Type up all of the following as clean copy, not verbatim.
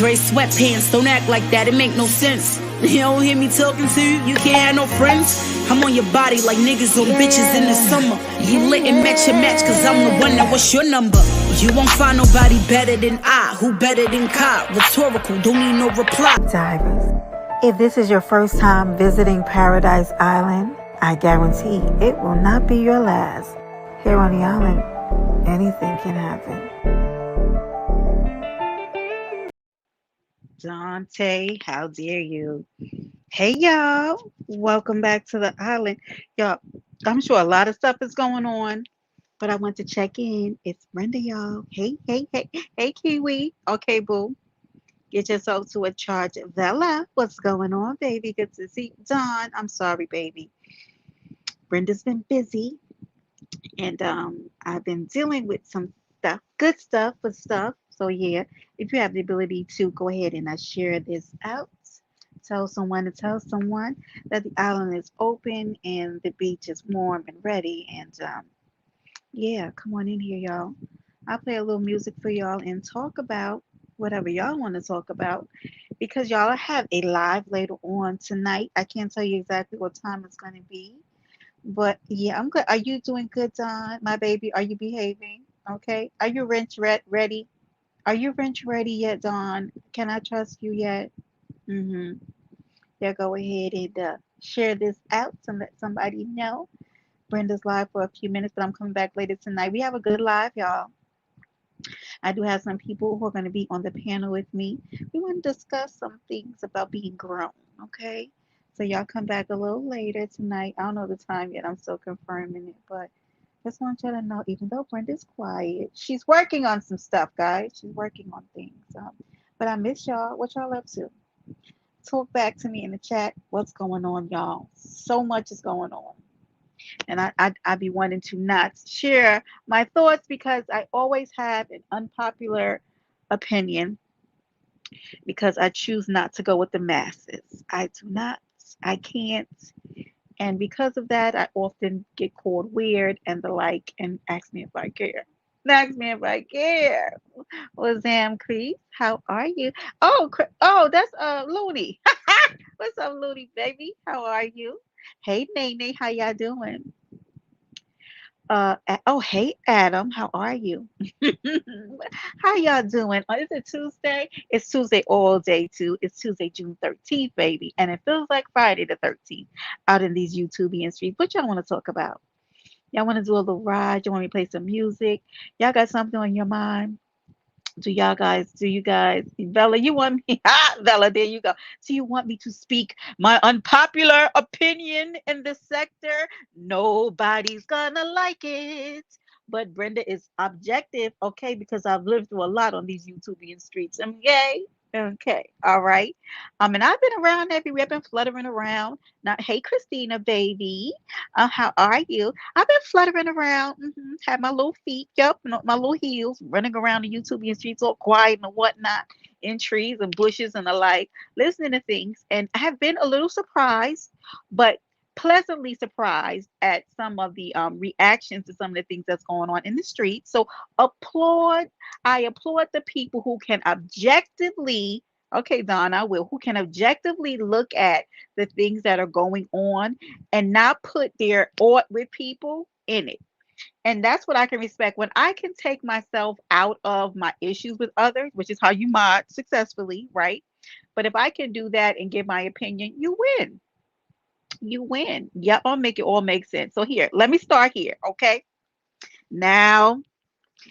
Andre sweatpants. Don't act like that, it make no sense. You don't hear me talking to you, you can't have no friends. I'm on your body like niggas on bitches in the summer. You lit and match your match, cause I'm the one. Now what's your number? You won't find nobody better than I. Who better than Kai? Rhetorical, don't need no reply. Divers, if this is your first time visiting Paradise Island, I guarantee it will not be your last. Here on the island, anything can happen. Dante, how dare you? Hey, y'all. Welcome back to the island. Y'all, I'm sure a lot of stuff is going on, but I want to check in. It's Brenda, y'all. Hey, hey, hey. Hey, Kiwi. Okay, boo. Get yourself to a charge. Vella, what's going on, baby? Good to see you. Dawn, I'm sorry, baby. Brenda's been busy, and I've been dealing with some stuff, good stuff, but stuff. So yeah, if you have the ability to go ahead and share this out, tell someone to tell someone that the island is open and the beach is warm and ready. And yeah, come on in here, y'all. I'll play a little music for y'all and talk about whatever y'all want to talk about, because y'all have a live later on tonight. I can't tell you exactly what time it's going to be, but yeah, I'm good. Are you doing good, Don, my baby? Are you behaving? Okay. Are you ready? Are you wrench ready yet, Dawn? Can I trust you yet? Mm-hmm. Yeah, go ahead and share this out and let somebody know. Brenda's live for a few minutes, but I'm coming back later tonight. We have a good live, y'all. I do have some people who are going to be on the panel with me. We want to discuss some things about being grown, okay? So y'all come back a little later tonight. I don't know the time yet. I'm still confirming it, but just want you to know, even though Brenda's quiet, she's working on some stuff, guys. She's working on things. But I miss y'all. What y'all up to? Talk back to me in the chat. What's going on, y'all? So much is going on. And I be wanting to not share my thoughts because I always have an unpopular opinion, because I choose not to go with the masses. I do not. I can't. And because of that, I often get called weird and the like, and ask me if I care. Ask me if I care. Well, Zam Crease, how are you? Oh, that's Looney. What's up, Looney baby? How are you? Hey, Nene, how y'all doing? Hey, Adam, how are you? How y'all doing? Is it Tuesday? It's Tuesday all day too. It's Tuesday, June 13th, baby, and it feels like Friday the 13th out in these YouTubian streets. What y'all want to talk about? Y'all want to do a little ride? You want me to play some music? Y'all got something on your mind? Do you guys, Bella, you want me? Bella, there you go. Do you want me to speak my unpopular opinion in this sector? Nobody's gonna like it. But Brenda is objective, okay, because I've lived through a lot on these YouTubian streets. Okay. Okay. All right. And I've been around everywhere. I've been fluttering around. Now, hey, Christina, baby. How are you? I've been fluttering around. Had my little feet, yep, my little heels, running around the YouTubian streets all quiet and whatnot, in trees and bushes and the like, listening to things. And I have been a little surprised, but pleasantly surprised at some of the reactions to some of the things that's going on in the street. So I applaud the people who can objectively, okay, Don, I will, who can objectively look at the things that are going on and not put their ought with people in it. And that's what I can respect. When I can take myself out of my issues with others, which is how you mod successfully, right? But if I can do that and give my opinion, you win. You win. Yep, I'll make it all make sense. So here, let me start here, okay? Now,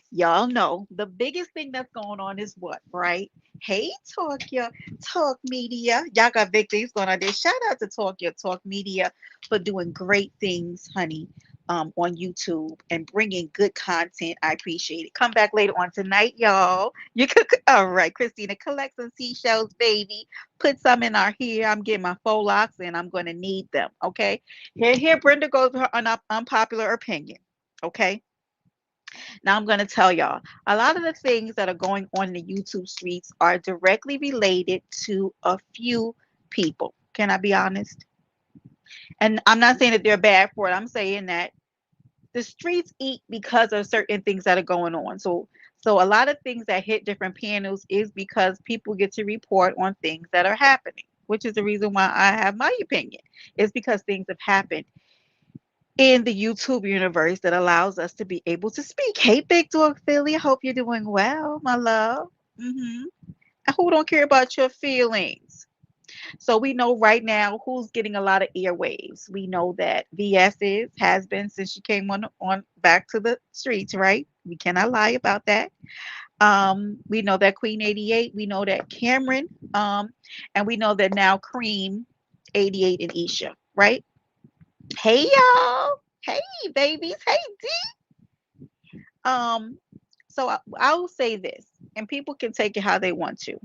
y'all know the biggest thing that's going on is what, right? Hey, Talk Media. Y'all got big things going on there. Shout out to Talk Media for doing great things, honey, on YouTube and bringing good content. I appreciate it. Come back later on tonight, y'all. You could, all right, Christina, collect some seashells, baby. Put some in our hair. I'm getting my faux locks and I'm going to need them, okay? Here, Brenda goes with her unpopular opinion, okay? Now I'm going to tell y'all, a lot of the things that are going on in the YouTube streets are directly related to a few people. Can I be honest? And I'm not saying that they're bad for it. I'm saying that the streets eat because of certain things that are going on. So So a lot of things that hit different panels is because people get to report on things that are happening, which is the reason why I have my opinion. It's because things have happened in the YouTube universe that allows us to be able to speak. Hey, Big Dog Philly, I hope you're doing well, my love. Who don't care about your feelings? So we know right now who's getting a lot of airwaves. We know that VS has been since she came on back to the streets, right? We cannot lie about that. We know that Queen 88, we know that Cameron, and we know that now Cream 88 and Isha, right? Hey y'all. Hey babies. Hey D. Um, so I will say this, and people can take it how they want to.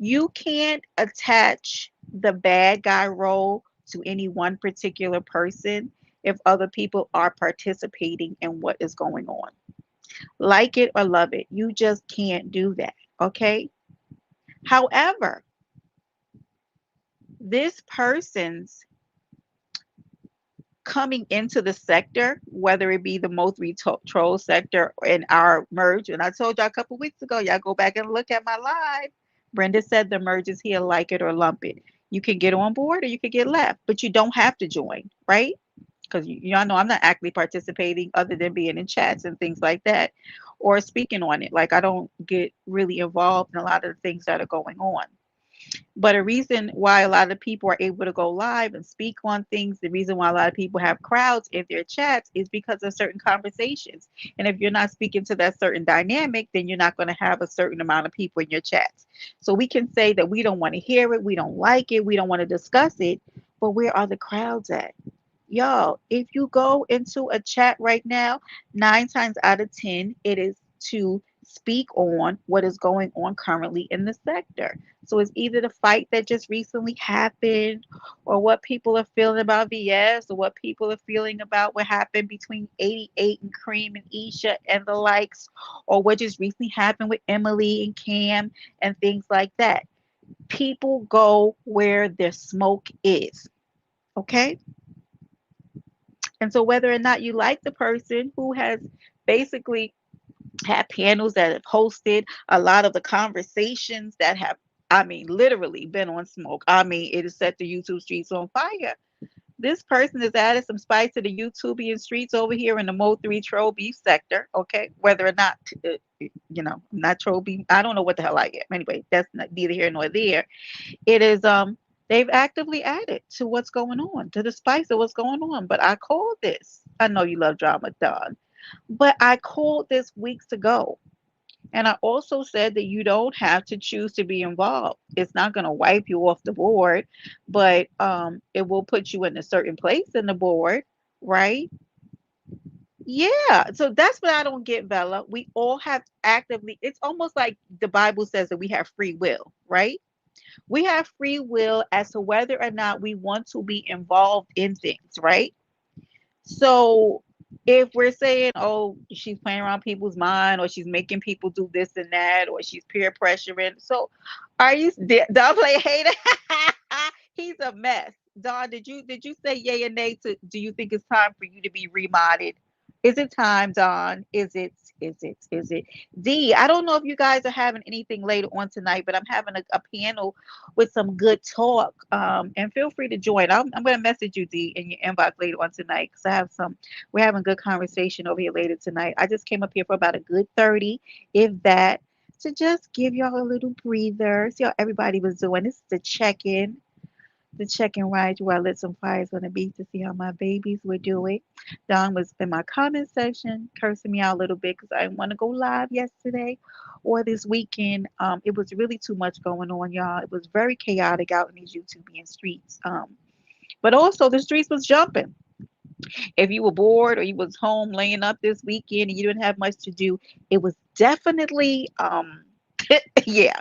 You can't attach the bad guy role to any one particular person if other people are participating in what is going on. Like it or love it, you just can't do that. Okay. However, this person's coming into the sector, whether it be the most troll sector in our merge, and I told y'all a couple weeks ago, y'all go back and look at my live. Brenda said the merge is here, like it or lump it. You can get on board or you can get left, but you don't have to join, right? Because y'all know I'm not actively participating other than being in chats and things like that or speaking on it. Like I don't get really involved in a lot of the things that are going on. But a reason why a lot of people are able to go live and speak on things, the reason why a lot of people have crowds in their chats is because of certain conversations. And if you're not speaking to that certain dynamic, then you're not going to have a certain amount of people in your chats. So we can say that we don't want to hear it, we don't like it, we don't want to discuss it, but where are the crowds at? Y'all, if you go into a chat right now, 9 times out of 10, it is to speak on what is going on currently in the sector. So it's either the fight that just recently happened, or what people are feeling about VS, or what people are feeling about what happened between 88 and Cream and Isha and the likes, or what just recently happened with Emily and Cam and things like that. People go where their smoke is. Okay? And so, whether or not you like the person who has basically had panels that have hosted a lot of the conversations that have, I mean, literally been on smoke. I mean, it has set the YouTube streets on fire. This person has added some spice to the YouTubian streets over here in the Mo 3 troll beef sector. Okay. Whether or not, not troll beef, I don't know what the hell I am. Anyway, that's not, neither here nor there. It is, they've actively added to what's going on, to the spice of what's going on. But I called this. I know you love drama, Don, but I called this weeks ago. And I also said that you don't have to choose to be involved. It's not going to wipe you off the board, but it will put you in a certain place in the board, right? Yeah. So that's what I don't get, Bella. We all have actively, it's almost like the Bible says that we have free will, right? We have free will as to whether or not we want to be involved in things, right? So if we're saying, oh, she's playing around people's mind, or she's making people do this and that, or she's peer pressuring. So are you Don play hater? He's a mess. Don, did you say yay or nay to do you think it's time for you to be remodded? Is it time, Don? Is it D? I don't know if you guys are having anything later on tonight, but I'm having a panel with some good talk. And feel free to join. I'm going to message you, D, in your inbox later on tonight because we're having good conversation over here later tonight. I just came up here for about a good 30, if that, to just give y'all a little breather. See how everybody was doing. This is the check-in ride where I lit some fires on the beach to see how my babies were doing. Don was in my comment section cursing me out a little bit because I didn't want to go live yesterday or this weekend. It was really too much going on, y'all. It was very chaotic out in these YouTubian streets. But also the streets was jumping. If you were bored or you was home laying up this weekend and you didn't have much to do, it was definitely yeah.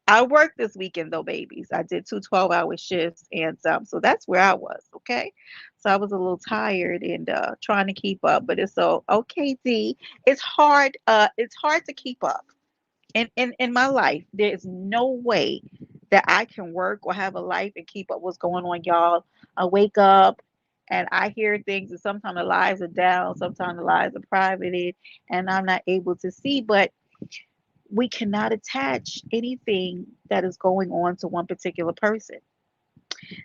I worked this weekend though, babies. I did 2 12-hour shifts, and so that's where I was. Okay, so I was a little tired and trying to keep up, but it's so okay. D, it's hard. It's hard to keep up. In my life, there is no way that I can work or have a life and keep up what's going on, y'all. I wake up. And I hear things, and sometimes the lives are down, sometimes the lives are privated, and I'm not able to see. But we cannot attach anything that is going on to one particular person.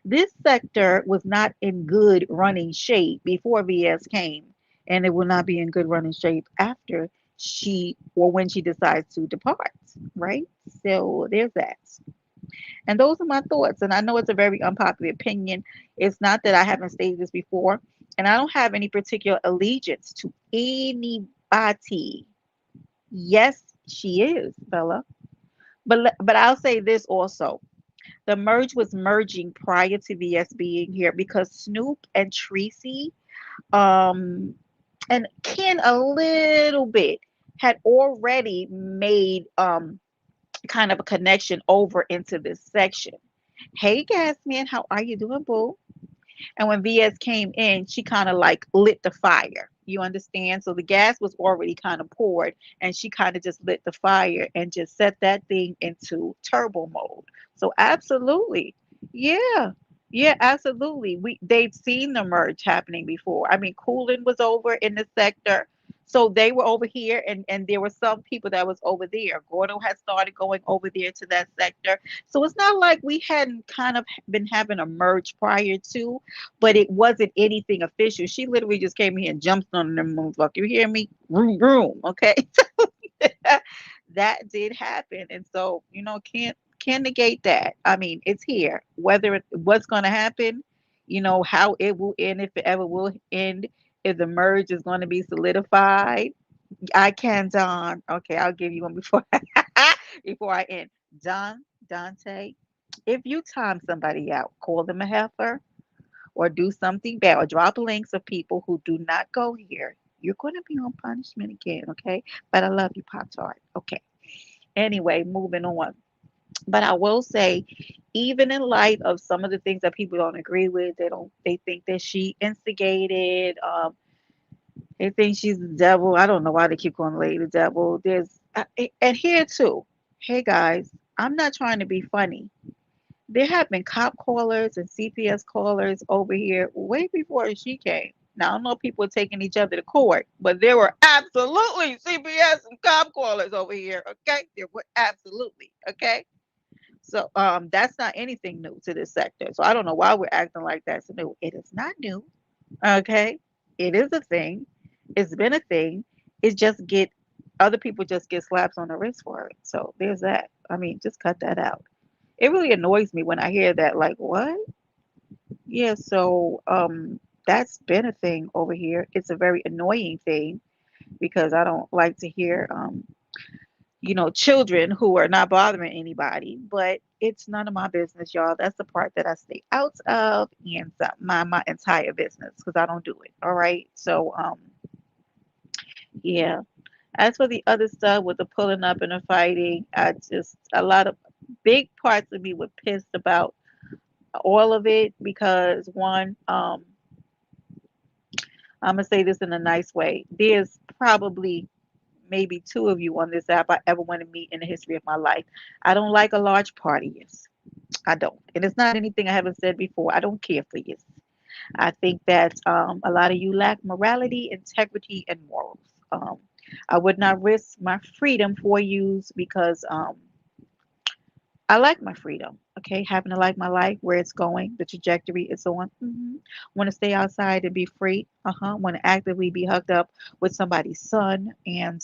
This sector was not in good running shape before VS came, and it will not be in good running shape after she or when she decides to depart, right? So there's that. And those are my thoughts. And I know it's a very unpopular opinion. It's not that I haven't stated this before, and I don't have any particular allegiance to anybody. Yes, she is, Bella. But I'll say this also. The merge was merging prior to VS being here because Snoop and Tracy, um, and Ken a little bit had already made kind of a connection over into this section. Hey, gas man, how are you doing, boo? And when VS came in, she kind of like lit the fire. You understand? So the gas was already kind of poured, and she kind of just lit the fire and just set that thing into turbo mode. So absolutely, yeah, yeah, absolutely. They've seen the merge happening before. I mean, cooling was over in the sector. So they were over here, and there were some people that was over there. Gordo had started going over there to that sector. So it's not like we hadn't kind of been having a merge prior to, but it wasn't anything official. She literally just came here and jumped on them motherfucker. You hear me? Room, room. Okay. That did happen. And so, can't negate that. I mean, it's here. What's gonna happen, how it will end, if it ever will end, if the merge is gonna be solidified. I can Don. Okay, I'll give you one before before I end. Dante, if you time somebody out, call them a heifer or do something bad or drop links of people who do not go here, you're going to be on punishment again, okay? But I love you, Pop Tart. Okay. Anyway, moving on. But I will say, even in light of some of the things that people don't agree with, they think that she instigated, they think she's the devil. I don't know why they keep calling the lady the devil. And here too, hey guys, I'm not trying to be funny. There have been cop callers and CPS callers over here way before she came. Now, I don't know if people are taking each other to court, but there were absolutely CPS and cop callers over here. Okay, there were absolutely. Okay, so that's not anything new to this sector. So I don't know why we're acting like that's new. It is not new. Okay, it is a thing. It's been a thing. It's just get other people just get slaps on the wrist for it. So there's that. I mean, just cut that out. It really annoys me when I hear that, like, what? Yeah, so that's been a thing over here. It's a very annoying thing because I don't like to hear children who are not bothering anybody, but it's none of my business, y'all. That's the part that I stay out of and my entire business because I don't do it. All right. So yeah. As for the other stuff with the pulling up and the fighting, a lot of big parts of me were pissed about all of it because one, I'm gonna say this in a nice way. There's probably maybe two of you on this app I ever want to meet in the history of my life. I don't like a large party. Yes, I don't, and it's not anything I haven't said before. I don't care for you. I think that a lot of you lack morality, integrity, and morals. Um, I would not risk my freedom for you because I like my freedom. Okay, having to like my life, where it's going, the trajectory it's on. Want to stay outside and be free. Want to actively be hugged up with somebody's son and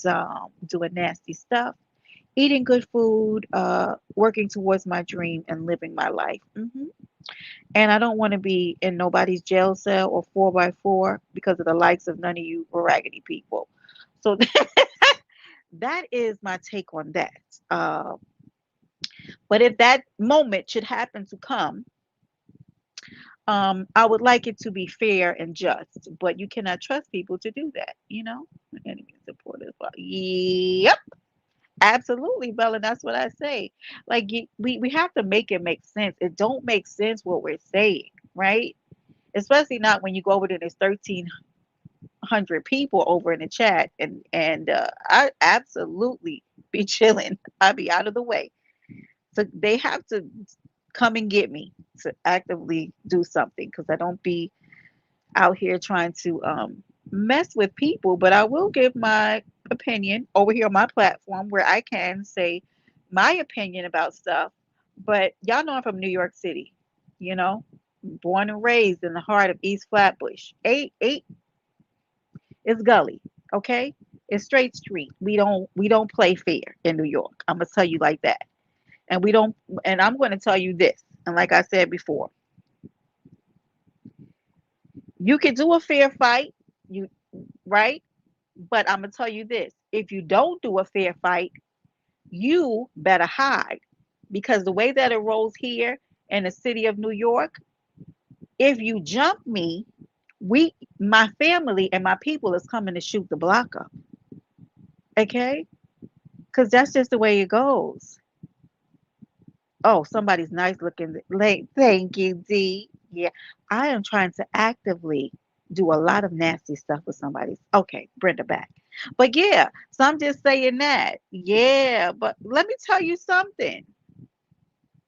doing nasty stuff, eating good food, working towards my dream and living my life. And I don't want to be in nobody's jail cell or 4x4 because of the likes of none of you raggedy people. So that is my take on that. Uh, but if that moment should happen to come, I would like it to be fair and just. But you cannot trust people to do that, Enemies, supporters. Yep, absolutely, Bella. That's what I say. Like we have to make it make sense. It don't make sense what we're saying, right? Especially not when you go over to this 1,300 people over in the chat, and I absolutely be chilling. I'll be out of the way. So they have to come and get me to actively do something because I don't be out here trying to mess with people, but I will give my opinion over here on my platform where I can say my opinion about stuff. But y'all know I'm from New York City, you know, born and raised in the heart of East Flatbush. Eight is gully, okay? It's straight street. We don't play fair in New York. I'm gonna tell you like that. And we don't and I'm gonna tell you this. And like I said before, you can do a fair fight, you right? But I'm gonna tell you this: if you don't do a fair fight, you better hide, because the way that it rolls here in the city of New York, if you jump me, my family and my people is coming to shoot the block up. Okay, because that's just the way it goes. Oh, somebody's nice looking. Like, thank you, D. Yeah, I am trying to actively do a lot of nasty stuff with somebody. Okay, Brenda back. But yeah, so I'm just saying that. Yeah, but let me tell you something.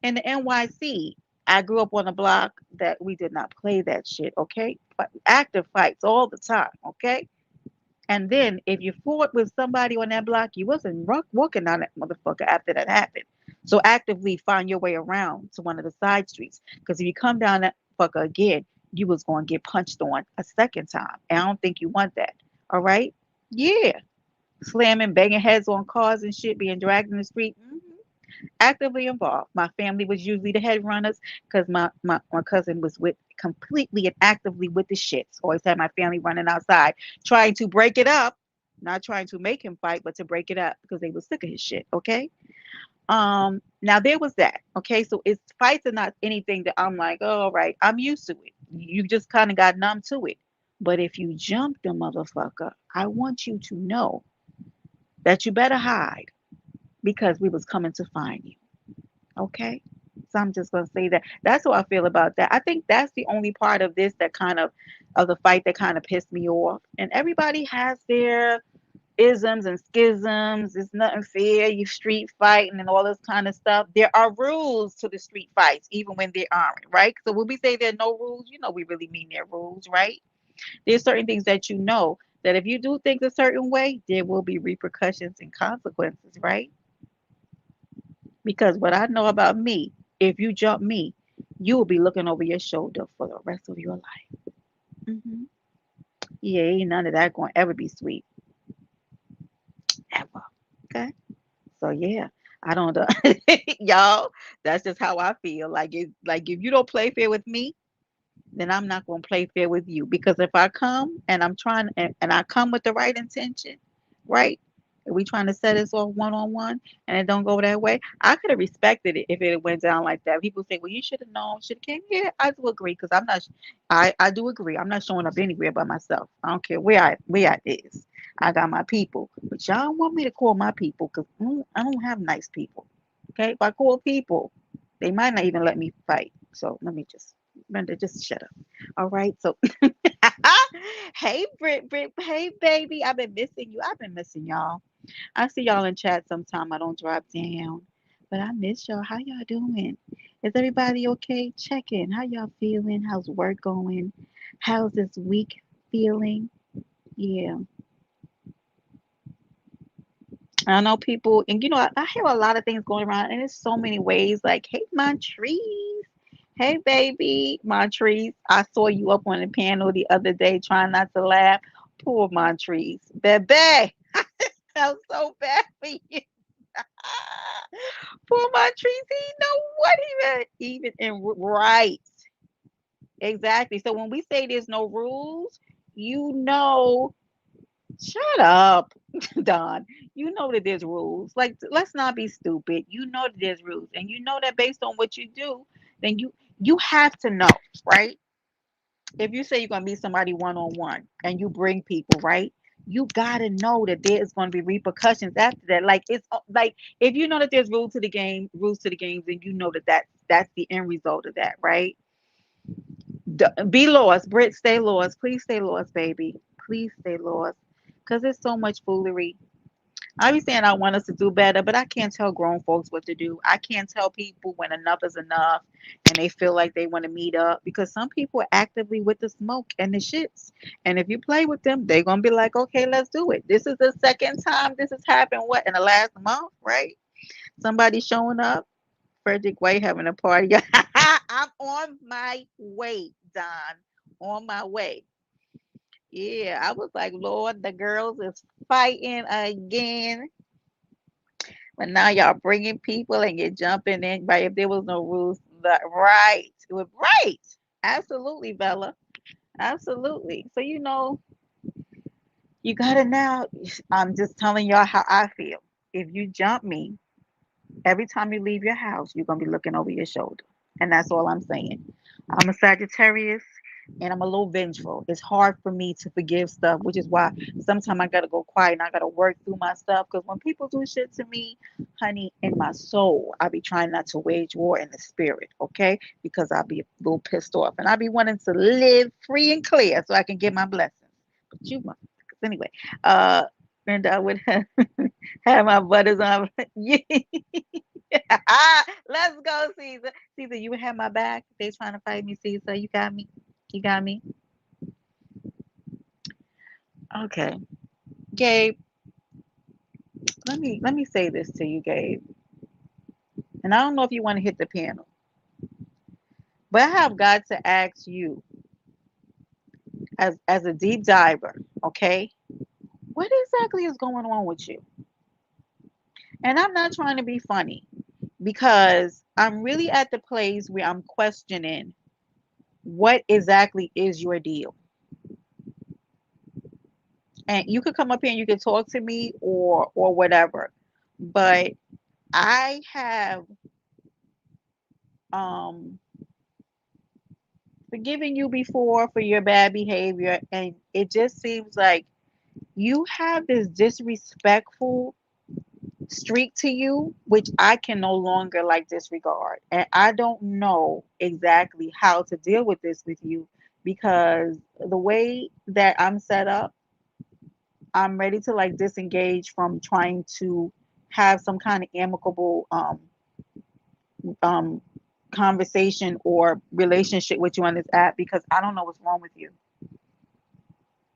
In the NYC, I grew up on a block that we did not play that shit, okay? But active fights all the time, okay? And then if you fought with somebody on that block, you wasn't walking on that motherfucker after that happened. So actively find your way around to one of the side streets. Because if you come down that fucker again, you was going to get punched on a second time. And I don't think you want that. All right? Yeah. Slamming, banging heads on cars and shit, being dragged in the street. Actively involved. My family was usually the head runners because my cousin was with completely and actively with the shits. Always had my family running outside trying to break it up, not trying to make him fight, but to break it up because they were sick of his shit. Okay. Now there was that. Okay. So it's fights are not anything that I'm like, oh, all right, I'm used to it. You just kind of got numb to it. But if you jump the motherfucker, I want you to know that you better hide because we was coming to find you. Okay. So I'm just gonna say that. That's how I feel about that. I think that's the only part of this that kind of the fight that kind of pissed me off. And everybody has their isms and schisms. It's nothing fair. You street fighting and all this kind of stuff. There are rules to the street fights, even when there aren't, right? So when we say there are no rules, we really mean there are rules, right? There's certain things that you know that if you do things a certain way, there will be repercussions and consequences, right? Because what I know about me, if you jump me, you will be looking over your shoulder for the rest of your life. Hmm. Yeah, ain't none of that going to ever be sweet, ever. Okay. So yeah, I don't know, y'all. That's just how I feel. Like if you don't play fair with me, then I'm not going to play fair with you. Because if I come and I'm trying and I come with the right intention, right? If we trying to set this off one on one and it don't go that way, I could have respected it if it went down like that. People say, well, you should have known, should have came. Yeah, I do agree because I'm not. I do agree. I'm not showing up anywhere by myself. I don't care where I is. I got my people, but y'all don't want me to call my people because I don't have nice people. Okay, if I call people, they might not even let me fight. So let me just, Brenda, just shut up. All right. So, hey, Brit, hey, baby, I've been missing you. I've been missing y'all. I see y'all in chat sometime. I don't drop down, but I miss y'all. How y'all doing? Is everybody okay? Check in. How y'all feeling? How's work going? How's this week feeling? Yeah. I know people, and I hear a lot of things going around, and it's so many ways. Like, hey, Montrese, hey, baby, Montrese, I saw you up on the panel the other day trying not to laugh. Poor Montrese, baby, felt so bad for you. Poor Montrese, he know what he meant, even in right, exactly. So when we say there's no rules, you know. Shut up, Don. You know that there's rules. Like, let's not be stupid. You know that there's rules, and you know that based on what you do, then you have to know, right? If you say you're gonna meet somebody one on one, and you bring people, right? You gotta know that there is going to be repercussions after that. Like like if you know that there's rules to the games, and you know that that's the end result of that, right? Be lost, Brit. Stay lost. Please stay lost, baby. Please stay lost, because there's so much foolery. I be saying I want us to do better, but I can't tell grown folks what to do. I can't tell people when enough is enough and they feel like they want to meet up because some people are actively with the smoke and the shits. And if you play with them, they're going to be like, okay, let's do it. This is the second time this has happened, what, in the last month, right? Somebody showing up, Frederick White having a party. I'm on my way, Don. On my way. Yeah, I was like, Lord, the girls is fighting again. But now y'all bringing people and you're jumping in, right? If there was no rules, right? It was right. Absolutely, Bella. Absolutely. So you gotta now. I'm just telling y'all how I feel. If you jump me, every time you leave your house, you're gonna be looking over your shoulder. And that's all I'm saying. I'm a Sagittarius and I'm a little vengeful. It's hard for me to forgive stuff, which is why sometimes I gotta go quiet and I gotta work through my stuff. Because when people do shit to me, honey, in my soul, I be trying not to wage war in the spirit, okay? Because I'll be a little pissed off and I be wanting to live free and clear so I can get my blessings. But you motherfuckers. Anyway, uh, Brenda, I would have my butters on. Yeah. Let's go, Caesar. Caesar, you have my back. They trying to fight me, Caesar. You got me. You got me. Okay, Gabe. Let me say this to you, Gabe. And I don't know if you want to hit the panel, but I have got to ask you, as a deep diver, okay, what exactly is going on with you? And I'm not trying to be funny because I'm really at the place where I'm questioning what exactly is your deal. And you could come up here and you could talk to me or whatever, but I have um forgiven you before for your bad behavior, and it just seems like you have this disrespectful streak to you, which I can no longer like disregard. And I don't know exactly how to deal with this with you because the way that I'm set up, I'm ready to like disengage from trying to have some kind of amicable um conversation or relationship with you on this app because I don't know what's wrong with you.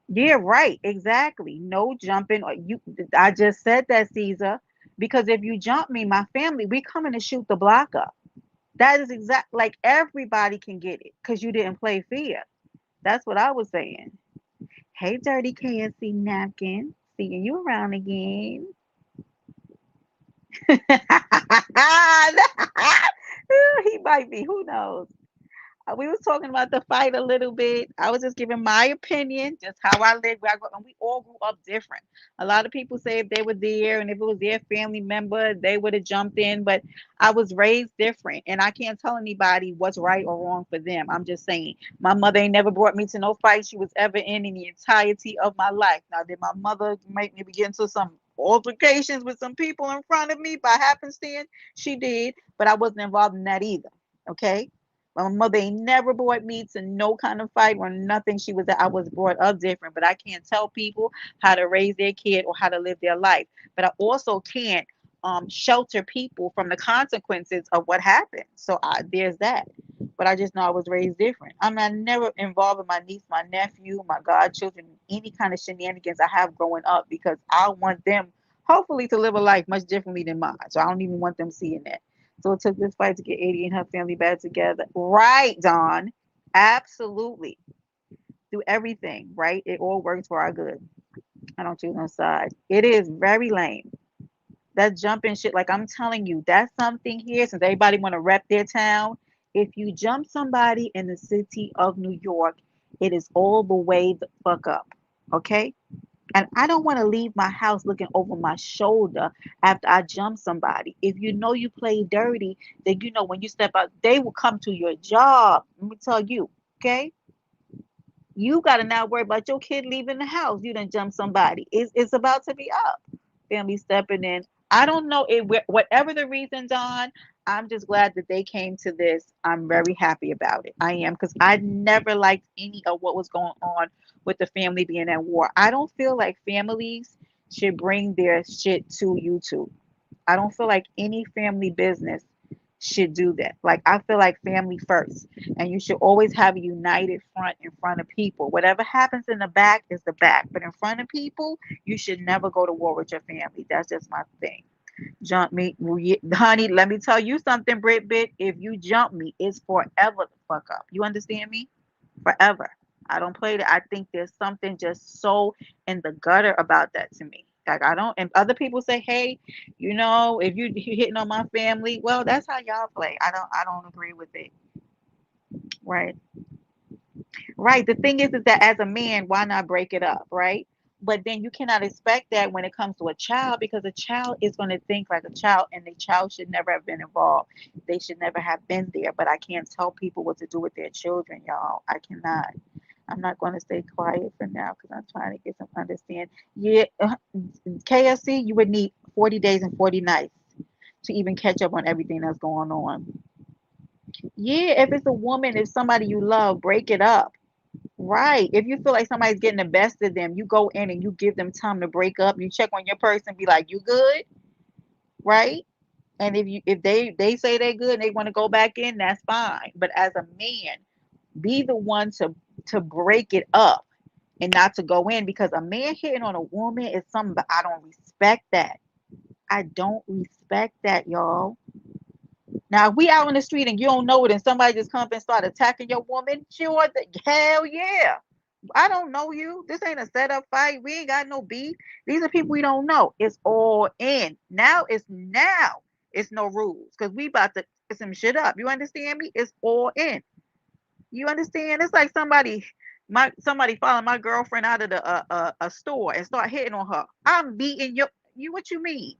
Yeah, right. Exactly. No jumping. Or you. I just said that, Caesar. Because if you jump me, my family, we coming to shoot the block up. That is exact. Like everybody can get it because you didn't play fair. That's what I was saying. Hey, dirty KNC napkin. Seeing you around again. He might be. Who knows? We was talking about the fight a little bit. I was just giving my opinion, just how I live, where I grew up, and we all grew up different. A lot of people say if they were there and if it was their family member, they would have jumped in. But I was raised different, and I can't tell anybody what's right or wrong for them. I'm just saying, my mother ain't never brought me to no fight she was ever in the entirety of my life. Now, did my mother make me get into some altercations with some people in front of me by happenstance? She did, but I wasn't involved in that either. Okay. My mother ain't never brought me to no kind of fight or nothing. I was brought up different, but I can't tell people how to raise their kid or how to live their life. But I also can't shelter people from the consequences of what happened. So there's that. But I just know I was raised different. I'm not never involved with my niece, my nephew, my godchildren, any kind of shenanigans I have growing up because I want them hopefully to live a life much differently than mine. So I don't even want them seeing that. So it took this fight to get 80 and her family back together. Right, Dawn. Absolutely. Do everything, right? It all works for our good. I don't choose no side. It is very lame. That jumping shit, like I'm telling you, that's something here since everybody want to rep their town. If you jump somebody in the city of New York, it is all the way the fuck up. Okay? And I don't want to leave my house looking over my shoulder after I jump somebody. If you know you play dirty, then you know when you step out, they will come to your job. Let me tell you, okay? You got to not worry about your kid leaving the house. You done jump somebody. It's about to be up. Family stepping in. I don't know it. Whatever the reason, Don, I'm just glad that they came to this. I'm very happy about it. I am because I never liked any of what was going on with the family being at war. I don't feel like families should bring their shit to YouTube. I don't feel like any family business should do that. Like I feel like family first, and you should always have a united front in front of people. Whatever happens in the back is the back, but in front of people, you should never go to war with your family. That's just my thing. Jump me, honey. Let me tell you something, Brit. Bit. If you jump me, it's forever the fuck up. You understand me? Forever. I don't play that. I think there's something just so in the gutter about that to me. Like I don't, and other people say, hey, if you hitting on my family, well, that's how y'all play. I don't agree with it. Right. Right. The thing is that as a man, why not break it up? Right. But then you cannot expect that when it comes to a child because a child is going to think like a child and the child should never have been involved. They should never have been there. But I can't tell people what to do with their children, y'all. I cannot. I'm not going to stay quiet for now because I'm trying to get some understand. Yeah, KFC, you would need 40 days and 40 nights to even catch up on everything that's going on. Yeah, if it's a woman, if somebody you love, break it up. Right. If you feel like somebody's getting the best of them, you go in and you give them time to break up. You check on your person, be like, you good? Right? And if they say they're good and they want to go back in, that's fine. But as a man, be the one to break it up and not to go in because a man hitting on a woman is something but I don't respect that. I don't respect that, y'all. Now, if we out on the street and you don't know it and somebody just come up and start attacking your woman, sure, hell yeah. I don't know you. This ain't a setup fight. We ain't got no beef. These are people we don't know. It's all in. Now. It's no rules because we about to get some shit up. You understand me? It's all in. You understand? It's like somebody following my girlfriend out of a store and start hitting on her. I'm beating you. What you mean?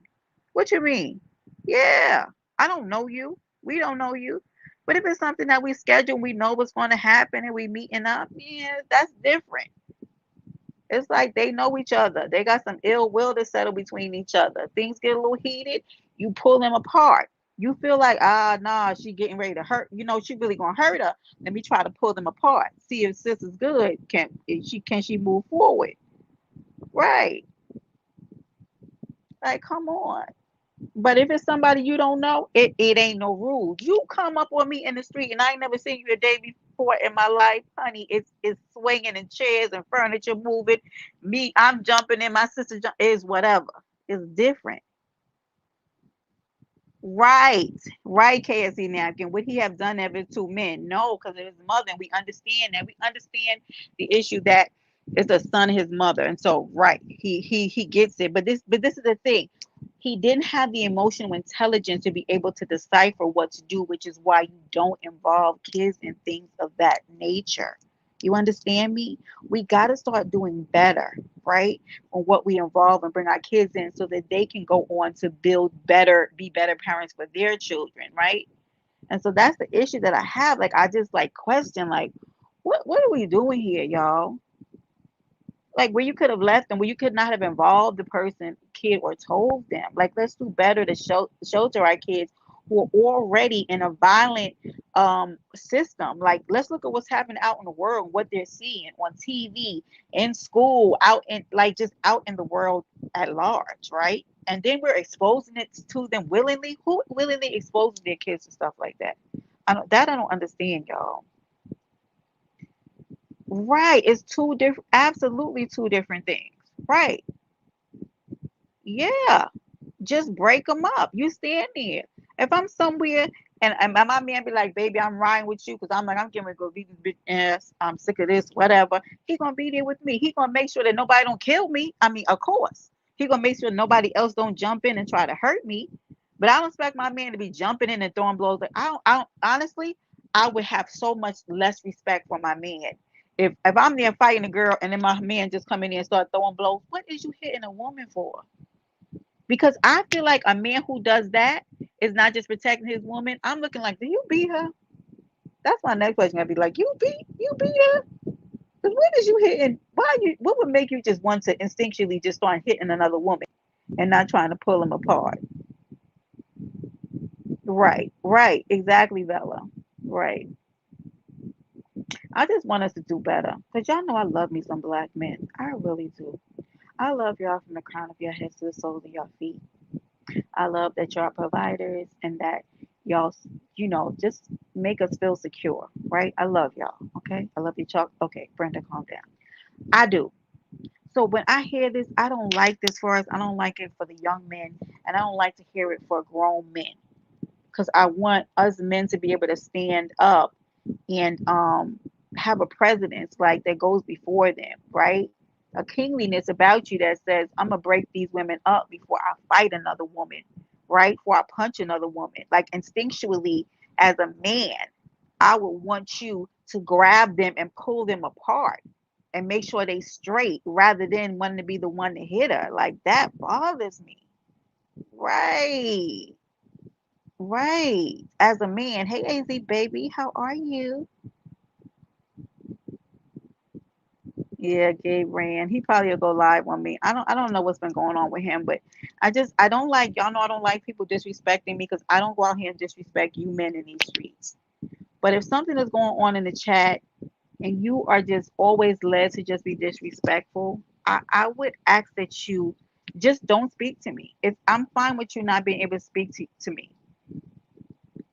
What you mean? Yeah, I don't know you. We don't know you. But if it's something that we schedule, we know what's going to happen, and we meeting up. Yeah, that's different. It's like they know each other. They got some ill will to settle between each other. Things get a little heated, you pull them apart. You feel like, nah, she getting ready to hurt. She really gonna hurt her. Let me try to pull them apart. See if sis is good. Can she move forward? Right. Like, come on. But if it's somebody you don't know, it ain't no rules. You come up on me in the street and I ain't never seen you a day before in my life, honey. It's swinging and chairs and furniture moving. Me, I'm jumping in. My sister is whatever. It's different. Right, right, KSC napkin. Would he have done ever to men? No, because of his mother, and we understand that. We understand the issue that it's a son of his mother, and so right, he gets it. But this is the thing. He didn't have the emotional intelligence to be able to decipher what to do, which is why you don't involve kids in things of that nature. You understand me? We got to start doing better, right? On what we involve and bring our kids in so that they can go on to build better, be better parents for their children, right? And so that's the issue that I have. Like I just like question like what are we doing here, y'all? Like where you could have left them, where you could not have involved the person, kid, or told them. Like let's do better to shelter our kids who are already in a violent system. Like let's look at what's happening out in the world, what they're seeing on TV, in school, out in like just out in the world at large, right? And then we're exposing it to them willingly. Who willingly exposes their kids to stuff like that? I don't understand, y'all. Right. It's two different, absolutely two different things. Right. Yeah. Just break them up. You stand there. If I'm somewhere and my man be like, baby, I'm riding with you because I'm like, I'm getting ready to go beat this bitch ass. I'm sick of this, whatever. He gonna be there with me. He gonna make sure that nobody don't kill me. I mean, of course. He gonna make sure nobody else don't jump in and try to hurt me. But I don't expect my man to be jumping in and throwing blows. Like I don't honestly, I would have so much less respect for my man. If I'm there fighting a girl and then my man just come in there and start throwing blows, what is you hitting a woman for? Because I feel like a man who does that is not just protecting his woman. I'm looking like, do you beat her? That's my next question. I'd be like, you beat her? Because what is you hitting? What would make you just want to instinctually just start hitting another woman and not trying to pull them apart? Right, right, exactly, Bella. Right. I just want us to do better. Because y'all know I love me some black men. I really do. I love y'all from the crown of your heads to the soles of your feet. I love that y'all providers and that y'all, just make us feel secure, right? I love y'all. Okay. I love you, Chuck. Okay, Brenda, calm down. I do. So when I hear this, I don't like this for us. I don't like it for the young men, and I don't like to hear it for grown men because I want us men to be able to stand up and have a presence like that goes before them, right? A kingliness about you that says, I'm gonna break these women up before I fight another woman, right? Before I punch another woman. Like instinctually, as a man, I would want you to grab them and pull them apart and make sure they straight rather than wanting to be the one to hit her. Like that bothers me. Right. Right. As a man, hey AZ baby, how are you? Yeah, Gabe ran. He probably will go live on me. I don't know what's been going on with him, but I don't like y'all know I don't like people disrespecting me because I don't go out here and disrespect you men in these streets. But if something is going on in the chat and you are just always led to just be disrespectful, I would ask that you just don't speak to me. I'm fine with you not being able to speak to me.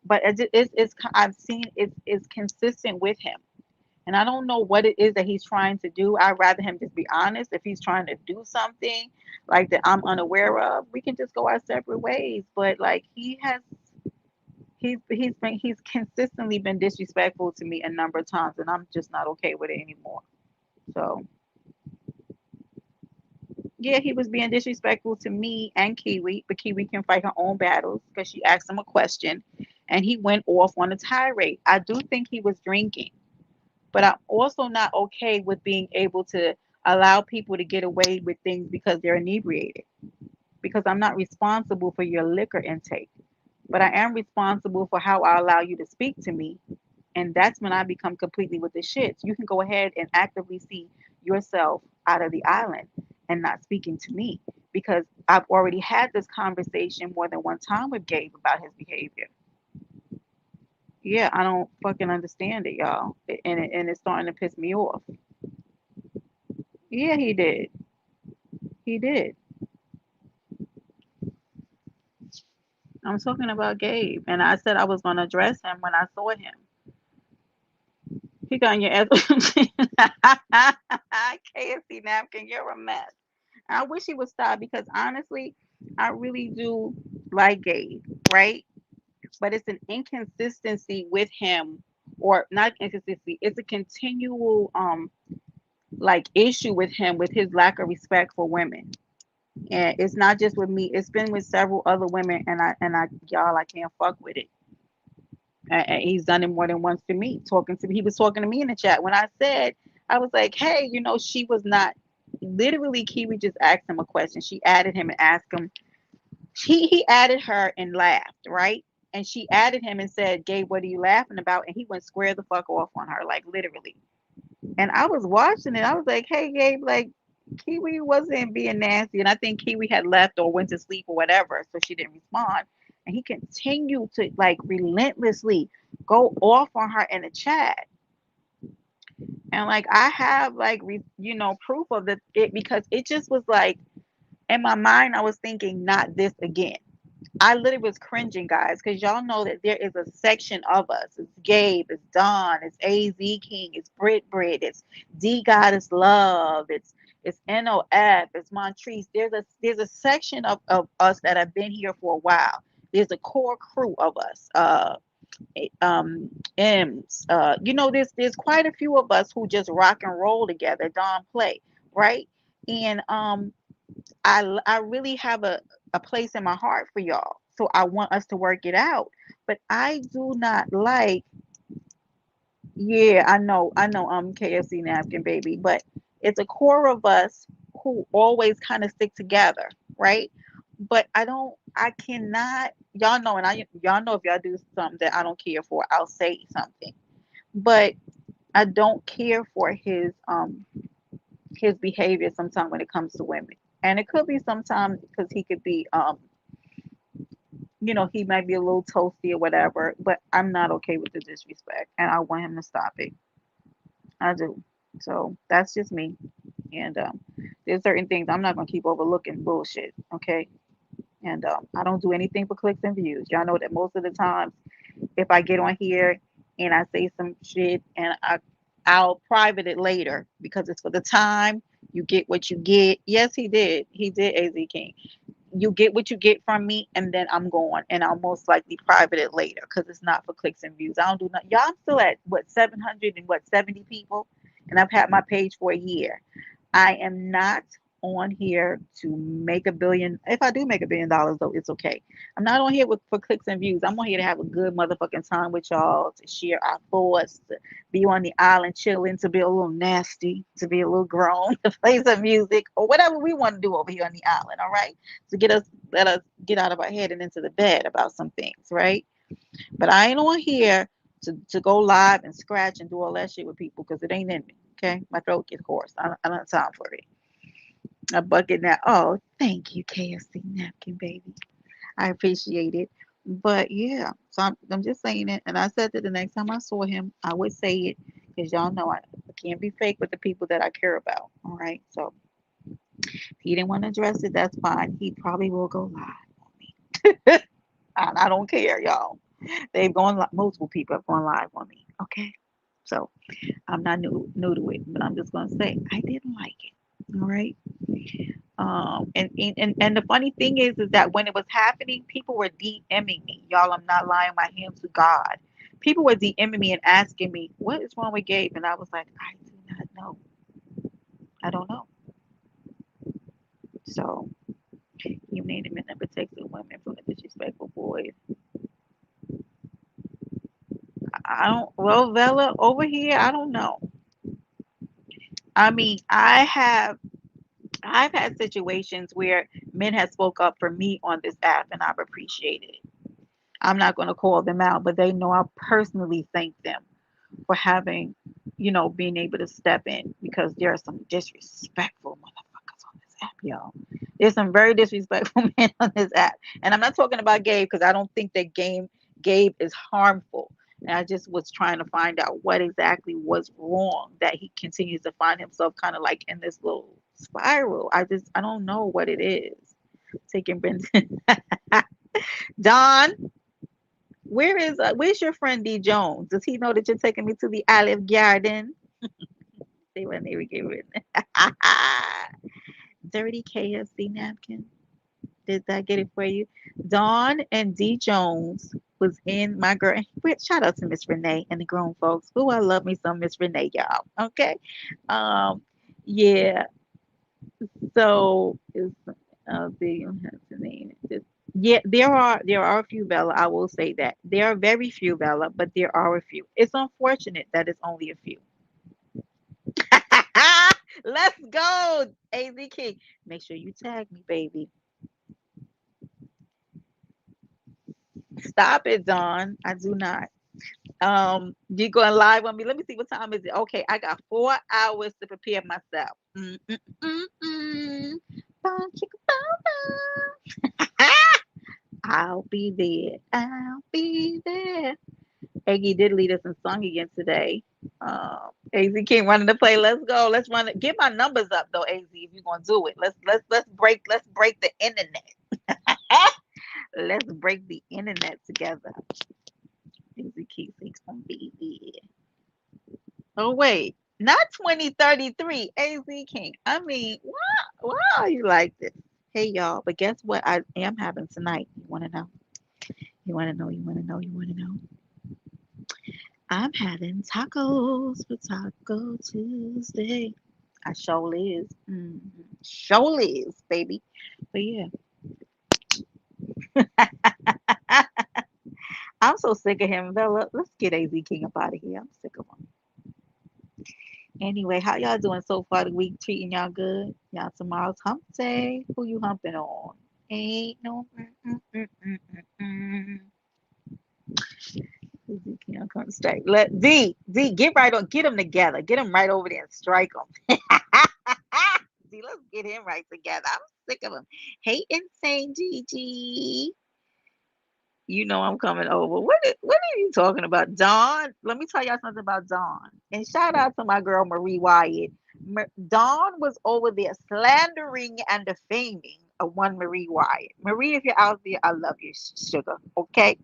But I've seen it's consistent with him. And I don't know what it is that he's trying to do. I'd rather him just be honest. If he's trying to do something like that I'm unaware of, we can just go our separate ways. But like he's consistently been disrespectful to me a number of times, and I'm just not okay with it anymore. So yeah, he was being disrespectful to me and Kiwi, but Kiwi can fight her own battles because she asked him a question, and he went off on a tirade. I do think he was drinking. But I'm also not okay with being able to allow people to get away with things because they're inebriated. Because I'm not responsible for your liquor intake, but I am responsible for how I allow you to speak to me. And that's when I become completely with the shits. You can go ahead and actively see yourself out of the island and not speaking to me because I've already had this conversation more than one time with Gabe about his behavior. Yeah, I don't fucking understand it, y'all. And it's starting to piss me off. Yeah, he did. He did. I'm talking about Gabe, and I said I was going to address him when I saw him. He got in your ass. KFC napkin, you're a mess. I wish he would stop because honestly, I really do like Gabe, right? But it's an inconsistency with him, or not inconsistency. It's a continual like issue with him with his lack of respect for women. And it's not just with me, it's been with several other women, and I y'all, I can't fuck with it. And he's done it more than once to me. He was talking to me in the chat when I said, I was like, hey, she was not literally. Kiwi just asked him a question. She added him and asked him. He added her and laughed, right? And she added him and said, Gabe, what are you laughing about? And he went square the fuck off on her, like literally. And I was watching it. I was like, hey, Gabe, like Kiwi wasn't being nasty. And I think Kiwi had left or went to sleep or whatever. So she didn't respond. And he continued to like relentlessly go off on her in the chat. And like I have like proof of it because it just was like in my mind I was thinking not this again. I literally was cringing, guys, because y'all know that there is a section of us. It's Gabe, it's Don, it's AZ King, it's Brit, it's D Goddess Love, it's NOF, it's Montrese. There's a section of us that have been here for a while. There's a core crew of us. M's. There's quite a few of us who just rock and roll together. Don play, right? And I really have a place in my heart for y'all. So I want us to work it out. But I do not like, yeah, I know, KFC napkin baby, but it's a core of us who always kind of stick together, right? But I cannot, y'all know, and y'all know if y'all do something that I don't care for, I'll say something. But I don't care for his behavior sometimes when it comes to women. And it could be sometimes because he could be he might be a little toasty or whatever, but I'm not okay with the disrespect and I want him to stop it. I do. So that's just me. And there's certain things I'm not gonna keep overlooking bullshit. Okay. And I don't do anything for clicks and views. Y'all know that most of the time, if I get on here and I say some shit and I'll private it later because it's for the time. You get what you get. Yes, he did. He did, AZ King. You get what you get from me, and then I'm going, and I'll most likely private it later because it's not for clicks and views. I don't do nothing. Y'all, I'm still at what 700 and what 70 people, and I've had my page for a year. I am not on here to make a billion. If I do make $1 billion, though, it's okay. I'm not on here for clicks and views. I'm on here to have a good motherfucking time with y'all, to share our thoughts, to be on the island chilling, to be a little nasty, to be a little grown, to play some music or whatever we want to do over here on the island. All right, to let us get out of our head and into the bed about some things, right? But I ain't on here to go live and scratch and do all that shit with people because it ain't in me. Okay, my throat gets hoarse. I don't have time for it. A bucket now. Oh, thank you, KFC napkin baby. I appreciate it. But yeah, so I'm just saying it. And I said that the next time I saw him, I would say it because y'all know I can't be fake with the people that I care about. All right. So if he didn't want to address it, that's fine. He probably will go live on me. I don't care, y'all. They've gone multiple people have gone live on me. Okay. So I'm not new to it, but I'm just gonna say I didn't like it. All right. And the funny thing is that when it was happening, people were DMing me. Y'all, I'm not lying my hand to God. People were DMing me and asking me, what is wrong with Gabe? And I was like, I do not know. I don't know. So you made him and protects the women from the disrespectful boys. I don't, well, Vela, over here, I don't know. I mean, I've had situations where men have spoke up for me on this app and I've appreciated it. I'm not going to call them out, but they know I personally thank them for having, being able to step in because there are some disrespectful motherfuckers on this app, y'all. There's some very disrespectful men on this app. And I'm not talking about Gabe because I don't think that Gabe is harmful. And I just was trying to find out what exactly was wrong that he continues to find himself kind of like in this little spiral. I don't know what it is. Taking Brenda. Don, where's your friend D Jones? Does he know that you're taking me to the Olive Garden? They were never given. Dirty KFC napkin. Did that get it for you? Dawn and D Jones was in my girl. Shout out to Miss Renee and the grown folks. Who I love me some Miss Renee, y'all. Okay. Um, yeah. So it's the have to name it. Yeah, there are a few Bella. I will say that there are very few Bella, but there are a few. It's unfortunate that it's only a few. Let's go, AZ King. Make sure you tag me, baby. Stop it, Dawn. I do not. You going live on me? Let me see what time is it. Okay, I got 4 hours to prepare myself. Bum, chicka, bum, bum. I'll be there. I'll be there. Aggie did lead us in song again today. AZ King running the play. Let's go. Let's run it. Get my numbers up though, AZ. If you're gonna do it, let's break the internet. Let's break the internet together. AZ King thinks gonna be there. Oh wait, not 2033. AZ King. I mean, why are you like this? Hey y'all, but guess what? I am having tonight. You wanna know? You wanna know? You wanna know? You wanna know? I'm having tacos for Taco Tuesday. I sure is. Sure is, baby. But yeah, I'm so sick of him, Bella. Let's get AZ King up out of here. I'm sick of him. Anyway, how y'all doing so far the week? Treating y'all good? Y'all tomorrow's hump day. Who you humping on? Ain't no. Can't come straight. Let D get right on. Get them together. Get them right over there and strike them. D, let's get him right together. I'm sick of him. Hey, insane Gigi. You know I'm coming over. What are you talking about, Dawn? Let me tell y'all something about Dawn. And shout out to my girl Marie Wyatt. Dawn was over there slandering and defaming a one Marie Wyatt. Marie, if you're out there, I love you, sugar. Okay.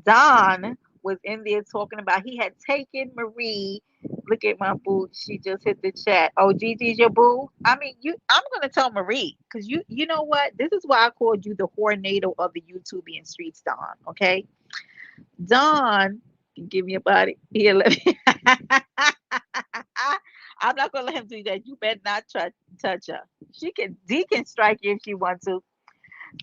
Don was in there talking about he had taken Marie. Look at my boo. She just hit the chat. Oh, Gigi's your boo. I mean, I'm gonna tell Marie because you know what? This is why I called you the tornado of the YouTubian streets, Don. Okay, Don, give me a body. Here, let me. I'm not gonna let him do that. You better not try touch her. He can strike you if she wants to.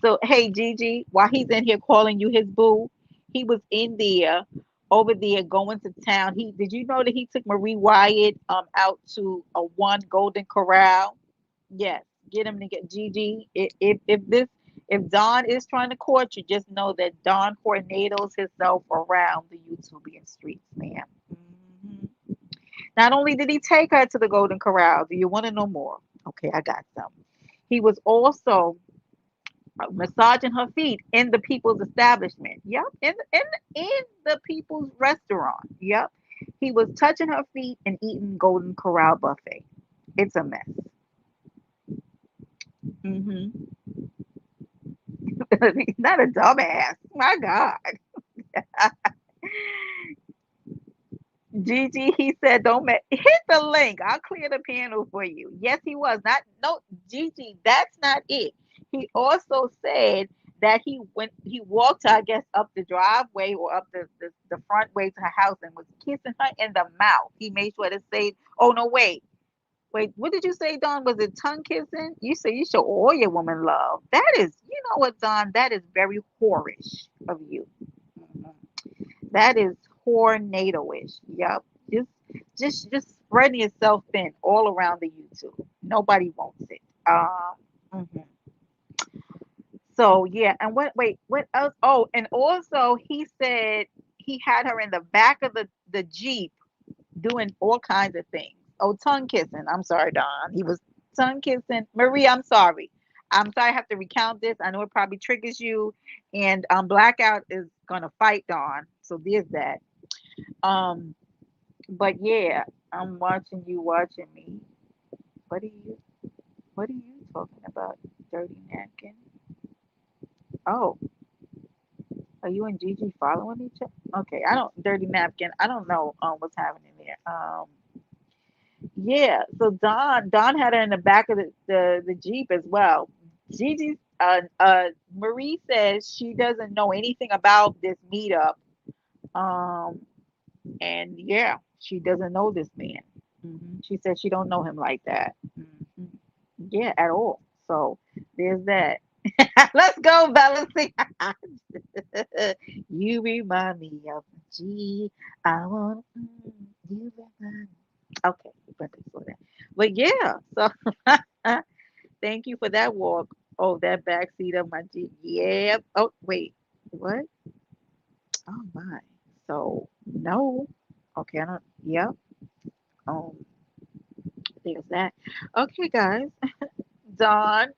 So, hey, Gigi, while he's in here calling you his boo, he was in there, over there, going to town. Did you know that he took Marie Wyatt out to a one Golden Corral? Yes, get him to get Gigi. If Don is trying to court you, just know that Don tornadoes himself around the YouTubian streets, man. Mhm. Not only did he take her to the Golden Corral, do you want to know more? Okay, I got some. He was also massaging her feet in the people's establishment. Yep, in the people's restaurant. Yep, he was touching her feet and eating Golden Corral buffet. It's a mess. Hmm. Not a dumbass. My God. Gigi, he said, hit the link. I'll clear the panel for you. Yes, he was. Not no Gigi, that's not it. He also said that he walked her, I guess, up the driveway or up the front way to her house and was kissing her in the mouth. He made sure to say, oh no, wait. Wait, what did you say, Don? Was it tongue kissing? You say you show all your woman love. That is, you know what, Don? That is very whorish of you. Mhm. That is tornado-ish. Yep. Just just spreading yourself thin all around the YouTube. Nobody wants it. Mhm. So yeah, and what else? Oh, and also he said he had her in the back of the Jeep doing all kinds of things. Oh, tongue kissing. I'm sorry, Don. He was tongue kissing. Marie, I'm sorry. I'm sorry I have to recount this. I know it probably triggers you. And Blackout is gonna fight Don. So there's that. Um, but yeah, I'm watching you watching me. What are you what are you talking about? Dirty napkin? Oh, are you and Gigi following each other? Okay, I don't dirty napkin. I don't know what's happening there. Yeah, so Don had her in the back of the Jeep as well. Gigi Marie says she doesn't know anything about this meetup. Um and yeah, she doesn't know this man. She said she don't know him like that. Hmm. Yeah, at all. So there's that. Let's go, Bella. Sing. You remind me of G. I want you remind me. Okay, Brenda, slow down. But yeah, so thank you for that walk. Oh, that back seat of my Jeep. Yeah. Oh, wait. What? Oh my. So no. Okay, I don't. Yep. Um, there's that. Okay, guys. Don,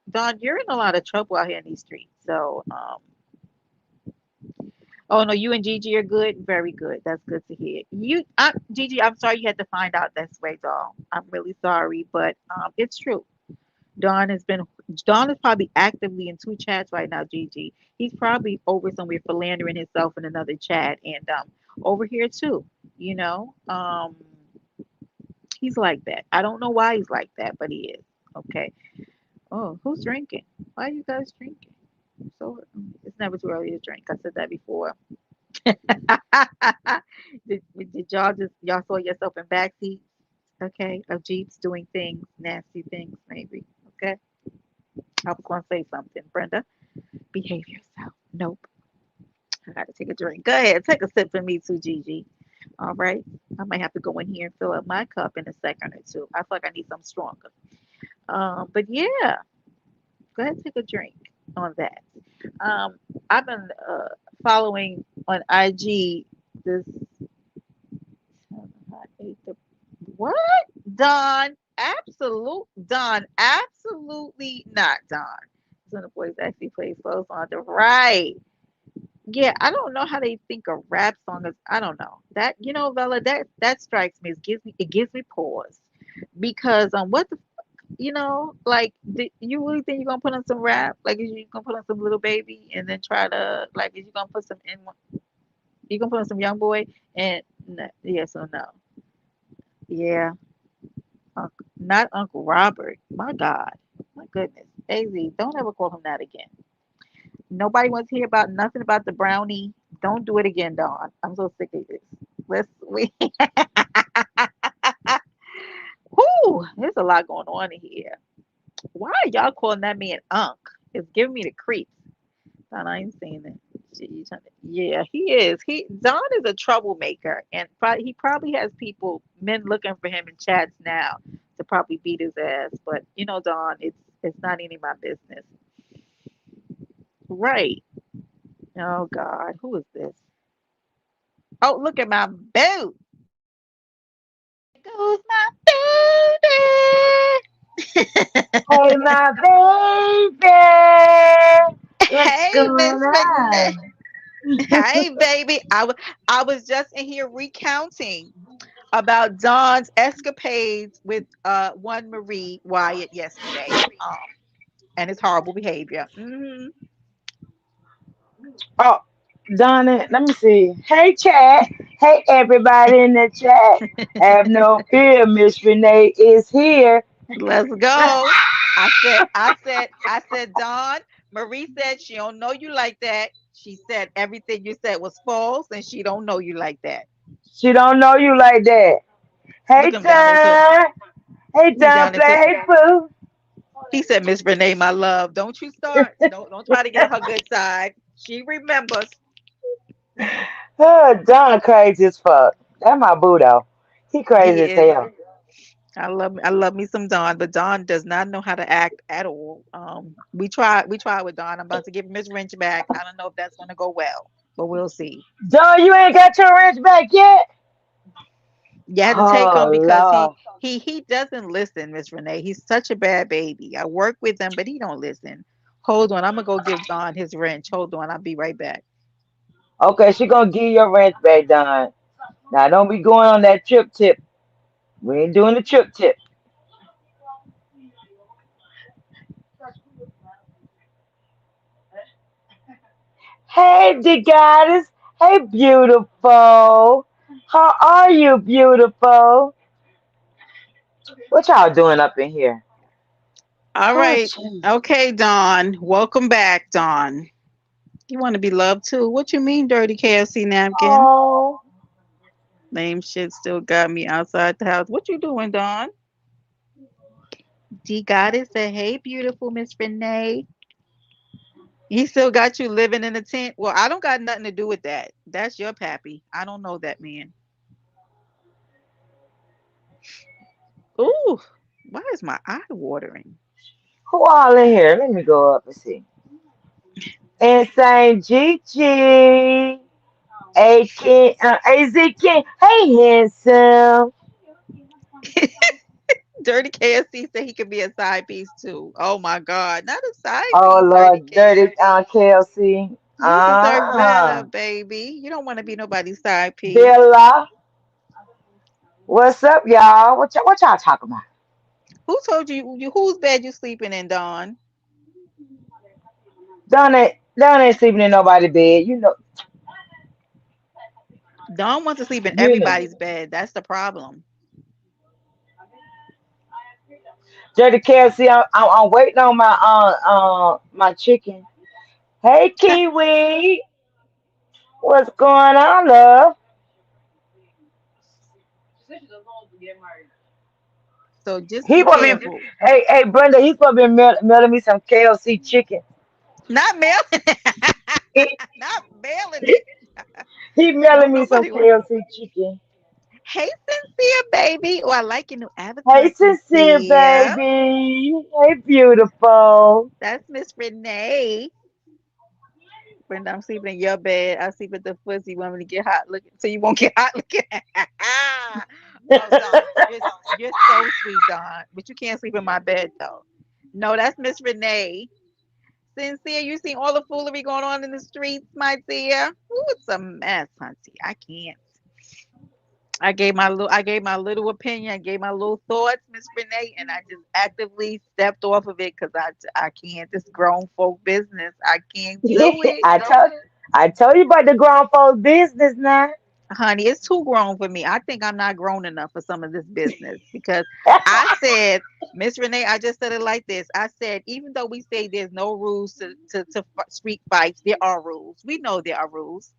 you're in a lot of trouble out here in these streets. So, oh no, you and Gigi are good. Very good. That's good to hear. Gigi, I'm sorry you had to find out this way, doll. I'm really sorry, but it's true. Don has been Don is probably actively in two chats right now, Gigi. He's probably over somewhere philandering himself in another chat and over here too, you know. He's like that. I don't know why he's like that, but he is. Okay. Oh, who's drinking? Why are you guys drinking? So it's never too early to drink. I said that before. Did y'all saw yourself in backseat, okay, of Jeeps doing things, nasty things, maybe. Okay. I was gonna say something, Brenda. Behave yourself. Nope. I gotta take a drink. Go ahead, take a sip for me too, Gigi. All right. I might have to go in here and fill up my cup in a second or two. I feel like I need something stronger. But yeah, go ahead and take a drink on that. Um, I've been following on IG this. What? Don? Absolutely not, Don. Son of boys actually plays close on the right. Yeah, I don't know how they think a rap song is. I don't know that. You know, Vela, that strikes me. It gives me pause. because what the, like, you really think you're gonna put on some rap? Like, is you gonna put on some little baby and then try to, like, is you gonna put some in? You gonna put on some young boy and yes or no? Yeah, not Uncle Robert. My God, my goodness, Az, don't ever call him that again. Nobody wants to hear about nothing about the brownie. Don't do it again, Dawn. I'm so sick of this. We Whoo, there's a lot going on in here. Why are y'all calling that man Unc? It's giving me the creeps. Don, I ain't saying that. Shit, yeah, he is. Don is a troublemaker, and he probably has men looking for him in chats now to probably beat his ass. But Don, it's not any of my business. Right. Oh God, who is this? Oh, look at my boot. There goes my baby. Hey, my baby, what's Hey, going Miss Renee. on? Hey, baby. I was just in here recounting about Don's escapades with one Marie Wyatt yesterday, and his horrible behavior. Oh, Donna, let me see. Hey, chat. Hey, everybody in the chat. Have no fear, Miss Renee is here. Let's go. I said, Don. Marie said she don't know you like that. She said everything you said was false, and she don't know you like that. She don't know you like that. Hey, Look him down there. So Don. Hey, he Don, down there. play. So Hey, Pooh. he said, Miss Renee, my love, don't you start. Don't try to get on her good side. She remembers. Oh, Don crazy as fuck. That my boo though. He crazy He as is. hell. I love me some Don, but Don does not know how to act at all. We tried with Don. I'm about to give him his wrench back. I don't know if that's gonna go well, but we'll see. Don, you ain't got your wrench back yet? You had to take him Oh, because he Lord. he he doesn't listen, Miss Renee. He's such a bad baby. I work with him, but he don't listen. Hold on, I'm gonna go give Don his wrench. Hold on, I'll be right back. Okay, she gonna give you your wrench back, Don. Now don't be going on that trip tip. We ain't doing the trip tip. Hey, the goddess. Hey, beautiful. How are you, beautiful? What y'all doing up in here? All Oh, right. jeez. Okay, Don. Welcome back, Don. You want to be loved too. What you mean, dirty KFC napkin? Oh, Lame shit still got me outside the house. What you doing, Don? D Goddess said, hey, beautiful Miss Renee. He still got you living in a tent. Well, I don't got nothing to do with that. That's your pappy. I don't know that man. Ooh, why is my eye watering? who all in here? Let me go up and see. Insane Gigi. A King, AZ King. Hey, handsome. Dirty KFC said he could be a side piece too. Oh my God, not a side Oh, piece, Dirty Lord, dirty KFC. KLC. You deserve better, Uh-huh. baby. You don't want to be nobody's side piece. Bella. What's up, y'all? What y'all talking about? Who told you whose bed you sleeping in, Dawn? Donna ain't sleeping in nobody's bed. Dawn wants to sleep in You know. everybody's bed. That's the problem. Dirty KFC, I'm waiting on my chicken. Hey, Kiwi. What's going on, love? So just He be supposed to be, careful. hey, Brenda, he's supposed to be mailing me some KFC chicken. Not mailing it. He, Not mailing it. he Don't mailing me some nobody want. KFC chicken. Hey, Sincere, baby. Oh, I like your new Hey, avatar, sincere Sincere. baby. Hey, beautiful. That's Miss Renee. Brenda, I'm sleeping in your bed. I sleep at the foot. So you want me to get hot looking, so you won't get hot looking. Oh, Don, you're so sweet, Don. But you can't sleep in my bed though. No, that's Miss Renee. Sincere, you seen all the foolery going on in the streets, my dear? Ooh, it's a mess, hunty. I can't. I gave my little opinion, I gave my little thoughts, Miss Renee, and I just actively stepped off of it because I can't. This grown folk business, I can't do it. I told I told you about the grown folks business now. Honey, it's too grown for me. I think I'm not grown enough for some of this business because I said, Miss Renee, I just said it like this. I said, even though we say there's no rules to street fights, there are rules. We know there are rules.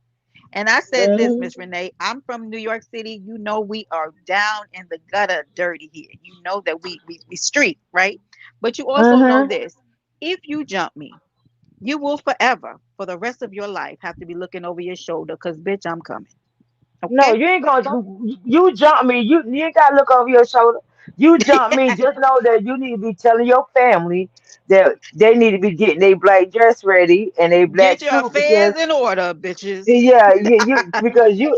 And I said this, Hmm. Miss Renee, I'm from New York City. You know we are down in the gutter dirty here. You know that we street, right? But you also know Hmm. this. If you jump me, you will forever, for the rest of your life, have to be looking over your shoulder because bitch, I'm coming. No, Okay? you ain't gonna. You jump me. You ain't gotta look over your shoulder. You jump me. Just know that you need to be telling your family that they need to be getting their black dress ready and their Get black your suit because affairs in order, bitches. yeah, you because you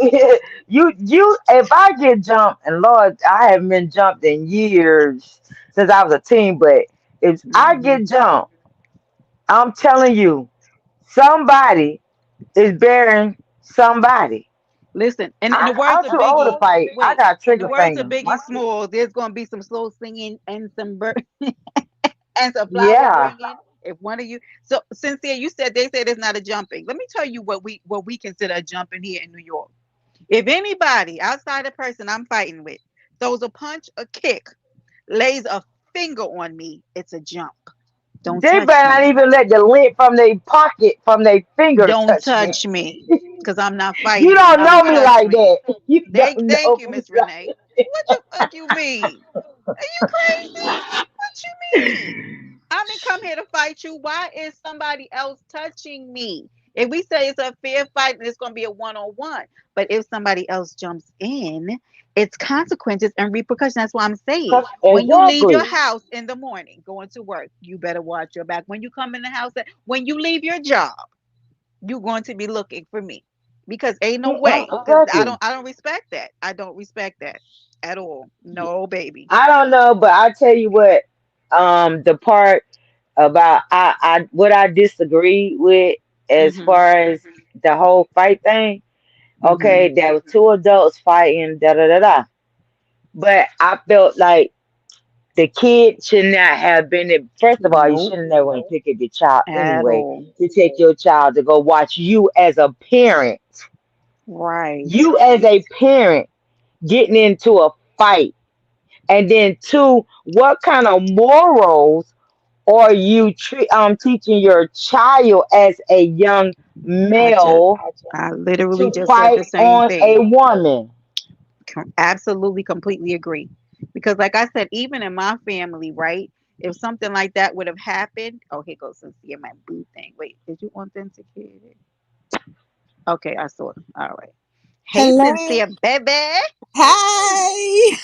you. If I get jumped, and Lord, I haven't been jumped in years since I was a teen. But if I Hmm. get jumped, I'm telling you, somebody is burying somebody. Listen, and in the words I'm of too old to Biggie, fight. I wait, got in the trigger words of fingers. Biggie Small, there's gonna be some slow singing and some and some flower Yeah, bringing. If one of you, so sincere, you said they said it's not a jumping. Let me tell you what we consider a jumping here in New York. If anybody outside the person I'm fighting with throws a punch, a kick, lays a finger on me, it's a jump. Don't they touch better not me. even let the lint from their pocket, from their finger Don't touch me. touch me, because I'm not You fighting you. don't know Don't me touch like me. that. You don't Thank know you, me Miss like Renee. What the fuck you mean? Are you crazy? What you mean? I didn't come here to fight you. Why is somebody else touching me? If we say it's a fair fight, then it's going to be a one-on-one. But if somebody else jumps in, it's consequences and repercussions. That's why I'm saying when you leave your exactly. house in the morning, going to work, you better watch your back. When you come in the house, when you leave your job, you're going to be looking for me because ain't no way. Because Exactly. I don't respect that. I don't respect that at all. No, baby. I don't know, but I tell you what, the part about what I disagree with as Mhm. far as the whole fight thing. Mhm. Okay, there was two adults fighting, da da da da. But I felt like the kid should not have been there. First of all, you Nope. shouldn't never went pick up your child At anyway all. to take your child to go watch you as a parent. Right. You as a parent getting into a fight. And then two, what kind of morals are you teaching your child as a young I just, male I literally to just said fight the same on a thing. woman? Absolutely, completely agree. Because, like I said, even in my family, right? If something like that would have happened, oh, here goes Cynthia, my boo thing. Wait, did you authenticate it? Okay, I saw it. All right. Hey, Hello. Cynthia, baby. Hi.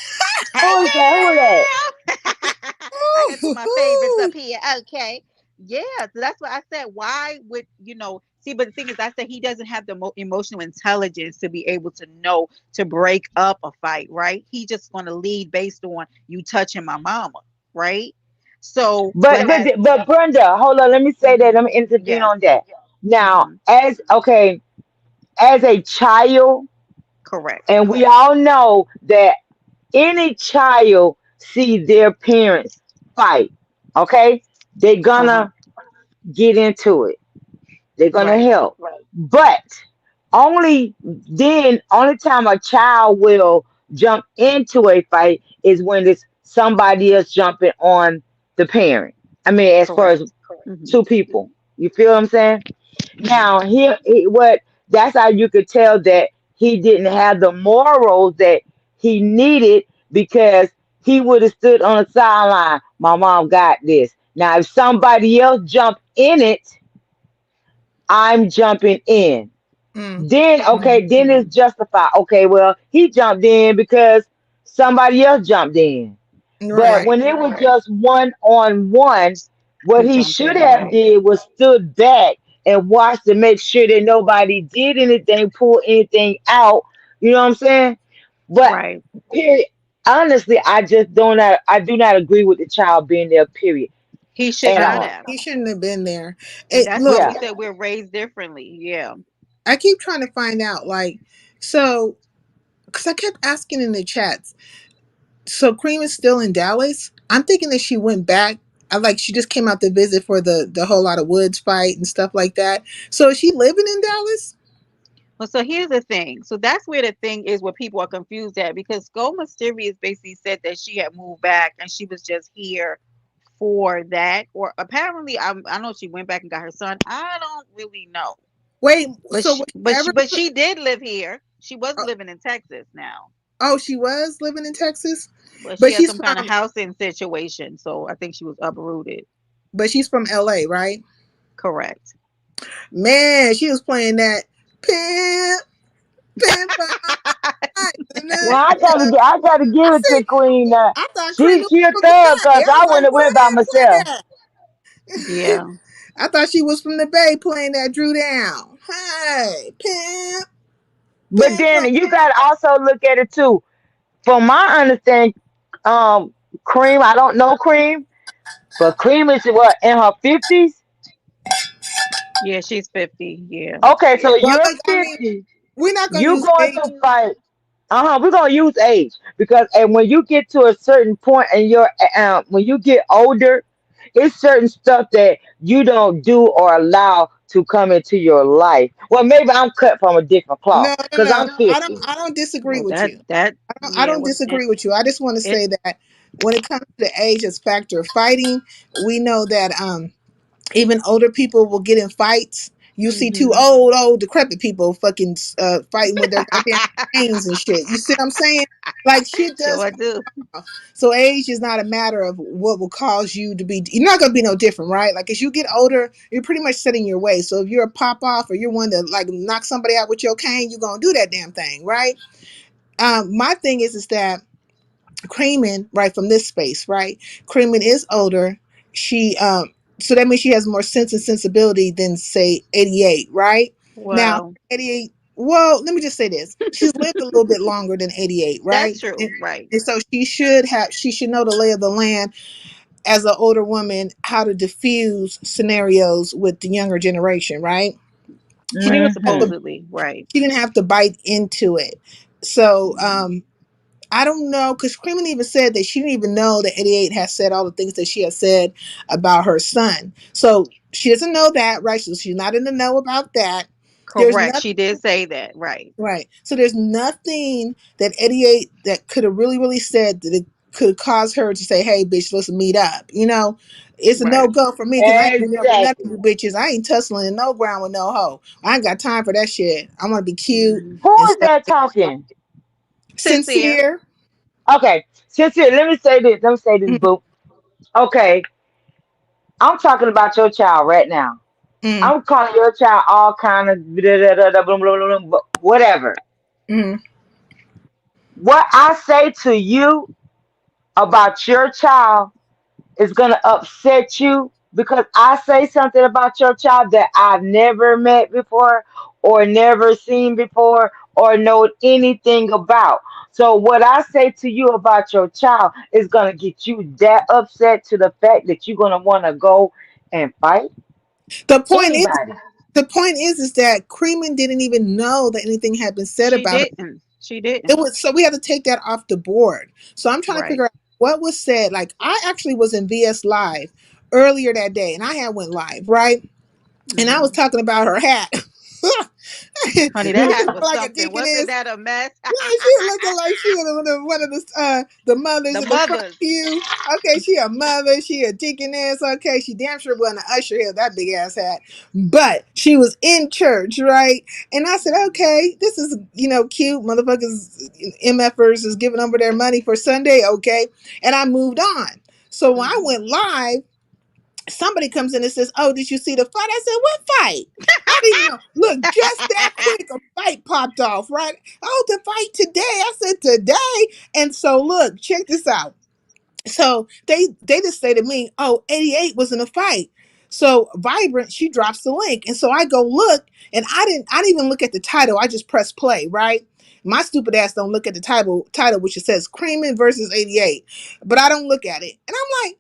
Hey, Who is that? Who is that? girl. I got to my favorites up Ooh. here. Okay. Yeah. So that's what I said. Why would, see, but the thing is, I said he doesn't have the emotional intelligence to be able to know to break up a fight, right? He just going to lead based on you touching my mama, right? So, But but whereas, but Brenda, hold on. Let me say that. Let hmm me intervene yes, on that. Now, hmm as okay, as a child, correct. and we all know that any child see their parents fight. Okay, they're Uh huh. gonna get into it. They're gonna Right. help. But only time a child will jump into a fight is when it's somebody else jumping on the parent. I mean, as far as Correct. Hmm. two people. You feel what I'm saying? Hmm. Now, what that's how you could tell that he didn't have the morals that he needed because he would have stood on the sideline. My mom got this. Now, if somebody else jumped in it, I'm jumping in. Mm, Then okay, then it's justified. Okay, well, he jumped in because somebody else jumped in. But right. when it was just one on one, what He he jumped should in, have right? did was stood back and watched to make sure that nobody did anything, pull anything out. You know what I'm saying? But Right. period. Honestly, I do not agree with the child being there. Period. He should At not all. have. He shouldn't have been there. And that's why Look, we Yeah. said we're raised differently. Yeah. I keep trying to find out. Like, so because I kept asking in the chats. So Cream is still in Dallas. I'm thinking that she went back. I like she just came out to visit for the whole lot of Woods fight and stuff like that. So is she living in Dallas? Well, so here's the thing. So that's where the thing is where people are confused at because Skull Mysterious basically said that she had moved back and she was just here for that. Or apparently, I know she went back and got her son. I don't really know, Wait, but so was she ever? she did live here. She was Oh, living in Texas now, oh, she was living in Texas, but she but had she's some kind of from housing situation. So I think she was uprooted. LA, right? Correct. Man, she was playing that pimp, pimp. Well, I I gotta give it said, to Queen. I thought Cream was She a from the thug, Bay. cause I I was wouldn't like, have boy, went by myself. play that. Yeah. I thought she was from the Bay playing that Drew Down. Hey, pimp, But pimp. then you gotta also look at it too. From my understanding, um, Cream, I don't know Cream, but Cream is what in her 50s. Yeah, she's 50. Yeah. Okay, so Well, you're I mean, 50. we're not gonna You use going age. to fight. We're gonna use age because and when you get to a certain point and you're when you get older, it's certain stuff that you don't do or allow to come into your life. Well, maybe I'm cut from a different cloth No, no, because no. I'm 50. I don't disagree Well, with you. that I yeah. don't Well, disagree with you. I just want to it say that when it comes to the age as factor of fighting, we know that even older people will get in fights. You see two mhm. old decrepit people fucking fighting with their goddamn canes and shit. You see what I'm saying? Like shit does. Sure do. So age is not a matter of what will cause you to be. You're not gonna be no different, right? Like as you get older, you're pretty much setting your way. So if you're a pop off or you're one to like knock somebody out with your cane, you're gonna do that damn thing, right? My thing is that Creamin, right, from this space, right? Creamin is older. She so that means she has more sense and sensibility than say 88, right? Now, Well, 88, well, let me just say this. She's lived a little bit longer than 88, right? that's true. Right. And so she should know the lay of the land as an older woman, how to diffuse scenarios with the younger generation, right? She didn't have to Hmm. Supposedly. Right. she didn't have to bite into it. So I don't know because Creeman even said that she didn't even know that 88 has said all the things that she has said about her son. So she doesn't know that, right? So she's not in the know about that. There's Correct. nothing, She did say that. Right. right? So there's nothing that 88 that could have really said that it could cause her to say, "Hey, bitch, let's meet up." It's a no Right. go for me because I ain't meeting up with none of Exactly. you bitches. I ain't tussling in no ground with no hoe. I ain't got time for that shit. I want to be cute Mhm. Who and is stuff. that talking? Sincere. Sincere. Okay, sincere. Let me say this. Let me say this, boo. Okay, I'm talking about your child right now. Mm-hmm. I'm calling your child all kind of whatever. Mm-hmm. What I say to you about your child is going to upset you because I say something about your child that I've never met before or never seen before or know anything about. So what I say to you about your child is going to get you that upset to the fact that you're going to want to go and fight The point is, anybody. is that Creeman didn't even know that anything had been said She about her. didn't. She It didn't. was so we had to take that off the board. So I'm trying to Right. figure out what was said. Like I actually was in VS Live earlier that day, and I had went live, right? And I was Hmm. talking about her hat. Honey, that hat was Like a something. Wasn't deaconess. that a mess? Yeah, she looking like she was one of the mothers The in the front mothers. pew. Okay, she a mother, she a deaconess. Okay, she damn sure wasn't an usher here, that big ass hat. But she was in church, right? And I said, okay, this is cute. Motherfuckers, MFers is giving over their money for Sunday, okay? And I moved on. So when I Hmm. went live, somebody comes in and says, "Oh, did you see the fight?" I said, "What fight?" I didn't even know. Look, just that quick, a fight popped off, right? Oh, the fight today. I said today. And so look, check this out. So they just say to me, "Oh, 88 was in a fight." So Vibrant, she drops the link. And so I go look, and I didn't even look at the title. I just press play, right? My stupid ass don't look at the title, which it says Creamin versus 88. But I don't look at it. And I'm like,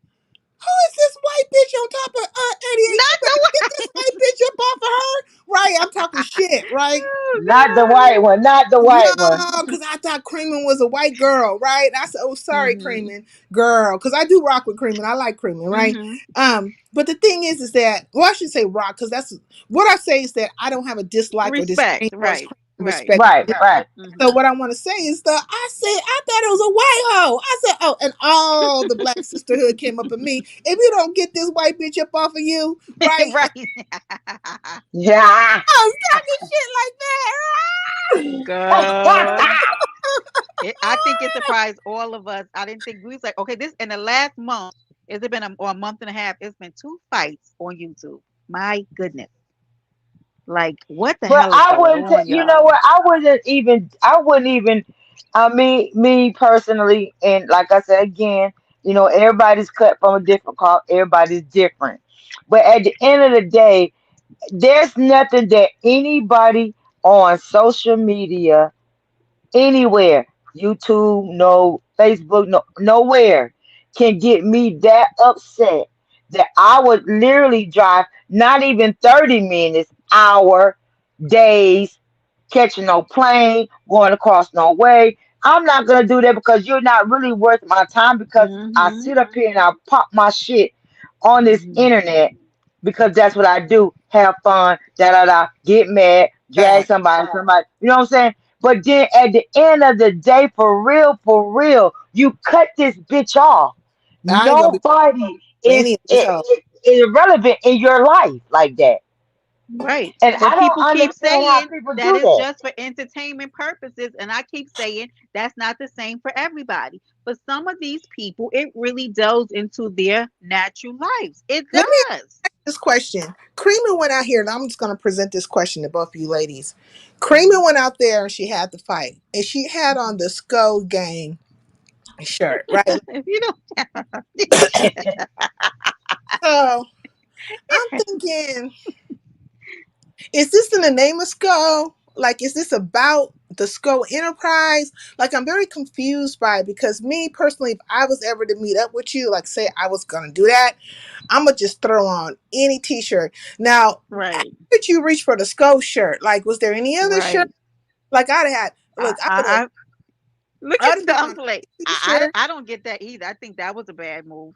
who is this white bitch on top of 88? You Not better the get this white bitch up off of her. Right, I'm talking shit, right? Oh Not the no. white one, not the No, white one. because I thought Creamin' was a white girl, right? I said, oh, sorry, Mhm. Creamin' girl, because I do rock with Creamin'. I like Creamin', right? Mhm. But the thing is that, well, I should say rock, because that's what I say is that I don't have a dislike or Respect. disdain towards Right. Creamin', Right. respect. Right, right. So Mhm. what I want to say is that I said I thought it was a white hoe. I said, oh, and all the black sisterhood came up at me. If you don't get this white bitch up off of you, right? Right. Yeah. I was talking shit like that. Girl. I think it surprised all of us. I didn't think we was like, okay, this in the last month, has it been or a month and a half? It's been two fights on YouTube. My goodness. Like, what the But hell is I going wouldn't. on, You know y'all? what? I wouldn't even. I wouldn't even. Me personally, and like I said again, everybody's cut from a different cloth. Everybody's different. But at the end of the day, there's nothing that anybody on social media anywhere, YouTube, no, Facebook, no, nowhere can get me that upset that I would literally drive not even 30 minutes, hour, days, catching no plane, going across no way. I'm not gonna do that because you're not really worth my time because I Mhm. sit up here and I pop my shit on this Mhm. internet because that's what I do. Have fun, da da da, get mad, drag Fact. somebody, you know what I'm saying? But then at the end of the day, for real, you cut this bitch off. I ain't gonna be Nobody for is, any of these is, hoes. is irrelevant in your life like that. Right. And But I don't people keep understand how saying people that do it's that. just for entertainment purposes. And I keep saying that's not the same for everybody. For some of these people, it really delves into their natural lives. It Let me does. ask this question. Creamer went out here, and I'm just gonna present this question to both of you ladies. Creamer Mhm. went out there and she had the fight, and she had on Mhm. the Skull Gang shirt, right? If you don't, So I'm thinking, is this in the name of Skull? Like, is this about the Skull Enterprise? Like, I'm very confused by it because me personally, if I was ever to meet up with you, like, say I was gonna do that, I'm gonna just throw on any T-shirt. Now, how right, did you reach for the Skull shirt? Like, was there any other shirt? right. Like, I'd had I, look, I, I look I'd at have the. thrown I'm on like, a T-shirt. I don't get that either. I think that was a bad move.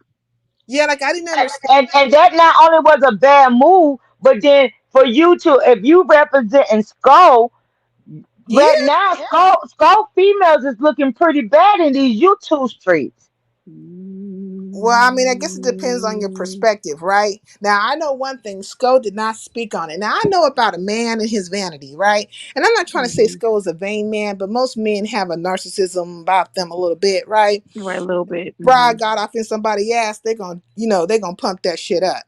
Yeah, like I didn't understand. And that not only was a bad move, but then for you to, if you representing Skull, Yeah. right now, Skull females is looking pretty bad in these YouTube streets. Well, I mean, I guess it depends on your Mm, perspective, right? Now, I know one thing, Sko did not speak on it. Now, I know about a man and his vanity, right? And I'm not trying to say mhm. Sko is a vain man, but most men have a narcissism about them a little bit, right? Right, a little bit. Bride got off in somebody's ass, they're gonna pump that shit up.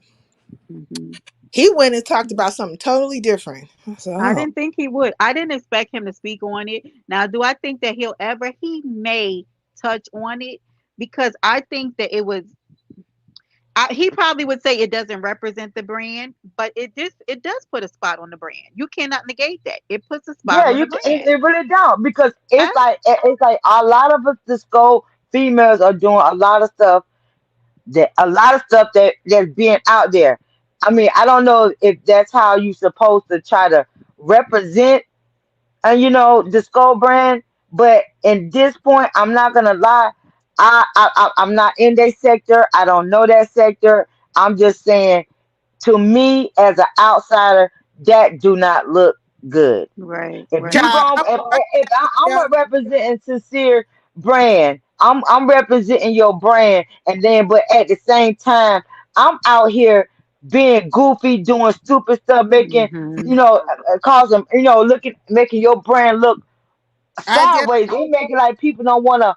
Mhm. He went and talked about something totally different. I said, I oh, didn't think he would. I didn't expect him to speak on it. Now, do I think that he'll ever? He may touch on it because I think that it was. He probably would say it doesn't represent the brand, but it does put a spot on the brand. You cannot negate that. It puts a spot Yeah, on the you can. It, brand. it really don't because I, it's like a lot of us, the Skull females are doing a lot of stuff that's being out there. I mean, I don't know if that's how you supposed to try to represent, the Skull brand. But in this point, I'm not gonna lie. I'm not in that sector. I don't know that sector. I'm just saying, to me as an outsider, that do not look good. right, If you right. child, going, if I'm yeah, a representing sincere brand, I'm representing your brand, and then but at the same time, I'm out here being goofy, doing stupid stuff, making Hmm. causing looking making your brand look I def sideways. It making like people don't want to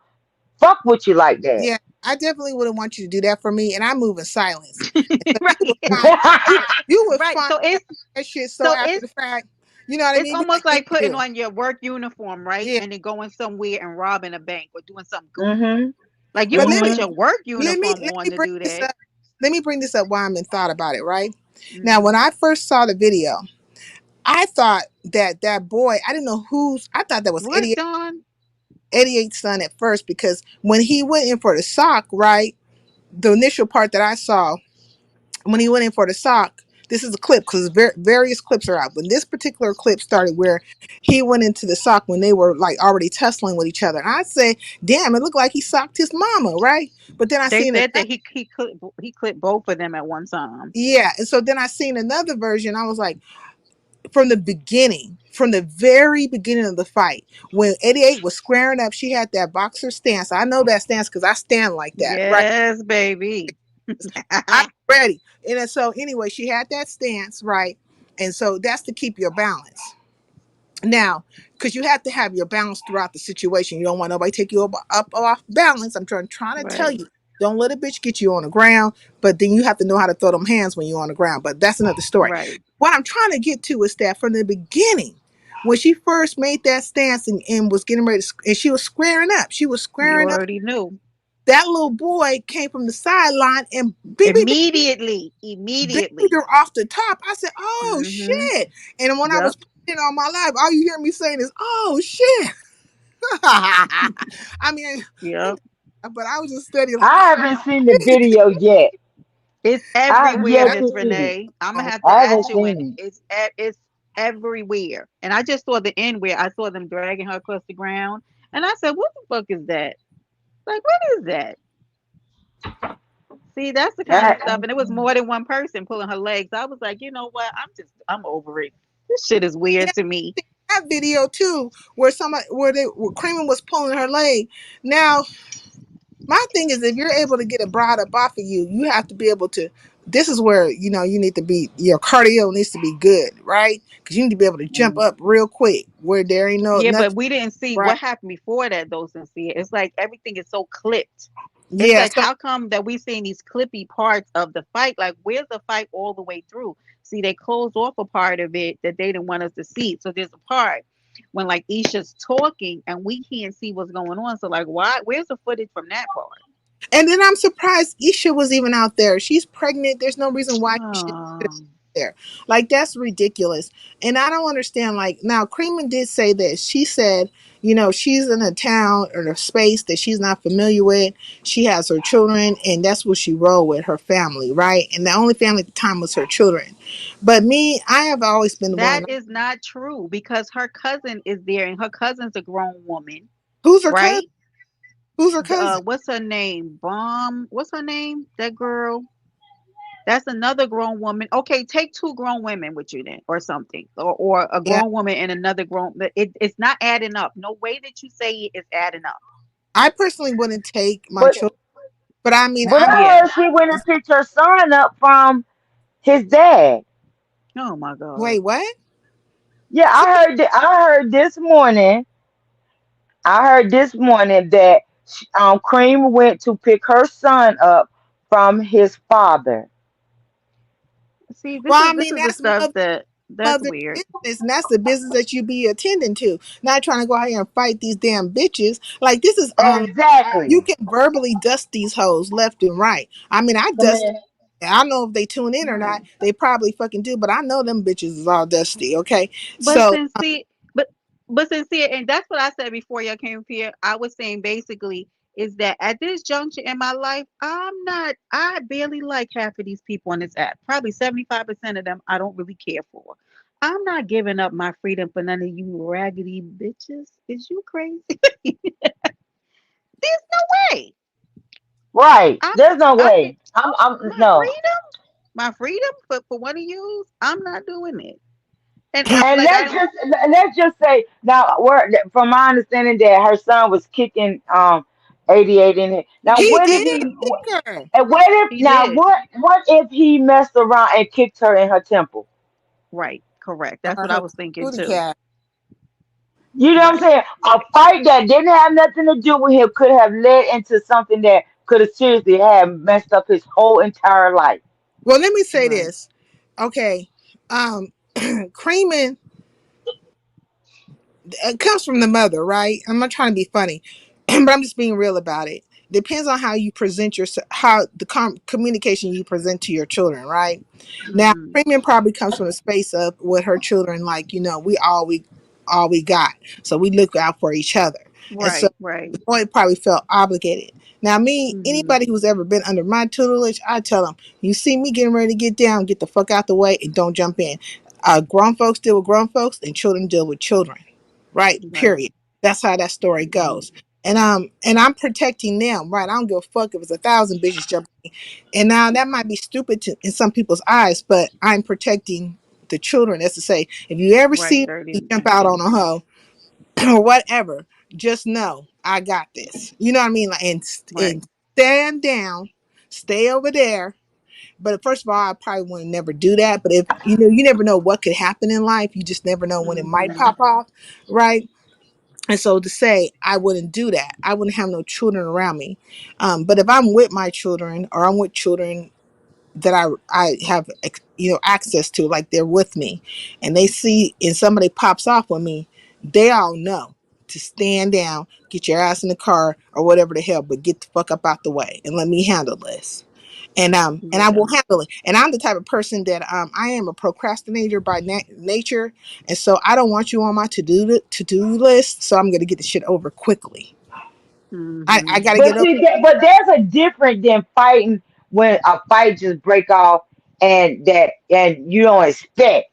fuck with you like that. yeah, I definitely wouldn't want you to do that for me, and I move in silence. And so Right, you would right. find So out it's that shit so so after it's the fact. You know what I it's mean? Be almost like, look like at putting you. on your work uniform, right, Yeah. and then going somewhere and robbing a bank or doing something goofy. Mhm. Like you But don't let me put Mhm. your work let me uniform let on me to bring do this that. up. Let me bring this up why I'm in thought about it, right? Now, when Hmm. I first saw the video, I thought that that boy, I didn't know I thought that was What, Dawn? 88's son at first because when he went in for the sock, right? The initial part that I saw when he went in for the sock, This is a clip because various clips are out. But this particular clip started where he went into the sock when they were like already tussling with each other. And I say, damn, it looked like he socked his mama, right? But then I They seen said another. that he clipped both of them at one time. Yeah, and so then I seen another version. I was like, from the beginning, from the very beginning of the fight, when 88 was squaring up, she had that boxer stance. I know that stance because I stand like that, right? Yes, baby. I'm ready. And then so anyway, she had that stance, right? And so that's to keep your balance. Now, because you have to have your balance throughout the situation. You don't want nobody take you up off balance. I'm trying to tell Right, you, don't let a bitch get you on the ground, but then you have to know how to throw them hands when you're on the ground. But that's another story. right. What I'm trying to get to is that from the beginning, when she first made that stance and was getting ready to, and she was squaring up, she was You squaring up. already knew. That little boy came from the sideline and Immediately, banged immediately. her off the top. I said, "Oh Mhm. shit!" And when I was Yep. putting it on my live, all you hear me saying is, "Oh shit!" I mean, Yep. but I was just studying like, I haven't seen the video yet. It's I have everywhere, "That's yet Miss to see it. Renee. I'm gonna wrong." have to I add haven't you in it. seen It's everywhere. And I just saw the end where I saw them dragging her across the ground, and I said, "What the fuck is that? Like, what is that?" See, that's the it. kind of That stuff. And it was more than one person pulling her legs. I was like, you know what? I'm over it. This shit is Yeah, weird to me. that video too, where Kramer was pulling her leg. Now, my thing is, if you're able to get a broad up off of you, you have to be able to. This is where you need to be. Your cardio needs to be good, right? Because you need to be able to jump up real quick where there ain't no Yeah, but nothing. we didn't see Right? what happened before that, though, Cynthia. It's like everything is so clipped. It's Yeah. like, So how come that we seeing these clippy parts of the fight? Like, where's the fight all the way through? See, they closed off a part of it that they didn't want us to see. So there's a part when like Isha's talking and we can't see what's going on. So like, why? Where's the footage from that part? and then I'm surprised Isha was even out there. She's pregnant. There's no reason why she should Um, there. Like that's ridiculous. And I don't understand. Like now, Creeman did say this. She said, she's in a town or a space that she's not familiar with. She has her children, and that's what she rolled with, her family, right? And the only family at the time was her children. But me, I have always been the one. that is not true because her cousin is there and her cousin's a grown woman, Who's her cousin? right? Who's her cousin? What's her name? What's her name? That girl. That's another grown woman. Okay, take two grown women with you then, or something, or a Yeah, grown woman and another grown. It's not adding up. No way that you say it is adding up. I personally wouldn't take my but children, but I mean, but I'm. Yeah. I heard she went and picked her son up from his dad. Oh my God. Wait, what? Yeah, She, I heard this morning. I heard this morning that Cream went to pick her son up from his father. See, this well, I is this mean, is the that's stuff that's mother's weird. business, and that's the business that you be attending to. Not trying to go out here and fight these damn bitches. Like this is you Exactly. can verbally dust these hoes left and right. I mean, I dust. I don't know if they tune in or not. They probably fucking do, but I know them bitches is all dusty. Okay, But so sincere, but sincere, and that's what I said before y'all came up here. I was saying basically is that at this juncture in my life, I'm not. I barely like half of these people on this app. Probably 75% of them I don't really care for. I'm not giving up my freedom for none of you raggedy bitches. Is you crazy? There's no way. Right. I'm. There's no I get way. I'm my no. freedom. My freedom for one of you. I'm not doing it. And I And like I don't. let's just say now, from my understanding that her son was kicking 88 in it. Now, he what if did he? kick her. And what if He now? did. What if he messed around and kicked her in her temple? Right. Correct. That's what I Her was thinking booty too. cat. You know what I'm Right. saying? A fight that didn't have nothing to do with him could have led into something that could have seriously have messed up his whole entire life. Well, let me say Right. this. Okay, Creamin' it comes from the mother, right? I'm not trying to be funny, but I'm just being real about it. Depends on how you present your how the communication you present to your children, right? Now, Mhm. premium probably comes from a space of with her children, like we all we got, so we look out for each other. And so Right, right. the boy probably felt obligated. Now, me, Mhm. anybody who's ever been under my tutelage, I tell them, you see me getting ready to get down, get the fuck out the way and don't jump in. Grown folks deal with grown folks and children deal with children. Right? Right. Period. That's how that story Mhm. goes. And I'm protecting them, right? I don't give a fuck if it's 1,000 bitches jumping. And now that might be stupid in some people's eyes, but I'm protecting the children. That's to say, if you ever Right, see very me jump out on intentional. a hoe or whatever, just know I got this. You know what I mean? Like, Right. and stand down, stay over there. But first of all, I probably would never do that. But if you never know what could happen in life. You just never know when it might Mhm. pop off, right? And so to say I wouldn't do that, I wouldn't have no children around me. But if I'm with my children or I'm with children that I have access to, like they're with me, and they see and somebody pops off with me, they all know to stand down, get your ass in the car or whatever the hell, but get the fuck up out the way and let me handle this. And I Yeah. will handle it. And I'm the type of person that I am a procrastinator by nature, and so I don't want you on my to do list. So I'm gonna get the shit over quickly. I Mhm. got to get But over. see, but there's a difference than fighting when a fight just break off and you don't expect.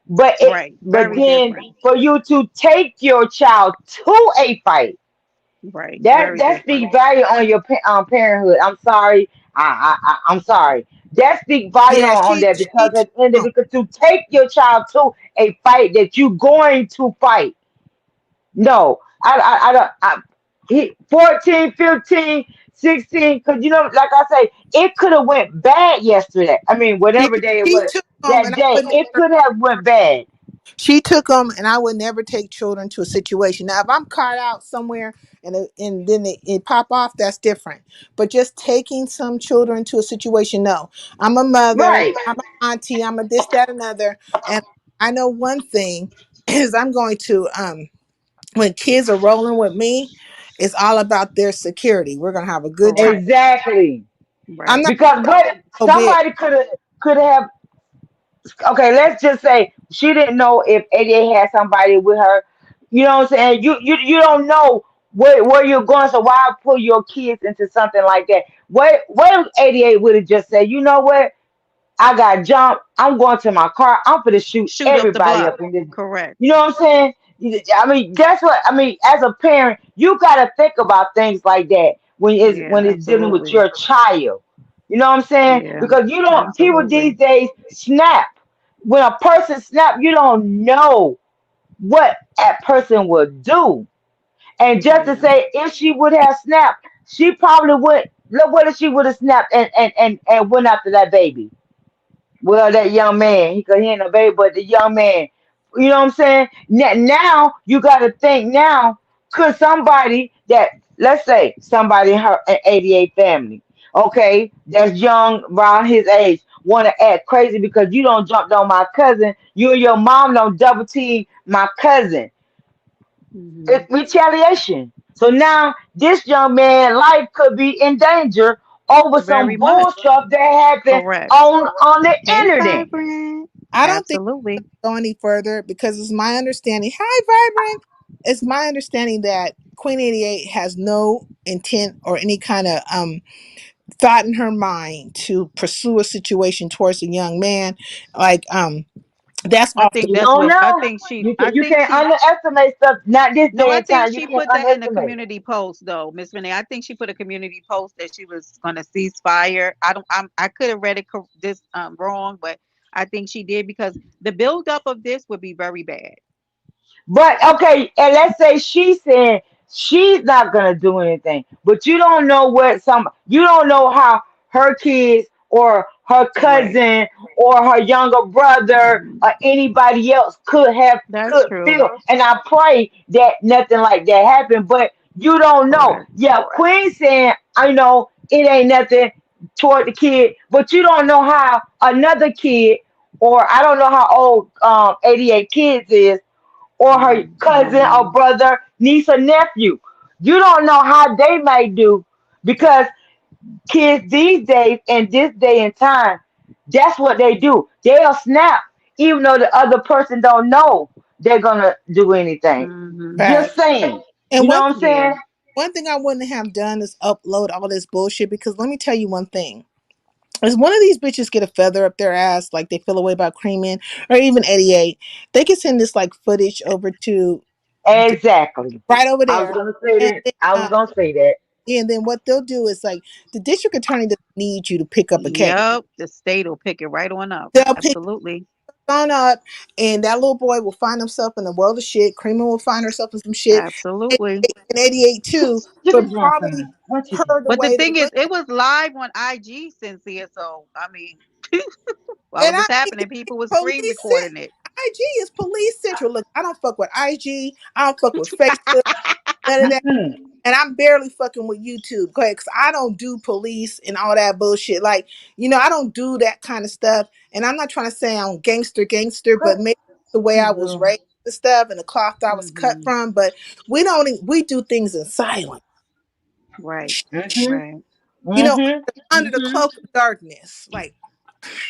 Right. But Very then different. for you to take your child to a fight, Right. that Very that different. speaks value on your parenthood. I'm sorry, I'm sorry. That speaks value Yeah, on that she because took at the end of them. it, because to take your child to a fight that you going to fight. No, I don't. He 14, 15, 16. Because like I say, it could have went bad yesterday. I mean, She whatever day it she was took them, that and I day, would it never. could have went bad. She took them, and I would never take children to a situation. Now, if I'm caught out somewhere and then it pop off, that's different. But just taking some children to a situation, no. I'm a mother. Right. I'm an auntie. I'm a this, that, another. And I know one thing is I'm going to when kids are rolling with me, it's all about their security. We're gonna have a good time. Correct. Exactly. I'm Right. not Because what so big. somebody could have. Okay, let's just say she didn't know if 88 had somebody with her. You know what I'm saying? You don't know where you're going, so why pull your kids into something like that? What if 88 would have just said, you know what? I got jumped. I'm going to my car. I'm going to shoot Shoot up the everybody block. up in this. Correct. You know what I'm saying? I mean, that's what I mean. As a parent, you got to think about things like that when Yeah, it's dealing with absolutely. your child. You know what I'm saying? Yeah, Because you don't. People absolutely. these days snap. When a person snap, you don't know what that person would do. And just to Yeah. say, if she would have snapped, she probably would. Look, what if she would have snapped and went after that baby? Well, that young man, he ain't a baby, but the young man, you know what I'm saying? Now you got to think now, could somebody that, let's say, somebody in her 88 family, okay, that's young, around his age, want to act crazy because you don't jump on my cousin, you and your mom don't double team my cousin. Mhm. It's retaliation. So now this young man' life could be in danger over some Very much. bull stuff that happened Correct. on the Hey, internet. Vibrant. I don't think Absolutely. go any further because it's my understanding. Hi, Vibrant. It's my understanding that Queen 88 has no intent or any kind of thought in her mind to pursue a situation towards a young man. Like that's I off think the You that's don't what I know. think she You I can you think can't she underestimate stuff. Not this no, day I and think time. You she can't put that in the underestimate. community post though, Miss Renee. I think she put a community post that she was gonna cease fire. I could have read it this wrong, but I think she did because the buildup of this would be very bad. But okay, and let's say she's saying she's not gonna do anything, but you don't know you don't know how her kids or her Right. cousin or her younger brother Hmm. or anybody else That's could true. feel. And I pray that nothing like that happened, but you don't know. Correct. Yeah, Queen saying, I know it ain't nothing toward the kid, but you don't know how another kid, or I don't know how old 88 kids is, or her Hmm. cousin or brother, niece or nephew. You don't know how they may do because kids these days and this day and time, that's what they do. They'll snap even though the other person don't know they're gonna do anything. Hmm. Just fact. saying. And You know what I'm Yeah. saying? one thing I wouldn't have done is upload all this bullshit, because let me tell you one thing. As one of these bitches get a feather up their ass, like they feel away about Creaming or even 88, they can send this like footage over to Exactly. right over I was there. gonna say And that. then, I was gonna say that. yeah, and then what they'll do is like the district attorney doesn't need you to pick up a case. Yep. The state will pick it right on up. They'll pick Absolutely. it on up, and that little boy will find himself in a world of shit. Creamer will find herself in some shit. Absolutely. 88 too, You but can have probably some. What you think? her the But the way that thing is, it was live on IG, Cynthia. So I mean, while and it I was happening, people were screen police cent- recording it. IG is police central. Look, I don't fuck with IG. I don't fuck with Facebook. None of that. Mm-mm. And I'm barely fucking with YouTube, okay? Because I don't do police and all that bullshit. Like, I don't do that kind of stuff. And I'm not trying to say I'm gangster, but maybe the way I was Mhm. raised and stuff and the cloth I was cut Hmm. from. But we do things in silence. Right. Mhm. Right. You know, Mhm. under the Mhm. cloak of darkness. Like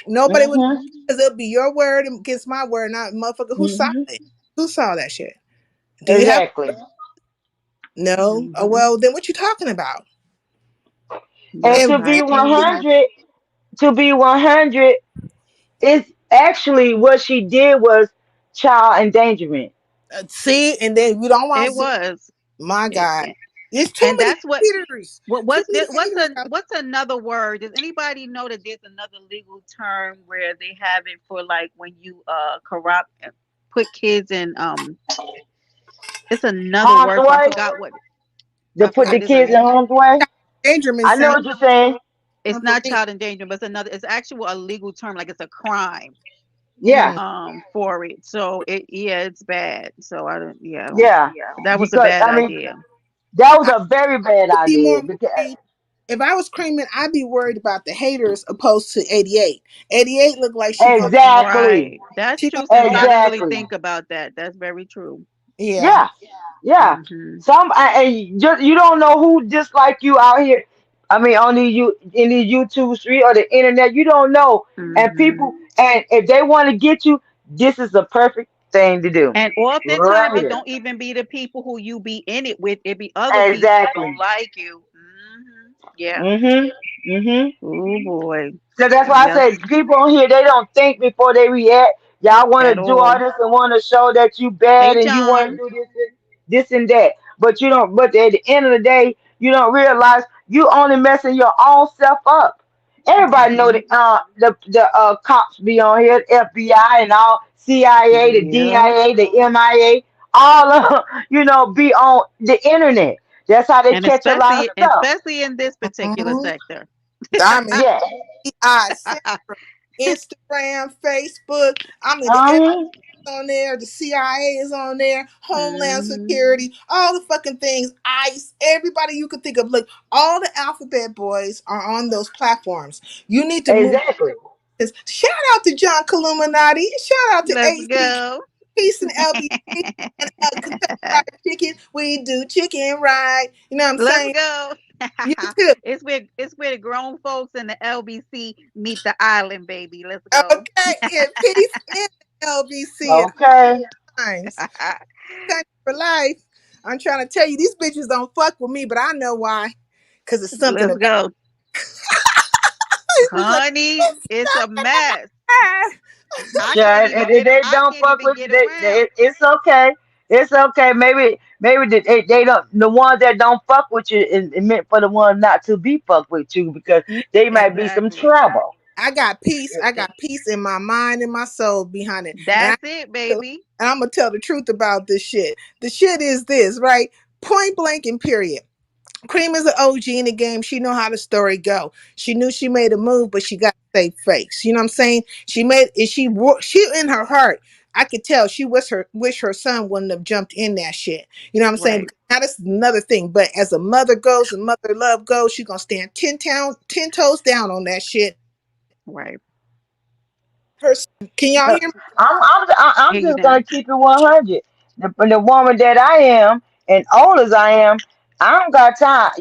nobody would, Mhm. because it'll be your word against my word, not motherfucker. Who saw Mhm. it? Who saw that shit? Do you have Exactly. no? Oh, Hmm. well, then what you talking about? Yep. And And to I be agree with you. 100, to be 100, it's actually what she did was child endangerment. see, and then you don't want It to see. was. My It, God, it- there's too and many that's what. haters. Too many haters out. What's another word? Does anybody know that there's another legal term where they have it for like when you corrupt put kids in it's another Harm's word for I way forgot what to I put forgot the there's a kids in harm's way. Endangerment I know sound what you're saying. it's fun for not me. child endangerment, but it's actual a legal term, like it's a crime Yeah, Mm. for it. So it's bad. So I don't yeah. that was a Because bad I mean, idea. that was I a very bad would be idea. more Because worried if I was creaming. I'd be worried about the haters opposed to 88. 88 looked like exactly, Right. That's she gonna true, Cynthia. I didn't really exactly. think about that. That's very true. yeah. Yeah, yeah. Mhm. You don't know who dislike you out here. I mean, on the you in the YouTube street or the internet, you don't know. And Mhm. people, and if they want to get you, this is the perfect thing to do. And oftentimes Right it here. don't even be the people who you be in it with. It be other people who Exactly. don't like you. Mhm. Yeah. Mhm. Mhm. Oh boy. So that's why I Yes. say people on here, they don't think before they react. Y'all want to At do all all. this and want to show that you Hey bad and you want to John. do this and that. But you don't. But at the end of the day, you don't realize you only messing your own self up. Everybody know Mhm. the cops be on here, the FBI and all, CIA, the Yep. DIA, the MIA, all of be on the internet. That's how they And catch a lot of stuff. especially in this particular Mhm. sector. I mean, Yeah. I Central, Instagram, Facebook. I mean, the FBI Uh-huh. on there, the CIA is on there, Homeland Mhm. Security, all the fucking things, ICE, everybody you could think of. Look, all the alphabet boys are on those platforms. You need to move Exactly. this. Shout out to John Illuminati. Shout out to Let's AC go. Peace and LBC and Kentucky Fried Chicken. We do chicken right. You know what I'm Let's saying? go. You too. It's where the grown folks in the LBC meet the island, baby. Let's go. Okay, yeah, peace and LBC at Okay. all times. Country for life. I'm trying to tell you, these bitches don't fuck with me, but I know why. Because it's something Let's about go. these bitches like, Honey, it's a mess. ah. Sure. And if they I don't can't fuck even with you, get around. it's okay. It's okay. Maybe they don't. The ones that don't fuck with you is meant for the ones not to be fucked with you because they might be some Exactly. trouble. I got peace. I got peace in my mind and my soul behind it. That's it, And baby. I'm gonna tell the truth about this shit. The shit is this, right? Point blank and period. Cream is an OG in the game. She know how the story go. She knew she made a move, but she got to save face. You know what I'm saying? She made and she in her heart. I could tell she wish her son wouldn't have jumped in that shit. You know what I'm saying? Right. Because now that's another thing. But as a mother goes and mother love goes, she gonna stand 10 toes down on that shit. Right. Her son, can y'all hear me? I'm Here you just now. gonna keep it 100. The woman that I am, and old as I am, I don't got time.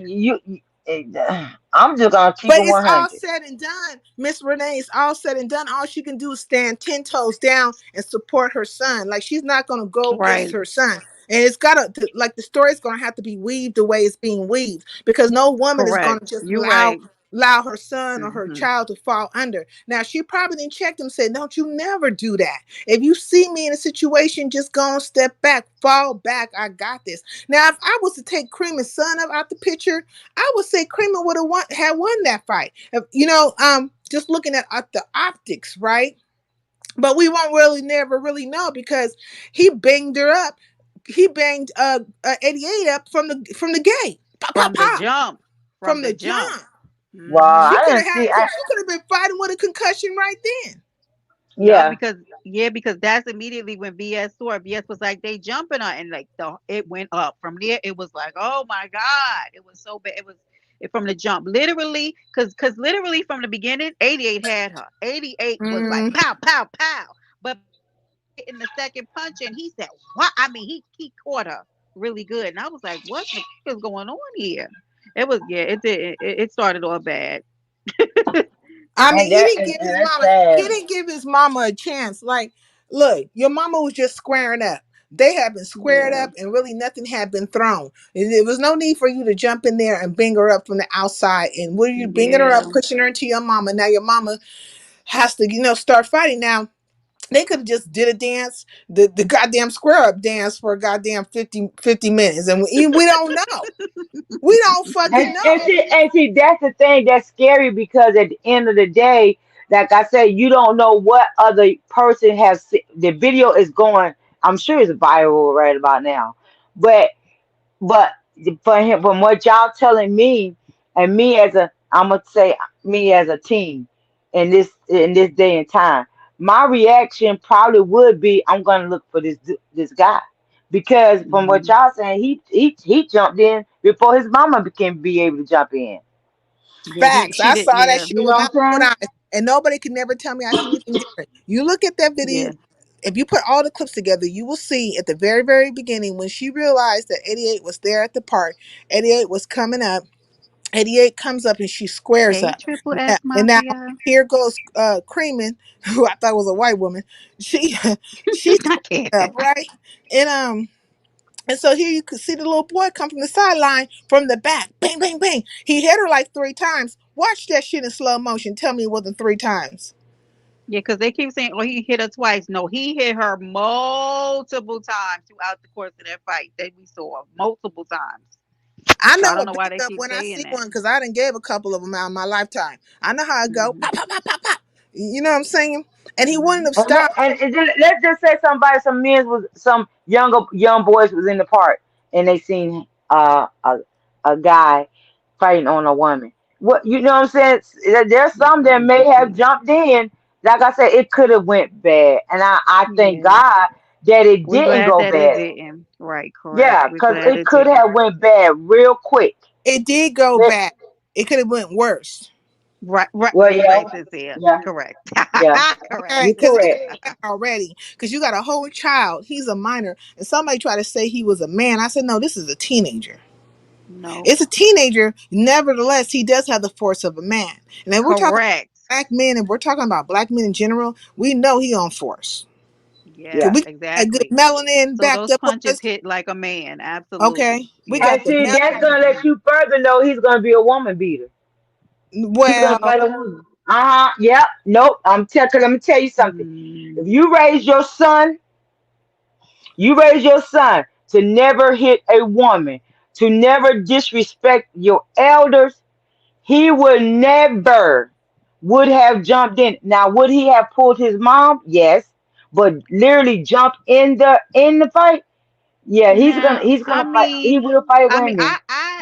I'm just gonna keep But it it's all 100. said and done, Miss Renee. It's all said and done. All she can do is stand 10 toes down and support her son. Like she's not gonna go against Right. her son. And it's gotta like the story's gonna have to be weaved the way it's being weaved because no woman is Correct. gonna just You're right. allow her son or her Hmm. child to fall under. Now she probably didn't check them, said, "Don't you never do that. If you see me in a situation, just go and step back, fall back. I got this." Now, if I was to take Creamer's son up out the picture, I would say Creamer would have won that fight. Just looking at the optics, right? But we won't really never really know because he banged her up. He banged 88 up from the gate. Pop pop From the pop jump. From from the the jump. jump. Well, Hmm. I didn't see. She could have been fighting with a concussion right then. Yeah, Yeah, because that's immediately when VS saw it. VS was like, they jumping on, and like it went up from there. It was like, oh my god, it was so bad. It was from the jump, literally, because literally from the beginning, 88 had her. 88 was like Mm. pow pow pow, but in the second punch, and he said, what? I mean, he caught her really good, and I was like, what the f- is going on here? It was it did it started all bad. I mean, and he that didn't and, give and his that's mama. He sad. didn't give his mama a chance. Like, look, your mama was just squaring up. They had been squared Yeah, up, and really nothing had been thrown. There was no need for you to jump in there and bang her up from the outside. And what are you banging her up, yeah. pushing her into your mama? Now your mama has to, start fighting. Now they could have just did a dance, the goddamn square up dance for a goddamn 50 minutes, and we don't know. We don't fucking know. And see, that's the thing that's scary because at the end of the day, like I said, you don't know what other person has. The video is going. I'm sure it's viral right about now, but but for him, from what y'all telling me, and me as a, I'm gonna say me as a teen in this day and time, my reaction probably would be I'm gonna look for this guy because from what Hmm. y'all saying, he jumped in before his mama can be able to jump in. Yeah, Facts. she I did. saw that Yeah, shit You with know my what I'm own saying? eyes, and nobody can never tell me I see anything different. You look at that video. yeah. If you put all the clips together, you will see at the very, very beginning when she realized that 88 was there at the park. 88 was coming up. 88 comes up and she squares Hey, up. Triple Now, S and now Mafia. here goes Creaming, who I thought was a white woman. She she I can't. up right, and and so here you could see the little boy come from the sideline from the back. Bang, bang, bang. He hit her like 3 times. Watch that shit in slow motion. Tell me it wasn't 3 times. Yeah, because they keep saying, "Oh, he hit her twice." No, he hit her multiple times throughout the course of that fight that we saw, multiple times. I So know I don't a know why bang they up keep when I saying see that. one because I done gave a couple of them out in my lifetime. I know how it go. Hmm. Pop, pop, pop, pop, pop. You know what I'm saying? And he wouldn't Hmm. have stopped. And just, let's just say some men was some young boys was in the park and they seen a guy fighting on a woman. What you know what I'm saying? There's They some that probably may just have didn't. jumped in. Like I said, it could have went bad, and I thank Yeah, God that it we're didn't glad go that it bad. didn't. Right, correct. Yeah, We're because glad it it could didn't. have went bad real quick. It did go But- bad. It could have went worse. Right, right, well, yeah, right, sincere. yeah, Correct. yeah. Correct. Okay, You because it correct. already because you got a whole child. He's a minor, and somebody tried to say he was a man. I said no, this is a teenager. No, It's a teenager. Nevertheless, he does have the force of a man. And then we're talking correct. black men, and we're talking about black men in general. We know he on force. Yeah, Yeah. Cause we got that good exactly. melanin So backed those up on punches us. hit like a man. Okay, Absolutely. we Yeah. got And the see, melanin. that's gonna let you further know he's gonna be a woman beater. He's gonna Well, fight a woman. Uh-huh. Yep. Nope. Cause let me tell you something. Mm, If you raise your son to never hit a woman, to never disrespect your elders, he would never would have jumped in. Now, would he have pulled his mom? Yes. But literally jump in the fight? Yeah, now, he's I gonna fight. He mean, will fight I mean, women.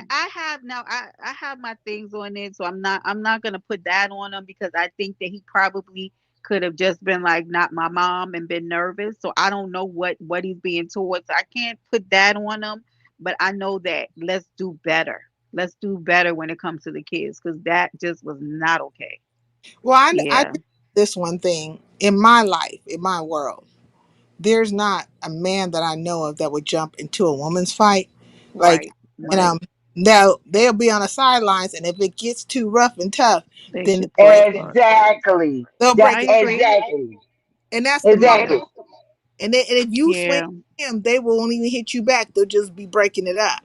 I have now, I have my things on it, so I'm not gonna put that on him because I think that he probably could have just been like, not my mom, and been nervous. So I don't know what he's being told. So I can't put that on him. But I know that let's do better. Let's do better when it comes to the kids because that just was not okay. well, I Yeah, think this one thing in my life, in my world, there's not a man that I know of that would jump into a woman's fight. Like, right, and right. now they'll be on the sidelines, and if it gets too rough and tough, They then should pull apart. Exactly. they'll That break I it. agree. exactly. And that's the most. Yeah. Exactly. And if you swing Yeah. them, they won't even hit you back. They'll just be breaking it up.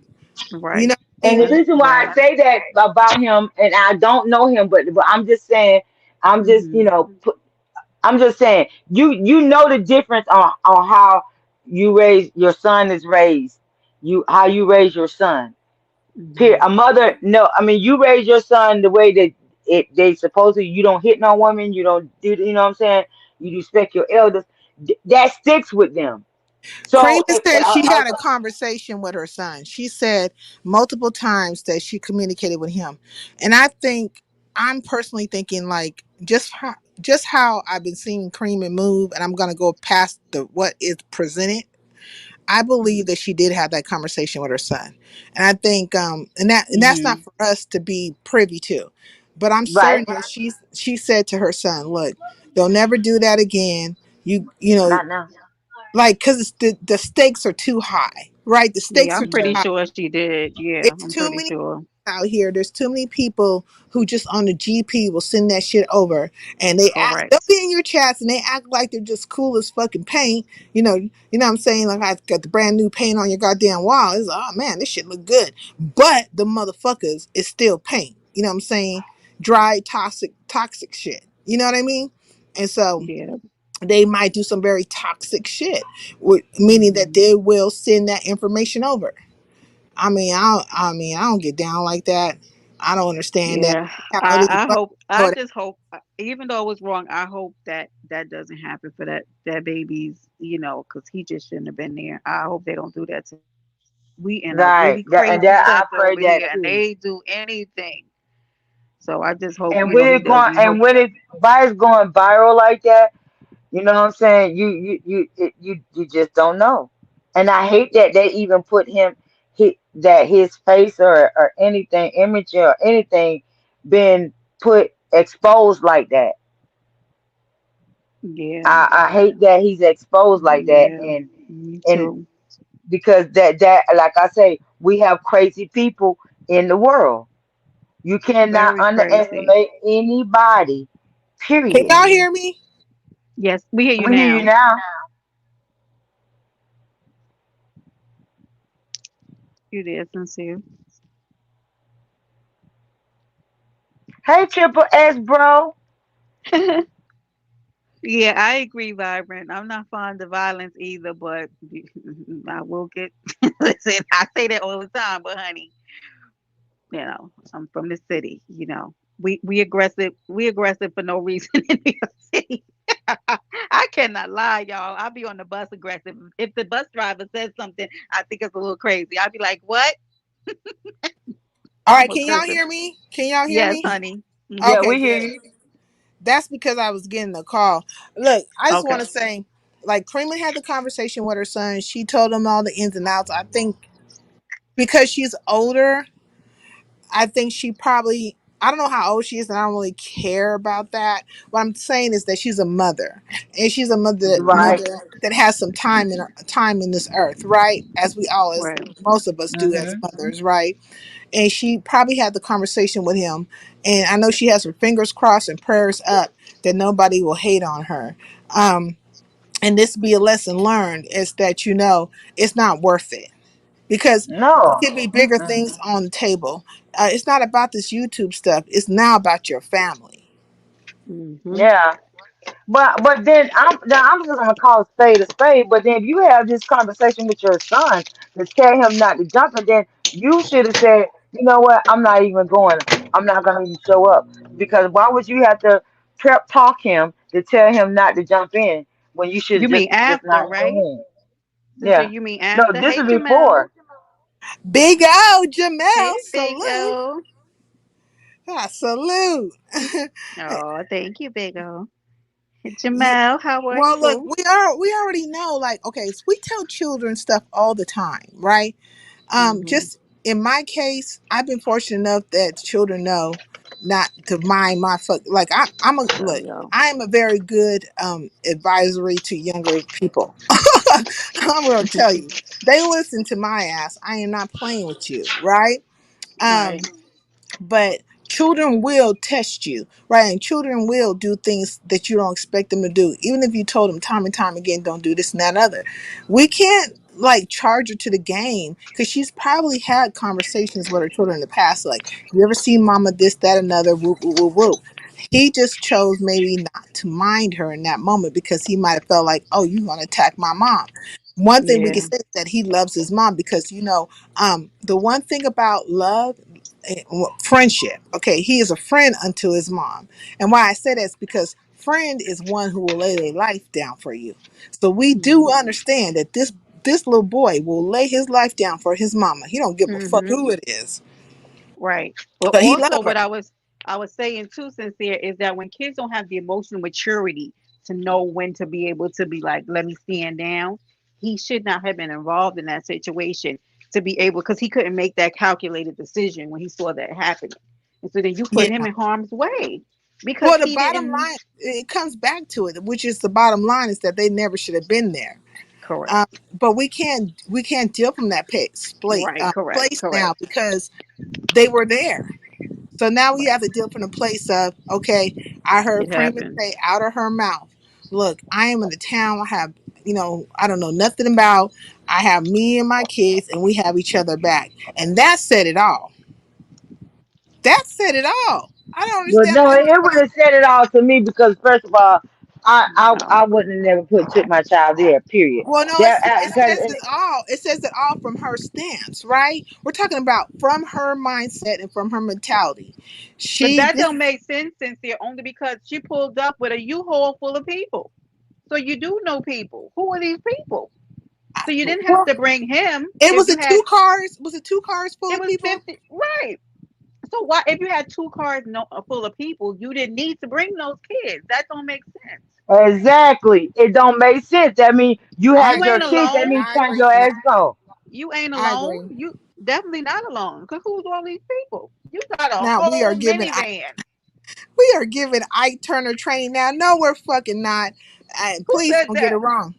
You know Right. what I And mean? the reason why I Right. say that about him, and I don't know him, but I'm just saying, I'm just Mhm. I'm just saying, you know the difference on how you raise your son is raised, you how you raise your son. Period. Mhm. A mother, no, I mean you raise your son the way that they supposed to. You don't hit no woman. You don't do. You know what I'm saying? You respect your elders. That sticks with them. Kramer So if, said she had a conversation with her son. She said multiple times that she communicated with him. And I think I'm personally thinking like just how I've been seeing Cream and move, and I'm gonna go past the what is presented. I believe that she did have that conversation with her son. And I think and that's not Mhm. for us to be privy to. But I'm right, certain that she said to her son, look, they'll never do that again. You know, not now. like because the stakes are too high, right? The Yeah, stakes are I'm too pretty high. Mhm. sure she did. Yeah, It's I'm too pretty many sure. out here. There's too many people who just on the GP will send that shit over, and they'll Correct. be in your chats and they act like they're just cool as fucking paint. You know what I'm saying? Like I got the brand new paint on your goddamn wall. It's like, oh man, this shit look good, but the motherfuckers is still paint. You know what I'm saying? Dry, toxic shit. You know what I mean? And so Yeah. they might do some very toxic shit, meaning that Mhm. they will send that information over. I don't get down like that. I don't understand that. Yeah. Have no I fucking hope. I know that. just hope. Even though it was wrong, I hope that that doesn't happen for that baby's. Because he just shouldn't have been there. I hope they don't do that to him. We in a Right. really That, and crazy that I sector pray over that here, and too. they do anything. So I just hope And when he it's going, doesn't. and Hope. when it's going viral like that, you know what I'm saying? You just don't know. And I hate that they even put that his face or anything, image or anything, been put exposed like that. Yeah. I hate that he's exposed like that, Yeah. Me and too. because that like I say, we have crazy people in the world. You cannot Very crazy. underestimate anybody. Can Period. y'all Mhm. hear me? Yes, we hear you We hear you now. now. You did, sincere. Hey, Triple S, bro. Yeah, I agree, Vibrant. I'm not fond of violence either, but I will get. Listen, I say that all the time, but honey, I'm from the city. We aggressive. We aggressive for no reason in New York City. I cannot lie, y'all. I'll be on the bus aggressive. If the bus driver says something, I think it's a little crazy. I'll be like, "What?" All I'm right, can y'all aggressive. hear me? Can y'all hear Yes, me? honey. Yeah, Hmm. Okay, we hear good. you. That's because I was getting the call. Look, I just want Okay. to say, like, Freeman had the conversation with her son. She told him all the ins and outs. I think because she's older, I think she probably, I don't know how old she is, and I don't really care about that. What I'm saying is that she's a mother, and she's a mother Hmm. Right. mother that has some time in this earth, right? As we all, as Right. most of us do as Hmm. mothers, right? And she probably had the conversation with him, and I know she has her fingers crossed and prayers up that nobody will hate on her. Um, and this be a lesson learned is that it's not worth it because there No. could be bigger Mm-mm. things on the table. It's not about this YouTube stuff. It's now about your family. Hmm. Yeah. But then I'm just gonna call a spade a spade. But then if you have this conversation with your son to tell him not to jump, and then you should have said, you know what, I'm not even going. I'm not gonna even show up because why would you have to prep talk him to tell him not to jump in when you should You just mean after, not go right? in? Sincere, Yeah. you mean No, after? this Hey, is Jamel. before. Big O, Jamel, Hey, Big salute. O. Ah, salute. Oh, thank you, Big O. Yeah. Jamel, how are Well, look, you? we already know, like, okay, so we tell children stuff all the time, right? Hmm. Just in my case, I've been fortunate enough that children know not to mind my fuck. Like I'm a There look. we go. I am a very good advisory to younger people. I'm gonna tell you, they listen to my ass. I am not playing with you, right? Um, Right. but children will test you, right? And children will do things that you don't expect them to do, even if you told them time and time again, don't do this and that other. We can't like charge her to the game because she's probably had conversations with her children in the past, like, you ever seen mama this, that, another, whoop, whoop, whoop, whoop. He just chose maybe not to mind her in that moment because he might have felt like, oh, you're going to attack my mom. One thing we can Yeah. say is that he loves his mom because, the one thing about love, friendship. Okay, he is a friend unto his mom, and why I say that is because friend is one who will lay their life down for you. So we do Mhm. understand that this little boy will lay his life down for his mama. He don't give a fuck Mhm. who it is, Right. But but he also, love her. what I was saying too, sincere, is that when kids don't have the emotional maturity to know when to be able to be like, let me stand down, he should not have been involved in that situation to be able, because he couldn't make that calculated decision when he saw that happening, and so then you Yeah. put him in harm's way because Well, the he bottom didn't. line, it comes back to it, which is the bottom line is that they never should have been there. Correct. But we can't deal from that Right. Correct. place now Correct. because they were there. So now we Right. have to deal from the place of, okay, I heard It Prima happened. say out of her mouth, look, I am in the town. I have, I don't know nothing about. I have me and my kids, and we have each other back. And that said it all. That said it all. I don't But understand no, why it would nobody. have said it all to me because first of all, I No. wouldn't have never took my child there. Period. Well, no, That it because says it all. It says it all from her stance, right? We're talking about from her mindset and from her mentality. But She that this don't make sense, sincere, only because she pulled up with a U-Haul full of people. So you do know people. Who are these people? So you didn't have well, to bring him it if was you a had. two cars. Was it two cars full It of was people? 50, right? So why, if you had two cars no, full of people, you didn't need to bring those kids. That don't make sense. exactly, it don't make sense. That mean you I You had your ain't agree. kids. That alone. means I turn agree. your Now ass go. You ain't I alone. agree. You definitely not alone. Cause who's all these people? You got a Now whole minivan. we are giving Ike Turner training. Now, no, we're fucking not. Who Please said don't get it that? wrong.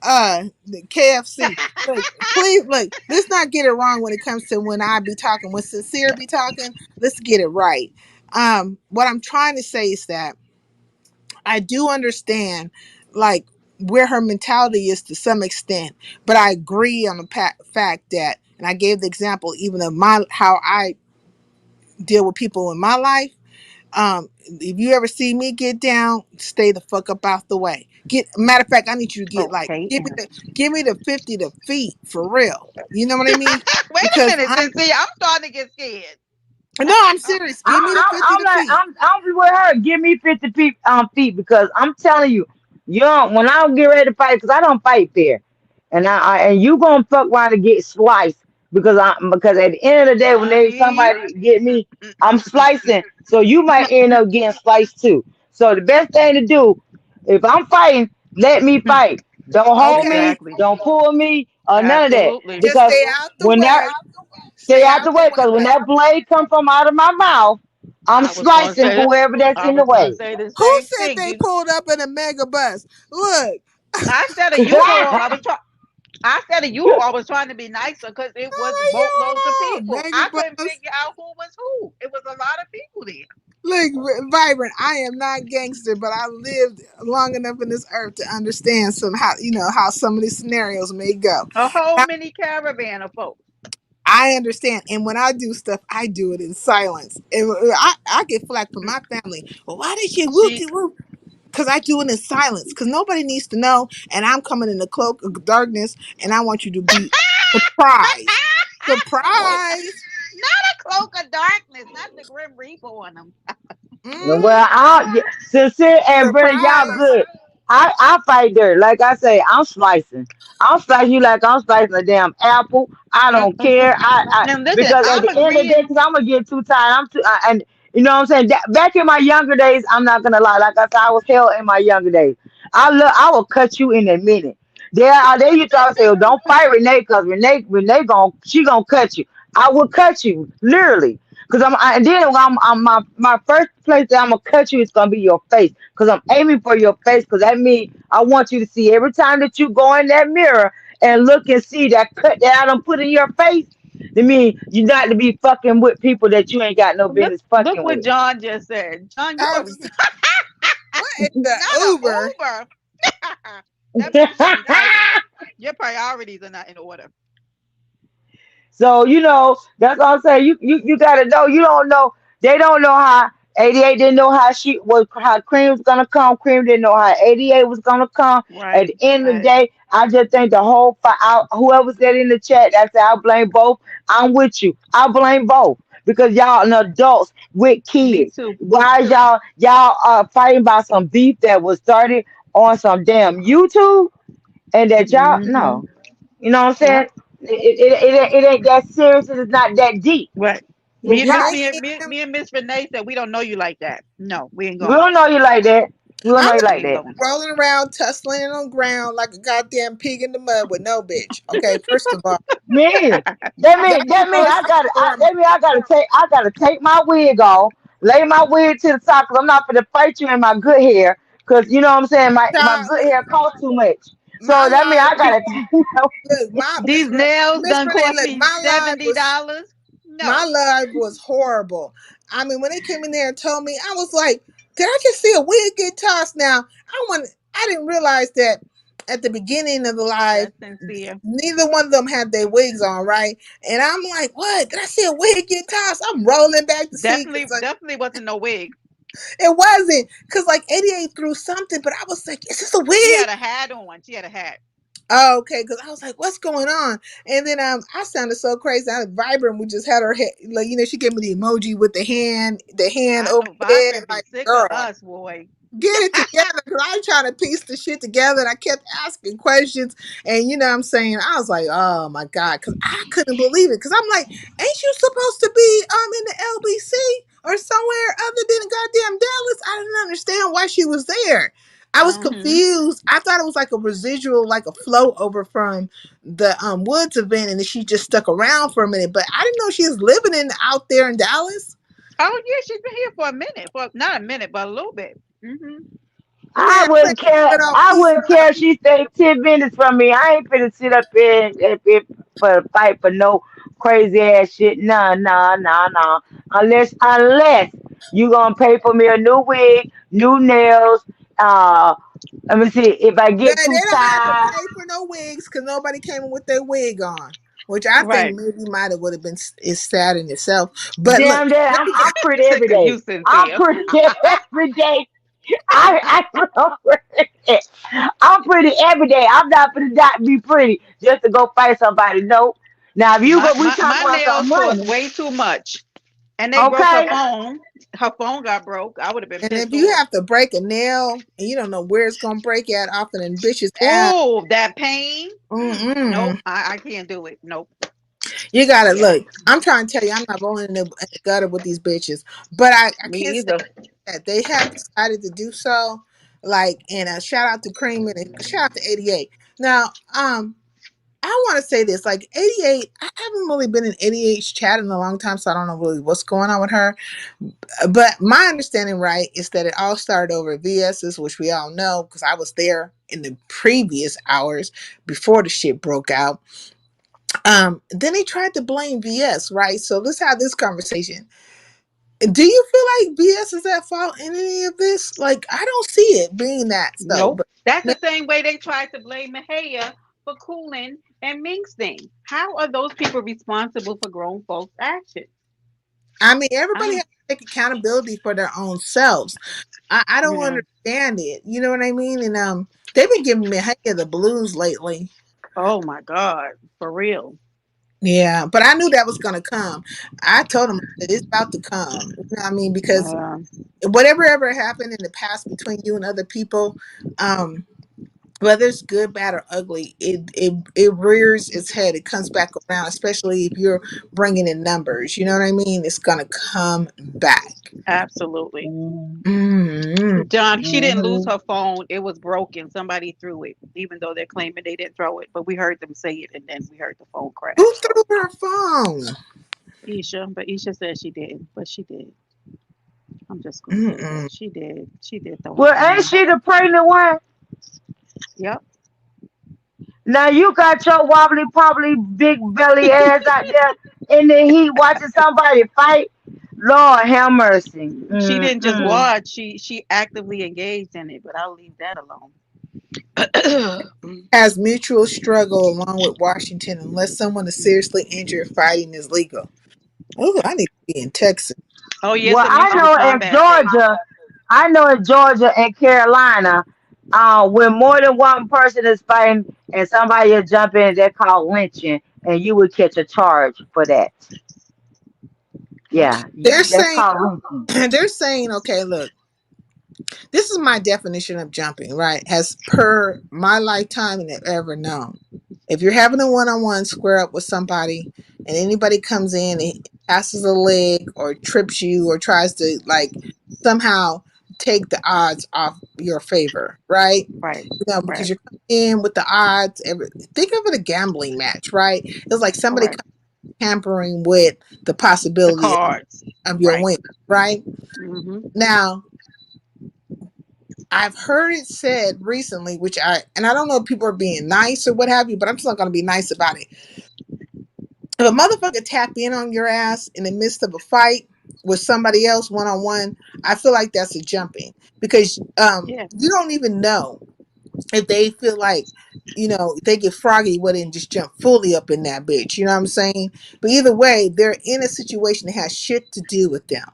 The KFC. Look, please look. Let's not get it wrong when it comes to when I be talking. When Sincere be talking, let's get it right. What I'm trying to say is that I do understand, like, where her mentality is to some extent, but I agree on the fact that, and I gave the example even of my how I deal with people in my life. If you ever see me get down, stay the fuck up out the way. Matter of fact, I need you to get like Okay. give me the 50 to feet for real. You know what I mean? Wait a Because minute, Cynthia. I'm starting to get scared. no, I'm serious. Give me the 50 I'm to like feet. I'm be with her. Give me 50 feet feet because I'm telling you, when I get ready to fight, because I don't fight fair, and you gonna fuck around and get sliced because at the end of the day when they See? somebody get me, I'm slicing. So you might end up getting sliced too. So the best thing to do, if I'm fighting, let me fight. Don't hold Okay, me, Exactly. don't pull me, or none of that. Absolutely. just Because stay out the when that way. stay Stay out the out the way, way, because when baby. that blade come from out of my mouth, I'm I was gonna slicing say whoever that's I in the was gonna way. say the Who same said thing. they You pulled up in a mega bus? Look, I said a U-Haul. I said a U-Haul. I was trying to be nicer because it was boatloads of yo, people. mega I couldn't bus. figure out who was who. It was a lot of people there. Look, vibrant. I am not gangster, but I lived long enough in this earth to understand some how how some of these scenarios may go. A whole mini caravan of folks. I understand, and when I do stuff, I do it in silence. And I get flack from my family. Well, why did you whoop See, de whoop? Because I do it in silence. Because nobody needs to know, and I'm coming in the cloak of darkness, and I want you to be surprised. Surprise! not a cloak of darkness, not the Grim Reaper on them. Mm, Well, Sincere and Brenda, y'all surprise! good. I fight dirt. Like I say, I'm slicing. I'm slicing you like I'm slicing a damn apple. I don't care. And listen, Because at I'm the end of the day, agreeing. because I'm gonna get too tired. And you know what I'm saying. Back in my younger days, I'm not gonna lie. Like I said, I was hell in my younger days. I will cut you in a minute. There you try to say, oh, don't fight Renee, because Renee she gonna cut you. I will cut you literally. Cause and then my first place that I'm gonna cut you is gonna be your face. Cause I'm aiming for your face. Cause that means I want you to see every time that you go in that mirror and look and see that cut that I done put in your face. I mean, you not to be fucking with people that you ain't got no Look, business look fucking what with. John just said. John, you I are was like, what in the not an Uber? Uber. That means you need help. Your priorities are not in order. So that's all I'm saying. You gotta know. You don't know. They don't know how 88 didn't know how Cream was gonna come. Cream didn't know how 88 was gonna come. At Right, the end of the right. day, I just think the whole whoever said in the chat that said I blame both. I'm with you. I blame both because y'all are adults with Me kids. too. Why y'all fighting about some beef that was started on some damn YouTube and that y'all Hmm. no. You know what I'm saying? Yep. It ain't that serious. It's not that deep. Right. It's And not. they came. Me and Miss Renee said we don't know you like that. No, we ain't We going. don't know you like that. We don't I'm know you We like ain't that. going. rolling around, tussling on the ground like a goddamn pig in the mud with no bitch. Okay, first of all, Man, y'all that mean know it's storm. I gotta take my wig off, lay my wig to the side, cause I'm not gonna fight you in my good hair, cause you know what I'm saying. My Child, good hair costs too much, my so that mean I life. gotta. Look, my These nails Miss done Renee. cost Look, me $70. my No. life was horrible. I mean, when they came in there and told me, I was like, did I just see a wig get tossed? Now, I didn't realize that at the beginning of the live, That's sincere. neither one of them had their wigs on, right? And I'm like, what? Did I see a wig get tossed? I'm rolling back to see because Definitely, definitely wasn't no wig. it wasn't because like 88 threw something, but I was like, is this a She wig? had a hat on. She had a hat. Oh, okay, because I was like, "What's going on?" And then I sounded so crazy. I was vibrant. We just had her head, like she gave me the emoji with the hand I over know the head, and Vibrant be like, sick of girl, us, boy. get it together. Cause I'm trying to piece the shit together, and I kept asking questions, and what I'm saying, I was like, "Oh my god," because I couldn't believe it. Because I'm like, "Ain't you supposed to be in the LBC or somewhere other than goddamn Dallas?" I didn't understand why she was there. I was Hmm. confused. I thought it was like a residual, like a flow over from the Woods event, and then she just stuck around for a minute. But I didn't know she was living in out there in Dallas. Oh yeah, she's been here for a minute. For not a minute, but a little bit. Hmm. Man, I put wouldn't care. it on I peace and wouldn't love. care if she stayed 10 minutes from me. I ain't finna sit up here and for a fight for no crazy ass shit. Nah, nah, nah, nah. Unless you gonna pay for me a new wig, new nails. Uh, Let me see if I They get too don't have to tired. pay for no wigs because nobody came in with their wig on, which I think Right. maybe might have would have been is sad in itself. But look, Damn that, let me I'm pretty every Sick of day. you, I'm Cynthia. pretty every day. I'm pretty. I'm pretty every day. I'm not gonna not be pretty just to go fight somebody. No. Now if you My, go, we my talking my about some nails cost money, way too much, and they broke her okay? phone. Her phone got broke. I would have been and if pissed you off. have to break a nail and you don't know where it's gonna break at, often in bitches' ass. Oh, that pain. Nope, Mm-mm. I can't do it. Nope. You gotta Yeah, look. I'm trying to tell you, I'm not rolling in the gutter with these bitches, but I me can't say either. that they have decided to do so. Like, and a shout out to Cream and a shout out to 88. Now, I want to say this, like 88. I haven't really been in 88's chat in a long time, so I don't know really what's going on with her. But my understanding, right, is that it all started over at VS's, which we all know because I was there in the previous hours before the shit broke out. Then they tried to blame VS, right? So let's have this conversation. Do you feel like VS is at fault in any of this? Like, I don't see it being that so, Nope. but That's the same way they tried to blame Mahaya for cooling and Mink's thing. How are those people responsible for grown folks' actions? I mean, I everybody has don't. to take accountability for their own selves. I don't Yeah. understand it. You know what I mean? And they've been giving me the blues lately. Oh my God. For real. Yeah, but I knew that was gonna come. I told them that it's about to come. You know what I mean? Because Uh, whatever ever happened in the past between you and other people, um, whether it's good, bad, or ugly, it rears its head. It comes back around, especially if you're bringing in numbers. You know what I mean? It's gonna come back. absolutely. Mm-hmm. John, she didn't lose Mm-hmm. her phone. It was broken. Somebody threw it, even though they're claiming they didn't throw it. But we heard them say it, and then we heard the phone Who crash. So threw her phone? Isha said she didn't, but she did. I'm just gonna say Mm-mm. that she did. She did throw her Well, ain't phone. she the pregnant one? Yep. Now you got your wobbly pobbly big belly ass out there. in the heat watching somebody fight. Lord have mercy. She didn't just Mm-mm. watch; she actively engaged in it. But I'll leave that alone. Has mutual struggle along with Washington unless someone is seriously injured. Fighting is legal. Oh, I need to be in Texas. Oh yes, Well, a mutual combat thing. I know in Georgia and Carolina, when more than one person is fighting and somebody will jump in, they're called lynching, and you would catch a charge for that. Okay. Yeah, They're that's saying called lynching. they're saying, okay, look, this is my definition of jumping, right? As per my lifetime and ever known. If you're having a one-on-one square up with somebody and anybody comes in and passes a leg or trips you or tries to like somehow take the odds off your favor, right? Right. Because Right. you're coming in with the odds. Think of it a gambling match, right? It's like somebody Right. tampering with the The possibility cards. of your Right. win, right? Hmm. Now, I've heard it said recently, and I don't know if people are being nice or what have you, but I'm still going to be nice about it. If a motherfucker tap in on your ass in the midst of a fight with somebody else one on one, I feel like that's a jumping because Yeah. you don't even know if they feel like, they get froggy with it and just jump fully up in that bitch. You know what I'm saying? But either way, they're in a situation that has shit to do with them.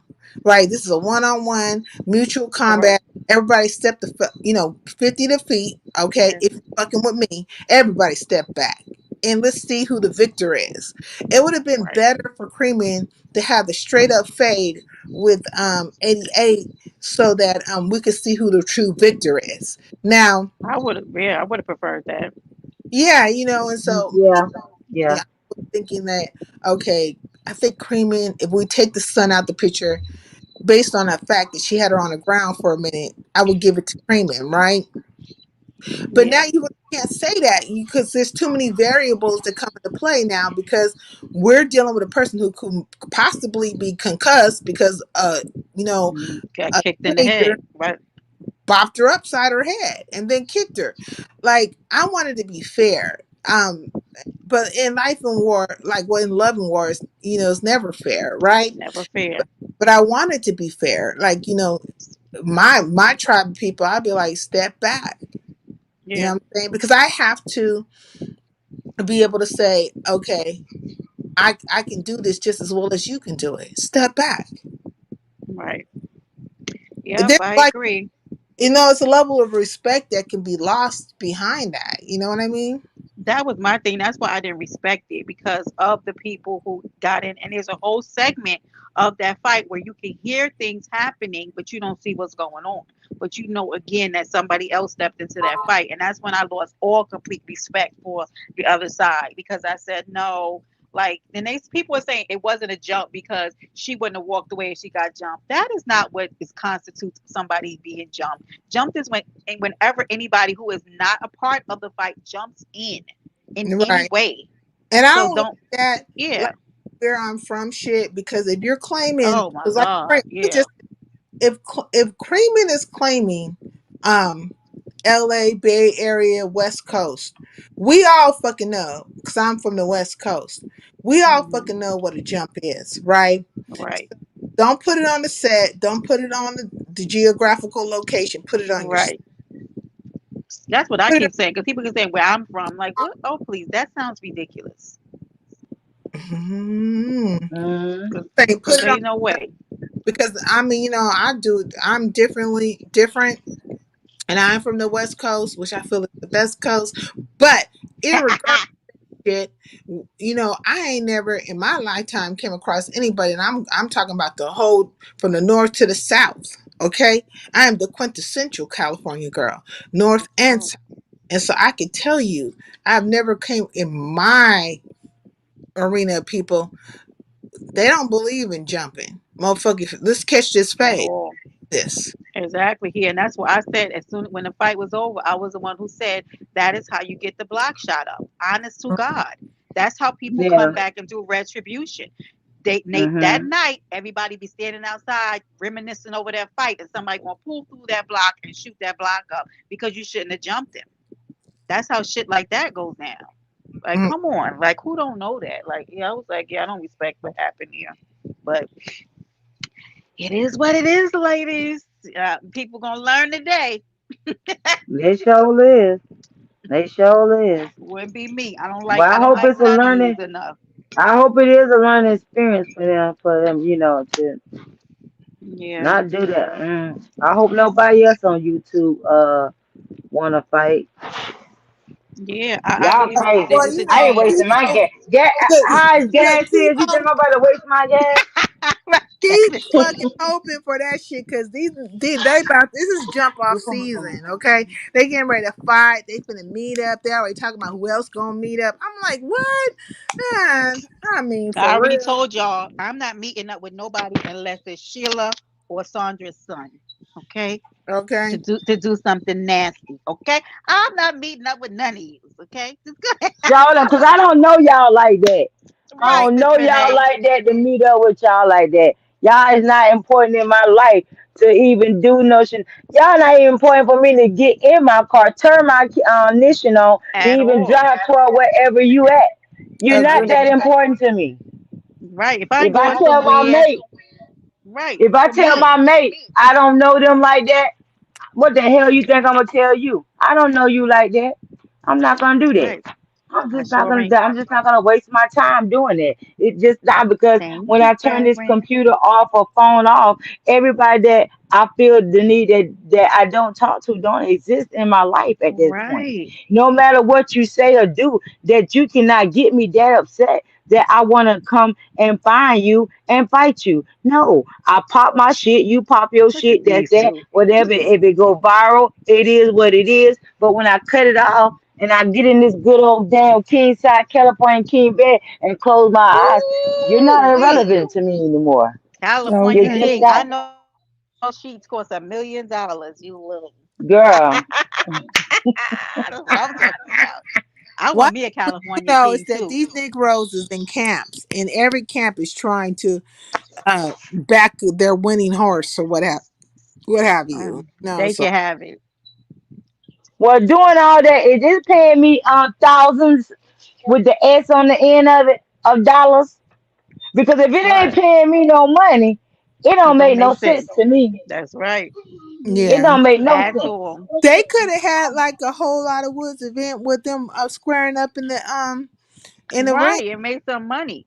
Right? This is a one-on-one mutual Correct. combat. Everybody step 50 to feet. Okay. Yeah. If you're fucking with me, everybody step back. And let's see who the victor is. It would have been Right. better for Creeman to have the straight up fade with 88 so that we could see who the true victor is. Now, I would have. Yeah, I would have preferred that. yeah, and so me, Yeah, yeah. yeah, I was thinking that okay, I think Creaming, if we take the sun out the picture, based on the fact that she had her on the ground for a minute, I would give it to Creaming, right? But Yeah. now you really can't say that because there's too many variables that come into play now because we're dealing with a person who could possibly be concussed because you know Got a kicked in the teenager head. Right. bopped her upside her head and then kicked her. Like I wanted to be fair. But in life and war, like in love and wars, it's never fair, right? Never fair. But I wanted to be fair. Like, my tribe of people, I'd be like, step back. You know Yeah. what I'm saying? Because I have to be able to say, okay, I can do this just as well as you can do it. Step back. Right. And Yep. then I like, agree. it's a level of respect that can be lost behind that. You know what I mean? That was my thing. That's why I didn't respect it because of the people who got in. And there's a whole segment of that fight where you can hear things happening, but you don't see what's going on. But you know, again, that somebody else stepped into that fight. And that's when I lost all complete respect for the other side because I said, no. Like, and they people were saying it wasn't a jump because she wouldn't have walked away if she got jumped. That is not what is constitutes somebody being jumped. Jumped is when and whenever anybody who is not a part of the fight jumps in any Right. way. And I So don't like don't, that. yeah. Like where I'm from, shit. Because if you're claiming, Oh my because like God. Yeah. if Creeman is claiming, um, L.A. Bay Area West Coast, we all fucking know. Because I'm from the West Coast, we all fucking Hmm. know what a jump is, right? Right. Don't put it on the set. Don't put it on the geographical location. Put it on your. Right. That's what I Put it keep saying because people can say where I'm from. Like, what? Oh, please. That sounds ridiculous. on. Mm. Say, put Because it on ain't no way. because I mean, I'm different, and I'm from the West Coast, which I feel is the best coast. But irregardless, shit, I ain't never in my lifetime came across anybody, and I'm talking about the whole from the north to the south. Okay, I am the quintessential California girl, north and Oh, south, and so I can tell you, I've never came in my arena of people. They don't believe in jumping, motherfucker. Let's catch this at fade. all. This. Exactly. Here, and that's what I said. As soon when the fight was over, I was the one who said that is how you get the block shot up. Honest to God, that's how people come Yeah. back and do retribution. That Mhm. night, everybody be standing outside reminiscing over that fight, and somebody gonna pull through that block and shoot that block up because you shouldn't have jumped him. That's how shit like that goes down. Like, come on. Like, who don't know that? Like, yeah, I was like, yeah, I don't respect what happened here. But it is what it is, ladies. People gonna learn today. They sure is. They sure is. Wouldn't be me. I don't like. Well, I I don't hope like it's a none of yous learning. enough. I hope it is a learning experience for them, to Yeah. not do that. I hope nobody else on YouTube wanna fight. Yeah. I Y'all believe crazy. Well, it's a I ain't team. wasting my gas. look, How is look, gas is? You think I'm about to waste my gas? keep fucking hoping for that shit because they about this is jump off You put my phone season, down. okay? They getting ready to fight. They finna meet up. They already talking about who else gonna meet up. I'm like, what? Man, I mean, I for already real, told y'all I'm not meeting up with nobody unless it's Sheila or Sandra's son. Okay, okay? to do something nasty. Okay, I'm not meeting up with none of you. Okay, just go Y'all, because I don't know y'all like that. I right, don't Miss know y'all Renee. like that to meet up with y'all like that. Y'all is not important in my life to even do no shit. Y'all not even important for me to get in my car, turn my ignition on, to At even all. drive toward wherever you at. You're not that Agree. important to me. Right. If I'm If I going tell my somewhere, mate, right, if I for tell me. my mate I don't know them like that, what the hell you think I'm gonna tell you? I don't know you like that. I'm not gonna do that. Right. I'm I just not sure gonna. ain't. I'm just not gonna waste my time doing it. It's just not because Thank when you, I turn this Reverend. computer off or phone off, everybody that I feel the need that I don't talk to don't exist in my life at this point. Right. No matter what you say or do, that you cannot get me that upset that I want to come and find you and fight you. No, I pop my shit, you pop your Look at shit. That's these that. two. Whatever. If it go viral, it is what it is. But when I cut it off and I get in this good old damn king side California king bed and close my eyes, you're Ooh, not wee. irrelevant to me anymore. California You Okay. just King. I not, know sheets cost $1 million. You little. girl. That's what I'm talking about. I want What me a you California know is King that too. these Negroes is in camps, and every camp is trying to back their winning horse or what have you. No, They so can have it. Well, doing all that, is this paying me thousands with the S on the end of it of dollars? Because if it ain't Right. paying me no money, it It don't don't make make no sense. sense to me. That's right. It yeah. don't make no At sense. all. They could have had like a whole lot of woods event with them squaring up in the ring. Right. It makes some money.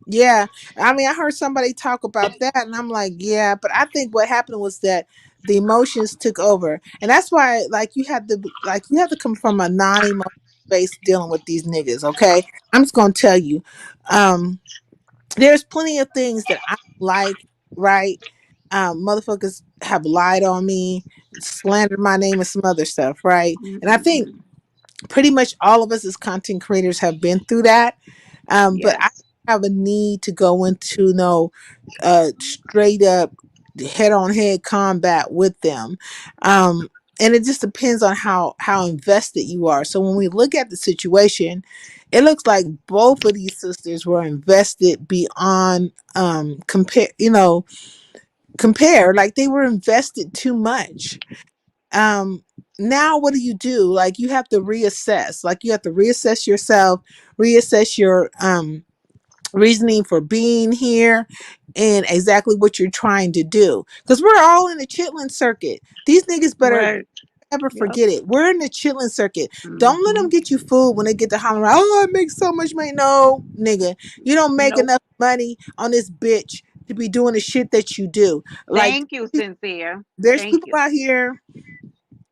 Yeah, I mean, I heard somebody talk about that, and I'm like, yeah, but I think what happened was that the emotions took over, and that's why, you have to come from a non-emotional space dealing with these niggas. Okay, I'm just gonna tell you, um, there's plenty of things that I like, right? Motherfuckers have lied on me, slandered my name, and some other stuff, right? And I think Mm-mm-mm. pretty much all of us as content creators have been through that. But I Yes. have a need to go into straight up head on head combat with them. And it just depends on how invested you are. So when we look at the situation, it looks like both of these sisters were invested beyond compare, like they were invested too much. um Now what do? Like you have to reassess, yourself, reassess your reasoning for being here, and exactly what you're trying to do, because we're all in the chitlin circuit. These niggas better Right. never Yep. forget it. We're in the chitlin circuit. Don't let them Hmm. get you fooled when they get to hollering, oh, I make so much money. No, nigga, you don't make Nope. enough money on this bitch to be doing the shit that you do. Like, Thank you, Sincere. there's Thank people you. out here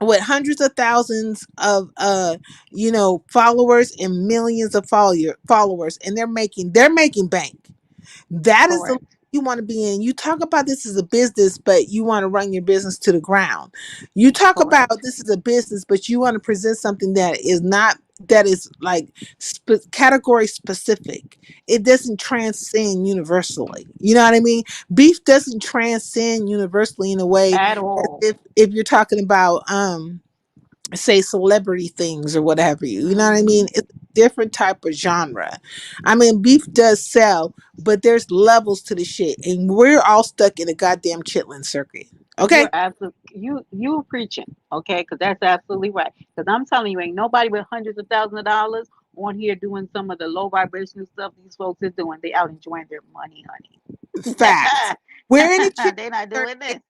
with hundreds of thousands of followers and millions of followers, and they're making bank. That is the life Correct. you want to be in. You talk about this as a business, but you want to run your business to the ground. You talk about Correct. this as a business, but you want to present something that is not, that is like category specific. It doesn't transcend universally. You know what I mean? Beef doesn't transcend universally in a way At as all. if you're talking about say celebrity things or whatever. You know what I Hmm. mean? It's a different type of genre. I mean, beef does sell, but there's levels to the shit, and we're all stuck in a goddamn chitlin circuit. You're Okay. absolutely you preaching, okay? Because that's absolutely right. Because I'm telling you, ain't nobody with hundreds of thousands of dollars on here doing some of the low vibrational stuff these folks are doing. They out enjoying their money, Facts. We're in the honey. They not doing church. this.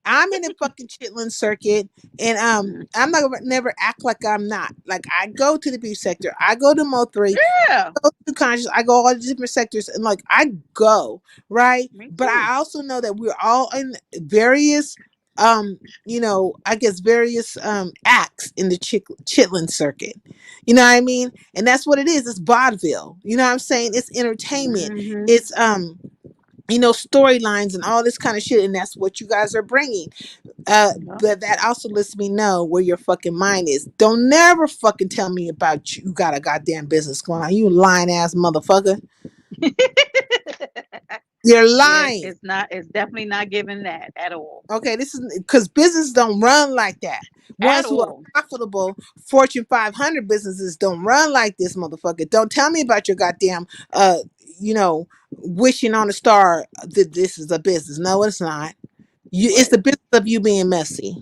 I'm in the fucking Chitlin circuit, and Mm. I'm not gonna never act like I'm not. Like I go to the beef sector, I go to Mo3, Yeah, go to conscious, I go all the different sectors, and like I go right. me But too. I also know that we're all in various, I guess various acts in the Chitlin circuit. You know what I mean? And that's what it is. It's vaudeville. You know what I'm saying? It's entertainment. Hmm. It's storylines and all this kind of shit, and that's what you guys are bringing. Yep. But that also lets me know where your fucking mind is. Don't never fucking tell me about you got a goddamn business going on. You lying ass motherfucker. You're Yeah, lying. it's not. It's definitely not giving that at all. Okay, this is because business don't run like that. At Ones who are all. profitable, Fortune 500 businesses don't run like this, motherfucker. Don't tell me about your goddamn, you know, wishing on a star that this is a business. No, it's not. It's Right. the business of you being messy.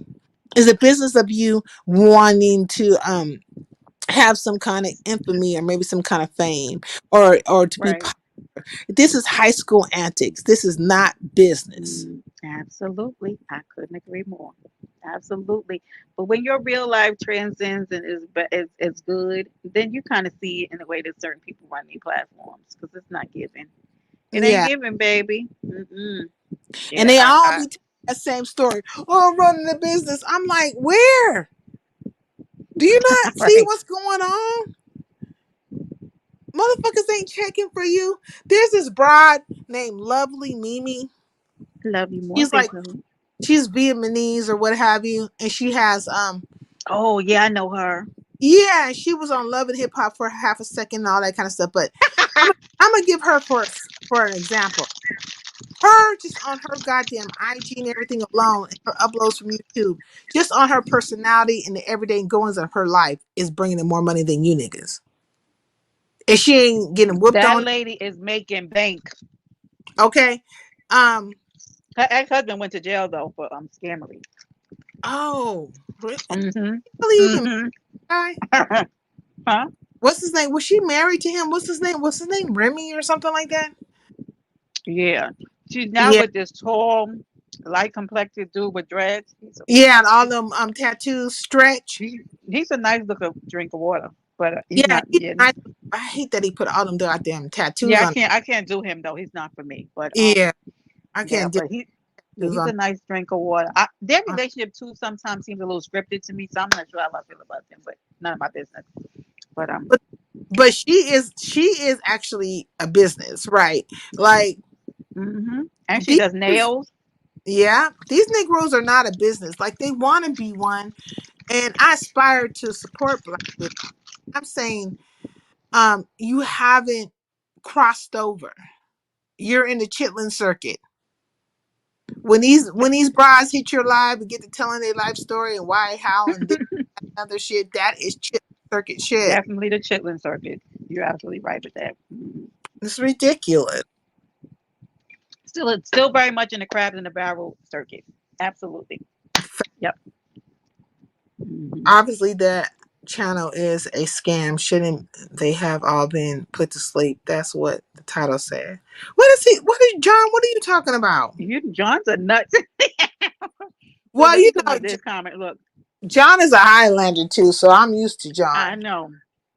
It's the business of you wanting to have some kind of infamy or maybe some kind of fame or to be Right. popular. This is high school antics. This is not business. Absolutely. I couldn't agree more. Absolutely. But when your real life transcends and is good, then you kind of see it in the way that certain people run these platforms because it's not giving. It ain't Yeah. giving, baby. Mm-mm. And Yeah, they all be telling that same story. Oh, I'm running the business. I'm like, where? Do you not see right. what's going on? Motherfuckers ain't checking for you. There's this broad named Lovely Mimi. Love you more. She's Say like, so. she's Vietnamese or what have you. And she has Oh yeah, I know her. yeah, she was on Love and Hip Hop for half a second and all that kind of stuff. But I'm gonna give her for an example. Her just on her goddamn IG and everything alone, and her uploads from YouTube, just on her personality and the everyday goings of her life is bringing in more money than you niggas. And she ain't getting whooped That on. lady is making bank. Okay. Um. Her ex-husband went to jail though for scammery. Oh, Mhm. really? Even Mhm. guy? Huh? What's his name? Was she married to him? What's his name? What's his name? Remy or something like that? Yeah. She's now Yeah. with this tall, light complected dude with dreads. Yeah, and all them tattoos stretch. He, he's a nice looking drink of water, but he's Yeah, not. he's Yeah, nice. I hate that he put all them goddamn yeah. tattoos I on. can't. I can't do him though. He's not for me. But Yeah, I yeah. can't do But yeah, tattoos he's on. a nice drink of water. Their relationship too sometimes seems a little scripted to me, so I'm not sure how I feel about them. But none of my business. But But she is actually a business, right? Like and she these, does nails. yeah, these Negroes are not a business. Like they want to be one, and I aspire to support Black business. I'm saying, you haven't crossed over. You're in the chitlin circuit. When these brides hit your live and get to telling their life story and why, how, and this other shit, that is chitlin circuit shit. Definitely the chitlin circuit. You're absolutely right with that. Mhm. It's ridiculous. Still, it's still very much in the crab in the barrel circuit. Absolutely. Yep. Hmm. Obviously that channel is a scam. Shouldn't they have all been put to sleep? That's what the title said. What is John, what are you talking about? John's a nut. Look, Well, let me come up this comment. Look, John is a Highlander too, so I'm used to I John. know.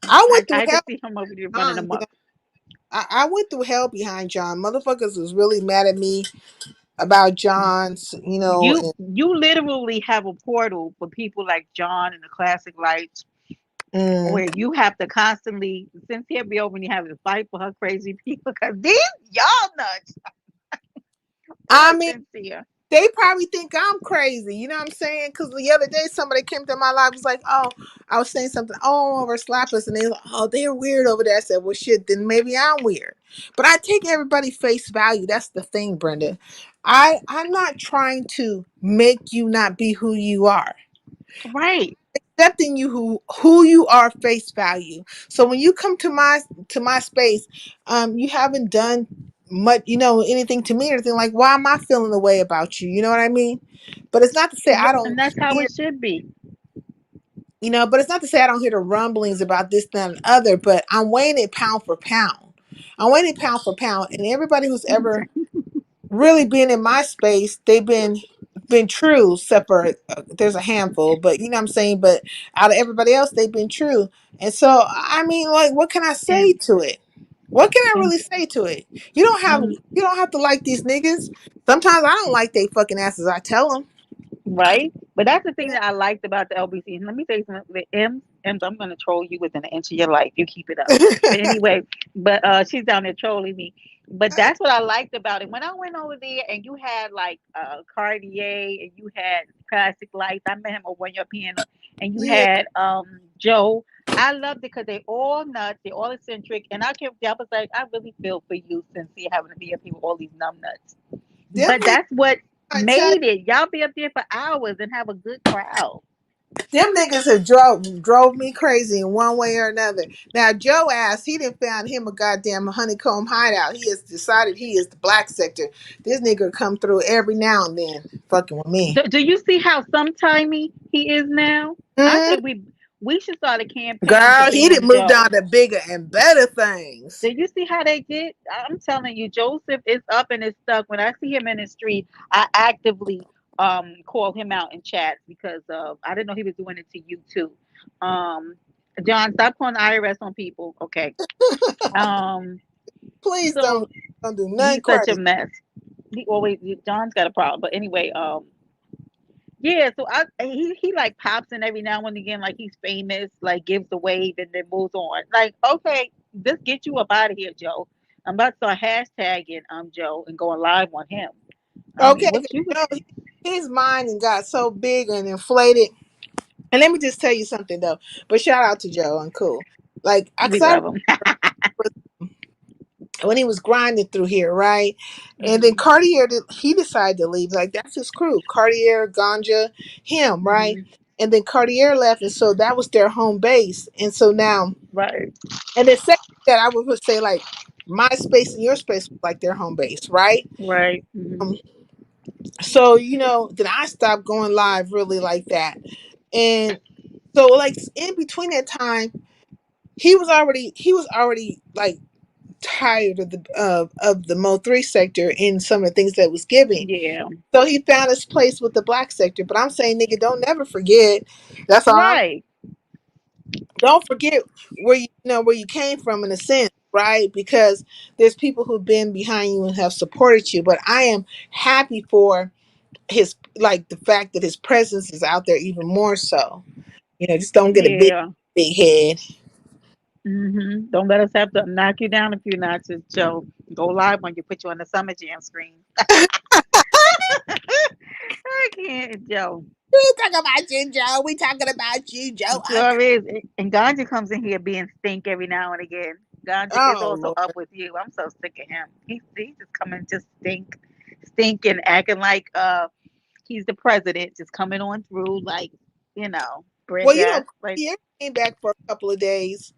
I I, went through I hell could see him over there running behind them up. I went through hell behind John. Motherfuckers was really mad at me about John's, You literally have a portal for people like John and the classic lights mm, where you have to constantly, since here be open, you have to fight for her crazy people because these y'all nuts I or mean, sincere. they probably think I'm crazy. You know what I'm saying? Because the other day somebody came to my life was like, "Oh, I was saying something. Oh, over slappers," and they like, "Oh, they're weird over there." I said, "Well, shit, then maybe I'm weird." But I take everybody face value. That's the thing, Brenda. I'm not trying to make you not be who you are. Right. Accepting you who you are face value. So when you come to my space, you haven't done much, anything to me or anything like why am I feeling the way about you? You know what I mean? But it's not to say I don't And that's how care. it should be. But it's not to say I don't hear the rumblings about this, that, and other, but I'm weighing it pound for pound. I'm weighing it pound for pound. And everybody who's ever really been in my space, they've been true, except for there's a handful, but you know what I'm saying? But out of everybody else, they've been true. And so I mean, like, what can I say And to it? What can I and really say to it? You don't have to like these niggas. Sometimes I don't like they fucking asses. I tell them. right? But that's the thing that I liked about the LBC. And let me tell you something. The M's, I'm gonna troll you within an inch of your life. You keep it up. But anyway, but she's down there trolling me. But that's what I liked about it. When I went over there and you had like Cartier and you had Classic Lights, I met him over on your piano, and you Yeah, had Joe. I loved it because they all nuts, they all eccentric, and I was like, I really feel for you, Sincere, having to be up here with all these numb nuts. them But niggas. that's what I tell made it. Y'all be up there for hours and have a good crowd. Them niggas have drove me crazy in one way or another. Now Joe asked, he didn't found him a goddamn honeycomb hideout. He has decided he is the black sector. This nigga come through every now and then, fucking with me. Do you see how sometimey he is now? I Hmm. think we should start a campaign to Girl, he ban didn't move Joe. on to bigger and better things. Do you see how they did? I'm telling you, Joseph is up and is stuck. When I see him in the street, I actively call him out in chats because I didn't know he was doing it to you too. Um, John, stop calling the IRS on people. Okay. Um, Please don't so don't do nothing he's such a crazy. mess. John's got a problem. But anyway, yeah, so he like pops in every now and again, like he's famous, like gives the wave and then moves on. Like, okay, just get you up out of here, Joe. I'm about to start hashtagging Joe and going live on him. I Okay, mean, 'cause, what you his mind and got so big and inflated. And let me just tell you something though. But shout out to Joe and cool. Like, we cause I love him. when he was grinding through here, right? And then Hmm. Cartier, he decided to leave. Like, that's his crew: Cartier, Ganja, him, right? Hmm. And then Cartier left, and so that was their home base. And so now, Right, and then second to that, I would say like my space and your space was like their home base, right? right. Hmm. Um, so then I stopped going live really like that, and so like in between that time, he was already like tired of the Mo3 sector in some of the things that was giving. Yeah, So he found his place with the black sector. But I'm saying, nigga, don't never forget. That's all. right. Don't forget where you came from in a sense, right? Because there's people who've been behind you and have supported you. But I am happy for his like the fact that his presence is out there even more so. Just don't get a big Yeah. big head. Don't let us have to knock you down a few notches, Joe. Go live when you put you on the Summer Jam screen. I can't, Joe. We talking about you, Joe. We talking about you, Joe. Sure is. And Ganja comes in here being stink every now and again. Ganja is Oh also Lord. up with you. I'm so sick of him. He just coming just stinking, acting like he's the president, just coming on through like, Well, Brenda. Like, he came back for a couple of days,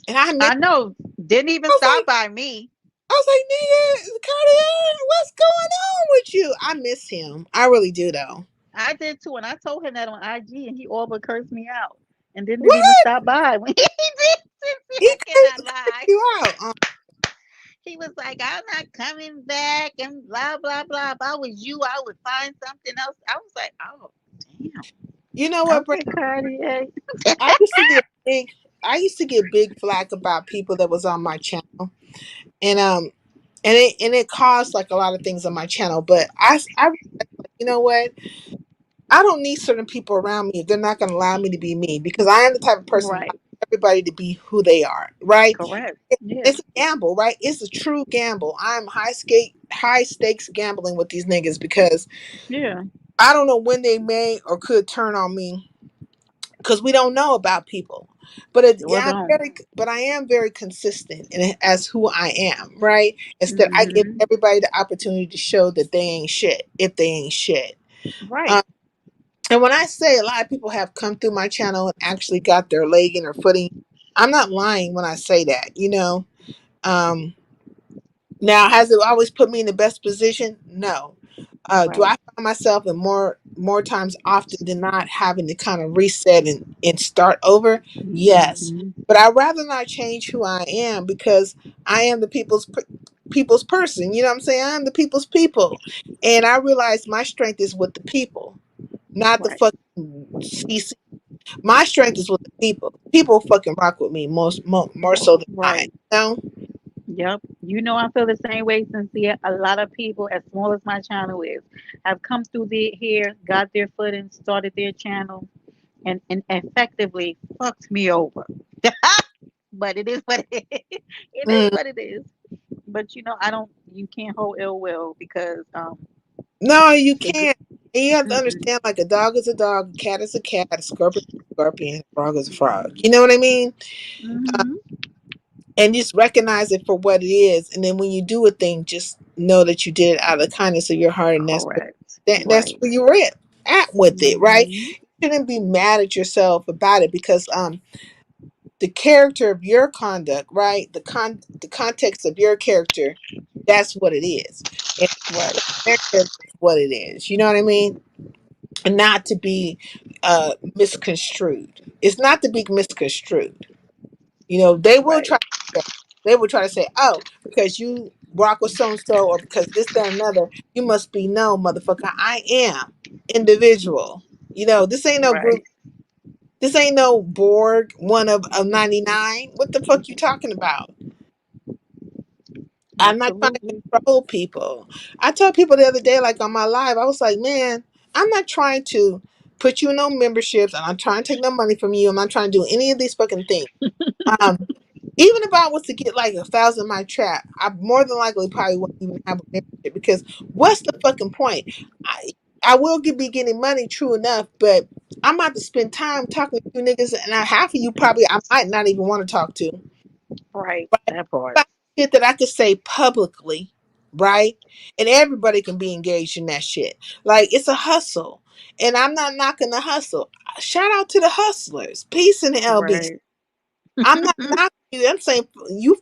and I I met. know, didn't I even was stop like, by me. nigga, Cartier, what's going on with you? I miss him. I really do, though. I did too, and I told him that on IG, and he all but cursed me out, and then didn't even What? stop by when he did. He I cannot cursed lie. you out? He was like, "I'm not coming back," and blah blah blah. If I was you, I would find something else. I was like, "Oh, You know damn. what, Brenda? Okay, Cartier." I used to get big. I used to get big flack about people that was on my channel, and it caused like a lot of things on my channel. But I was like, you know what? I don't need certain people around me if they're not going to allow me to be me, because I am the type of person that Right. allows everybody to be who they are, right? Correct. Yeah. It's a gamble, right? It's a true gamble. I'm high stakes gambling with these niggas because Yeah. I don't know when they may or could turn on me, because we don't know about people. But Sure don't. I am very consistent in as who I am, right? Instead, I give Hmm. everybody the opportunity to show that they ain't shit if they ain't shit. Um, Right. and when I say a lot of people have come through my channel and actually got their leg in their footing, I'm not lying when I say that. Um, Now, has it always put me in the best position? No. Do Right. I find myself in more? more times often than not having to kind of reset and start over? Yes. Hmm. But I'd rather not change who I am because I am the people's person. You know what I'm saying? I'm the people's people. And I realize my strength is with the people, not the Right. fucking CC. My strength is with the people. People fucking rock with me more so than I. Right. You know? Yep. You know, I feel the same way, Sincere. A lot of people, as small as my channel is, have come through here, got their foot and started their channel, and effectively fucked me over. But it is what it is. It is Mm. what it is. But you know, I don't. You can't hold ill will because No, you it. can't. And you have to Mm-mm. understand, like a dog is a dog, a cat is a cat, a scorpion is a scorpion, a frog is a frog. You know what I mean? Hmm. And just recognize it for what it is. And then when you do a thing, just know that you did it out of the kindness of your heart, and Correct. that's Right. where you're at with it, right? Hmm. You shouldn't be mad at yourself about it because the character of your conduct, right? The context of your character, that's what it is. And Right. their character is what it is. You know what I mean? And not to be misconstrued. It's not to be misconstrued. You know, Right. they will try to say, oh, because you rock with so and so or because this, that, and another, you must be no motherfucker. I am individual. You know, this ain't no Right. group. This ain't no Borg, one of 99. What the fuck you talking about? I'm not trying to Absolutely. control people. I told people the other day, like on my live, I was like, man, I'm not trying to put you in no memberships. And I'm trying to take no money from you. I'm not trying to do any of these fucking things. Um, Even if I was to get like 1,000 in my trap, I more than likely probably wouldn't even have a membership because what's the fucking point? I be getting money, true enough, but I'm about to spend time talking to you niggas, and half of you probably I might not even want to talk to. Right. But That part. about shit that I could say publicly, right? And everybody can be engaged in that shit. Like it's a hustle, and I'm not knocking the hustle. Shout out to the hustlers. Peace in the LBC. Right. I'm not knocking you. I'm saying you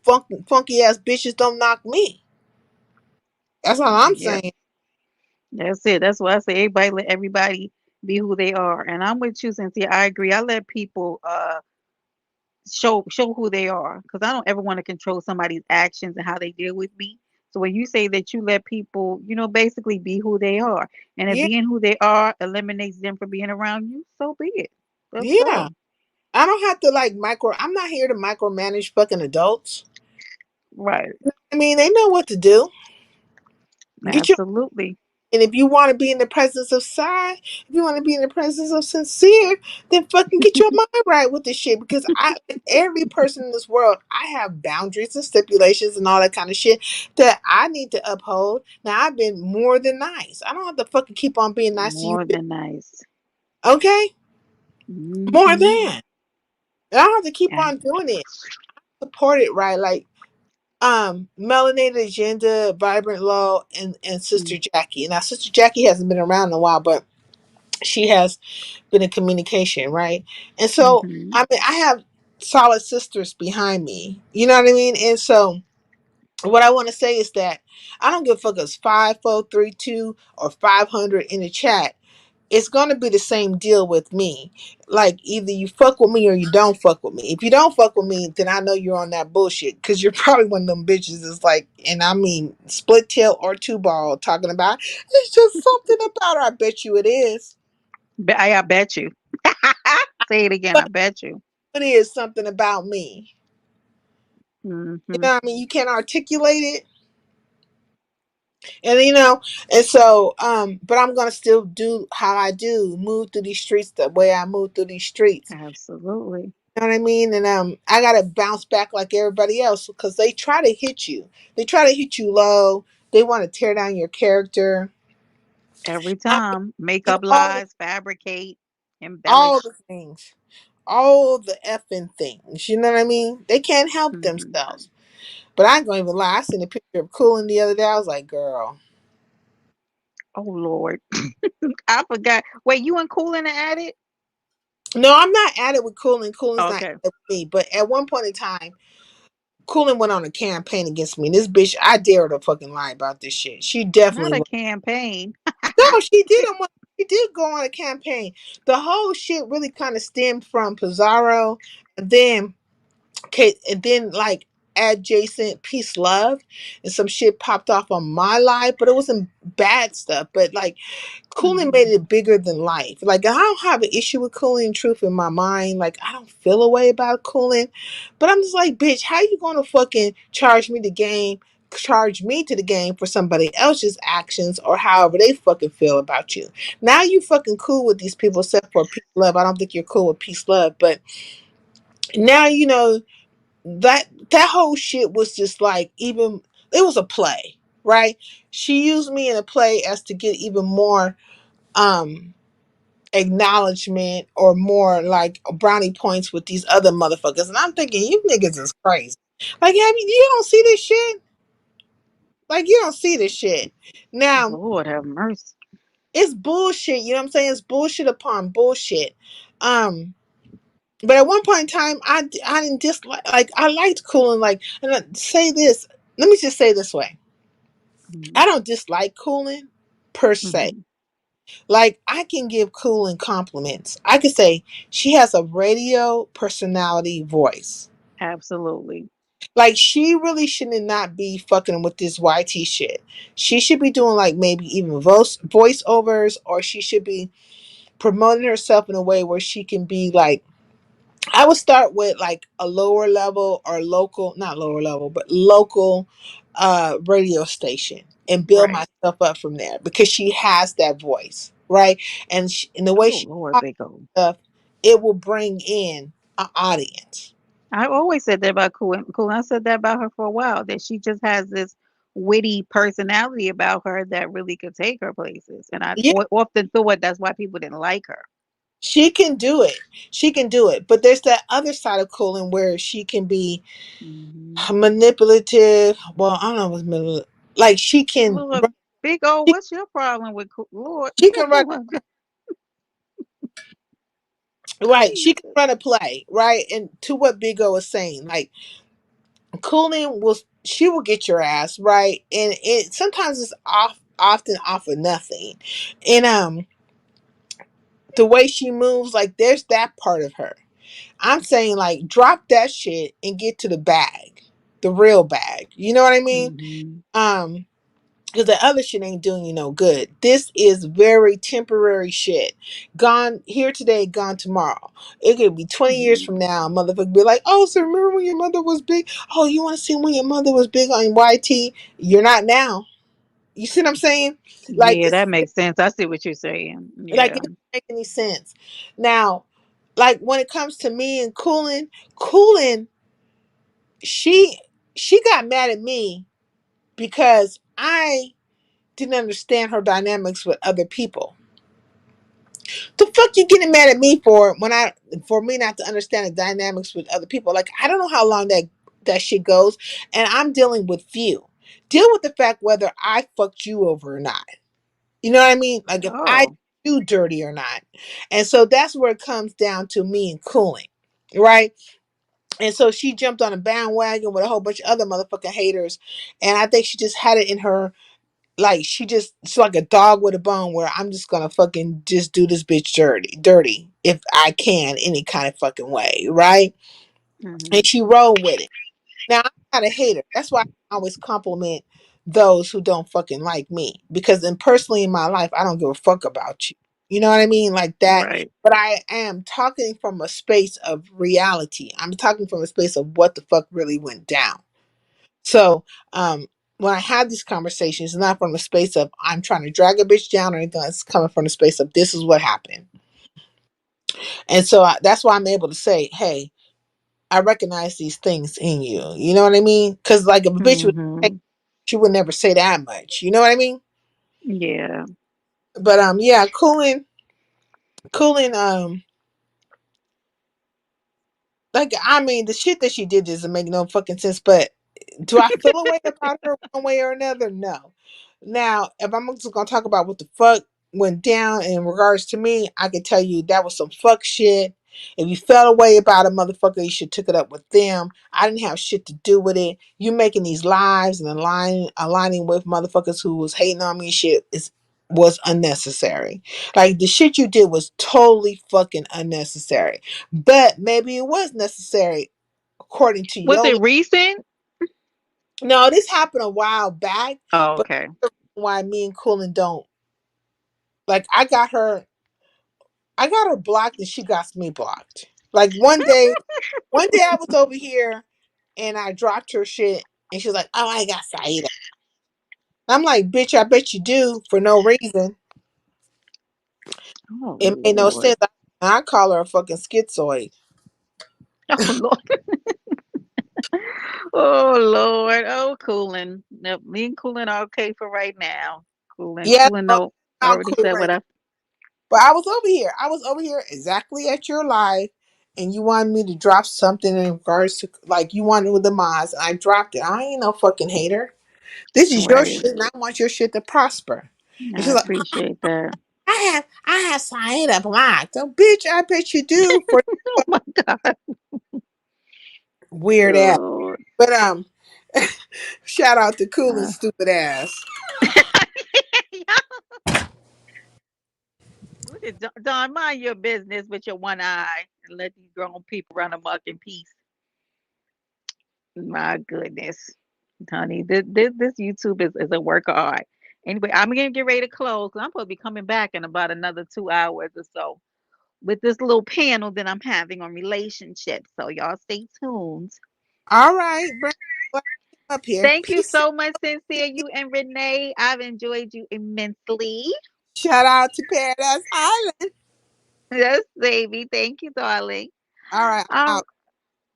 funky ass bitches don't knock me. That's all I'm Yep. saying. That's it. That's why I say everybody let everybody be who they are. And I'm with you, Cynthia. I agree. I let people show who they are because I don't ever want to control somebody's actions and how they deal with me. So when you say that you let people, you know, basically be who they are, and if Yeah, being who they are eliminates them from being around you, so be it. Let's yeah. go. I don't have to like micro. I'm not here to micromanage fucking adults. Right. I mean, they know what to do. Get your Absolutely. And if you want to be in the presence of Sai, if you want to be in the presence of Sincere, then fucking get your mind right with this shit. Because like every person in this world, I have boundaries and stipulations and all that kind of shit that I need to uphold. Now I've been more than nice. I don't have to fucking keep on being nice to you, More bitch. than nice. Okay? More Hmm. than. I don't have to keep Yeah. on doing it. Support it right, like Melanated Agenda, Vibrant Law, and Sister Jackie. Now Sister Jackie hasn't been around in a while, but she has been in communication, right? And so, Hmm. I mean, I have solid sisters behind me. You know what I mean? And so, what I want to say is that I don't give a fuck if it's 5432 or 500 in the chat. It's going to be the same deal with me. Like, either you fuck with me or you don't fuck with me. If you don't fuck with me, then I know you're on that bullshit because you're probably one of them bitches that's like, and I mean, split tail or two ball talking about it's just something about her. I bet you it is. I bet you. Say it again. I bet you. It is something about me. You Hmm. know what I mean? You can't articulate it. And you know, and so but I'm gonna still do how I do, move through these streets the way I move through these streets. Absolutely. You know what I mean? And I gotta bounce back like everybody else because they try to hit you. They try to hit you low. They want to tear down your character. Every I, time. Make you know, up lies, fabricate, all embellish. the things. All the effing things. You know what I mean? They can't help Hmm. themselves. But I ain't gonna even lie. I seen a picture of Coolin the other day. I was like, girl. Oh Lord. I forgot. Wait, you and Coolin at it? No, I'm not at it with Coolin. Coolin's not at Okay. it with me. But at one point in time, Coolin went on a campaign against me. And this bitch, I dare her to fucking lie about this shit. She definitely Not a went. campaign. No, she didn't want. He did go on a campaign. The whole shit really kind of stemmed from Pizarro, and then okay, and then like adjacent peace love, and some shit popped off on my life, but it wasn't bad stuff. But like Cooling Mhm. made it bigger than life. Like I don't have an issue with Cooling, truth in my mind. Like I don't feel a way about Cooling, but I'm just like, bitch, how you gonna fucking charge me to the game for somebody else's actions or however they fucking feel about you? Now you fucking cool with these people except for peace love. I don't think you're cool with peace love, but now you know that whole shit was just like even it was a play, right? She used me in a play as to get even more um acknowledgement or more like brownie points with these other motherfuckers. And I'm thinking, you niggas is crazy. Like, you don't see this shit? Like, you don't see this shit. Now, Lord have mercy. it's bullshit. You know what I'm saying? It's bullshit upon bullshit. Um, but at one point in time, I didn't dislike, like, I liked Cooling. Like, and say this, let me just say this way. I Mhm. don't dislike Cooling per se. Mhm. Like I can give Cooling compliments. I could say she has a radio personality voice. Absolutely. Like she really shouldn't not be fucking with this YT shit. She should be doing like maybe even voiceovers, or she should be promoting herself in a way where she can be like, I would start with like a lower level or local, not lower level, but local radio station and build Right. myself up from there because she has that voice, right? And the way Oh she Lord, talks big O. stuff, it will bring in an audience. I've always said that about Cool. I said that about her for a while, that she just has this witty personality about her that really could take her places. And I Yeah, often thought that's why people didn't like her. she can do it. She can do it. But there's that other side of Colin where she can be Hmm. manipulative. Well, I don't know what's manipulative. Like Lord, big O, she, what's your problem with Lord? she can run. Oh my God. Right, she can Jesus. run a play, right? And to what Big O is saying, like Cooling will, she will get your ass right, and it sometimes it's often off of nothing, and the way she moves, like there's that part of her. I'm saying like drop that shit and get to the bag, the real bag. You know what I mean? Hmm. Um, because the other shit ain't doing you no good. This is very temporary shit. Gone here today, gone tomorrow. It could be 20 years Hmm. from now. Motherfucker be like, oh, so remember when your mother was big? Oh, you want to see when your mother was big on YT? You're not now. You see what I'm saying? Like Yeah, that makes sense. I see what you're saying. like Yeah. it doesn't make any sense. Now, like when it comes to me and Cooling, she she got mad at me because I didn't understand her dynamics with other people. The fuck you getting mad at me for for me not to understand the dynamics with other people? Like I don't know how long that shit goes, and I'm dealing with you. Deal with the fact whether I fucked you over or not. You know what I mean? Like if I Oh. did you dirty or not. And so that's where it comes down to me and Cooling, right? And so she jumped on a bandwagon with a whole bunch of other motherfucking haters, and I think she just had it in her, like it's like a dog with a bone where I'm just gonna fucking just do this bitch dirty if I can any kind of fucking way, right? Hmm. And she rolled with it. Now I'm not a hater. That's why I always compliment those who don't fucking like me, because then personally in my life I don't give a fuck about you. You know what I mean? Like that. Right. But I am talking from a space of reality. I'm talking from a space of what the fuck really went down. So when I have these conversations, it's not from a space of I'm trying to drag a bitch down or anything. It's coming from the space of this is what happened. And so that's why I'm able to say, hey, I recognize these things in you. You know what I mean? Because like if a bitch would, Hmm. she would never say that much. You know what I mean? Yeah. But yeah, cooling, like I mean, the shit that she did doesn't make no fucking sense. But do I feel a way about her one way or another? No. Now, if I'm just gonna talk about what the fuck went down in regards to me, I can tell you that was some fuck shit. If you felt a way about a motherfucker, you should took it up with them. I didn't have shit to do with it. You making these lives and aligning with motherfuckers who was hating on me and shit is was unnecessary. Like the shit you did was totally fucking unnecessary. But maybe it was necessary according to Was your. it recent? No, this happened a while back, Oh, but okay. why me and Coolin don't like I got her blocked and she got me blocked. Like one day I was over here and I dropped her shit and she was like, "Oh, I got Saida." I'm like, "Bitch, I bet you do for no reason." Oh It made no Lord. sense. I call her a fucking schizoid. Oh Lord. Oh Lord. Oh, cooling. Nope, me and cooling are okay for right now. Cooling, Yeah, cooling. no, No, I I'm already cool said right what now. I. But I was over here. I was over here exactly at your live, and you wanted me to drop something in regards to like you wanted with the mods, and I dropped it. I ain't no fucking hater. This is your Right. shit, and I want your shit to prosper. And I she's like, appreciate that. I have Saida blocked. Oh, bitch, I bet you do for Oh my God. weird ass. Oh. But shout out to cool and Uh, stupid ass. look at Don. Mind your business with your one eye and let these grown people run amok in peace. My goodness, honey, this YouTube is a work of art. Anyway, I'm gonna get ready to close 'cause I'm supposed to be coming back in about another 2 hours or so with this little panel that I'm having on relationships. So y'all stay tuned. All right, Brenda, up here. Thank you Peace. so much, Sincere, you and Renee. I've enjoyed you immensely. Shout out to Paradise Island. Yes, baby. Thank you, darling. All right, I'm All out.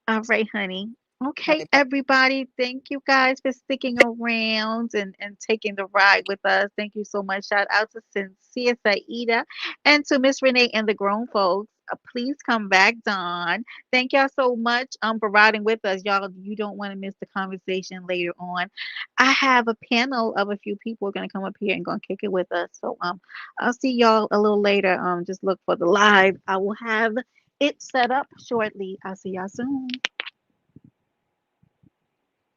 All right, honey. All Okay, right, bye. everybody. Thank you guys for sticking around and taking the ride with us. Thank you so much. Shout out to Sincere Saida and to Miss Renee and the grown folks. Please come back, Don. Thank y'all so much for riding with us. Y'all, you don't want to miss the conversation later on. I have a panel of a few people going to come up here and going to kick it with us. So I'll see y'all a little later. Just look for the live. I will have it set up shortly. I'll see y'all soon.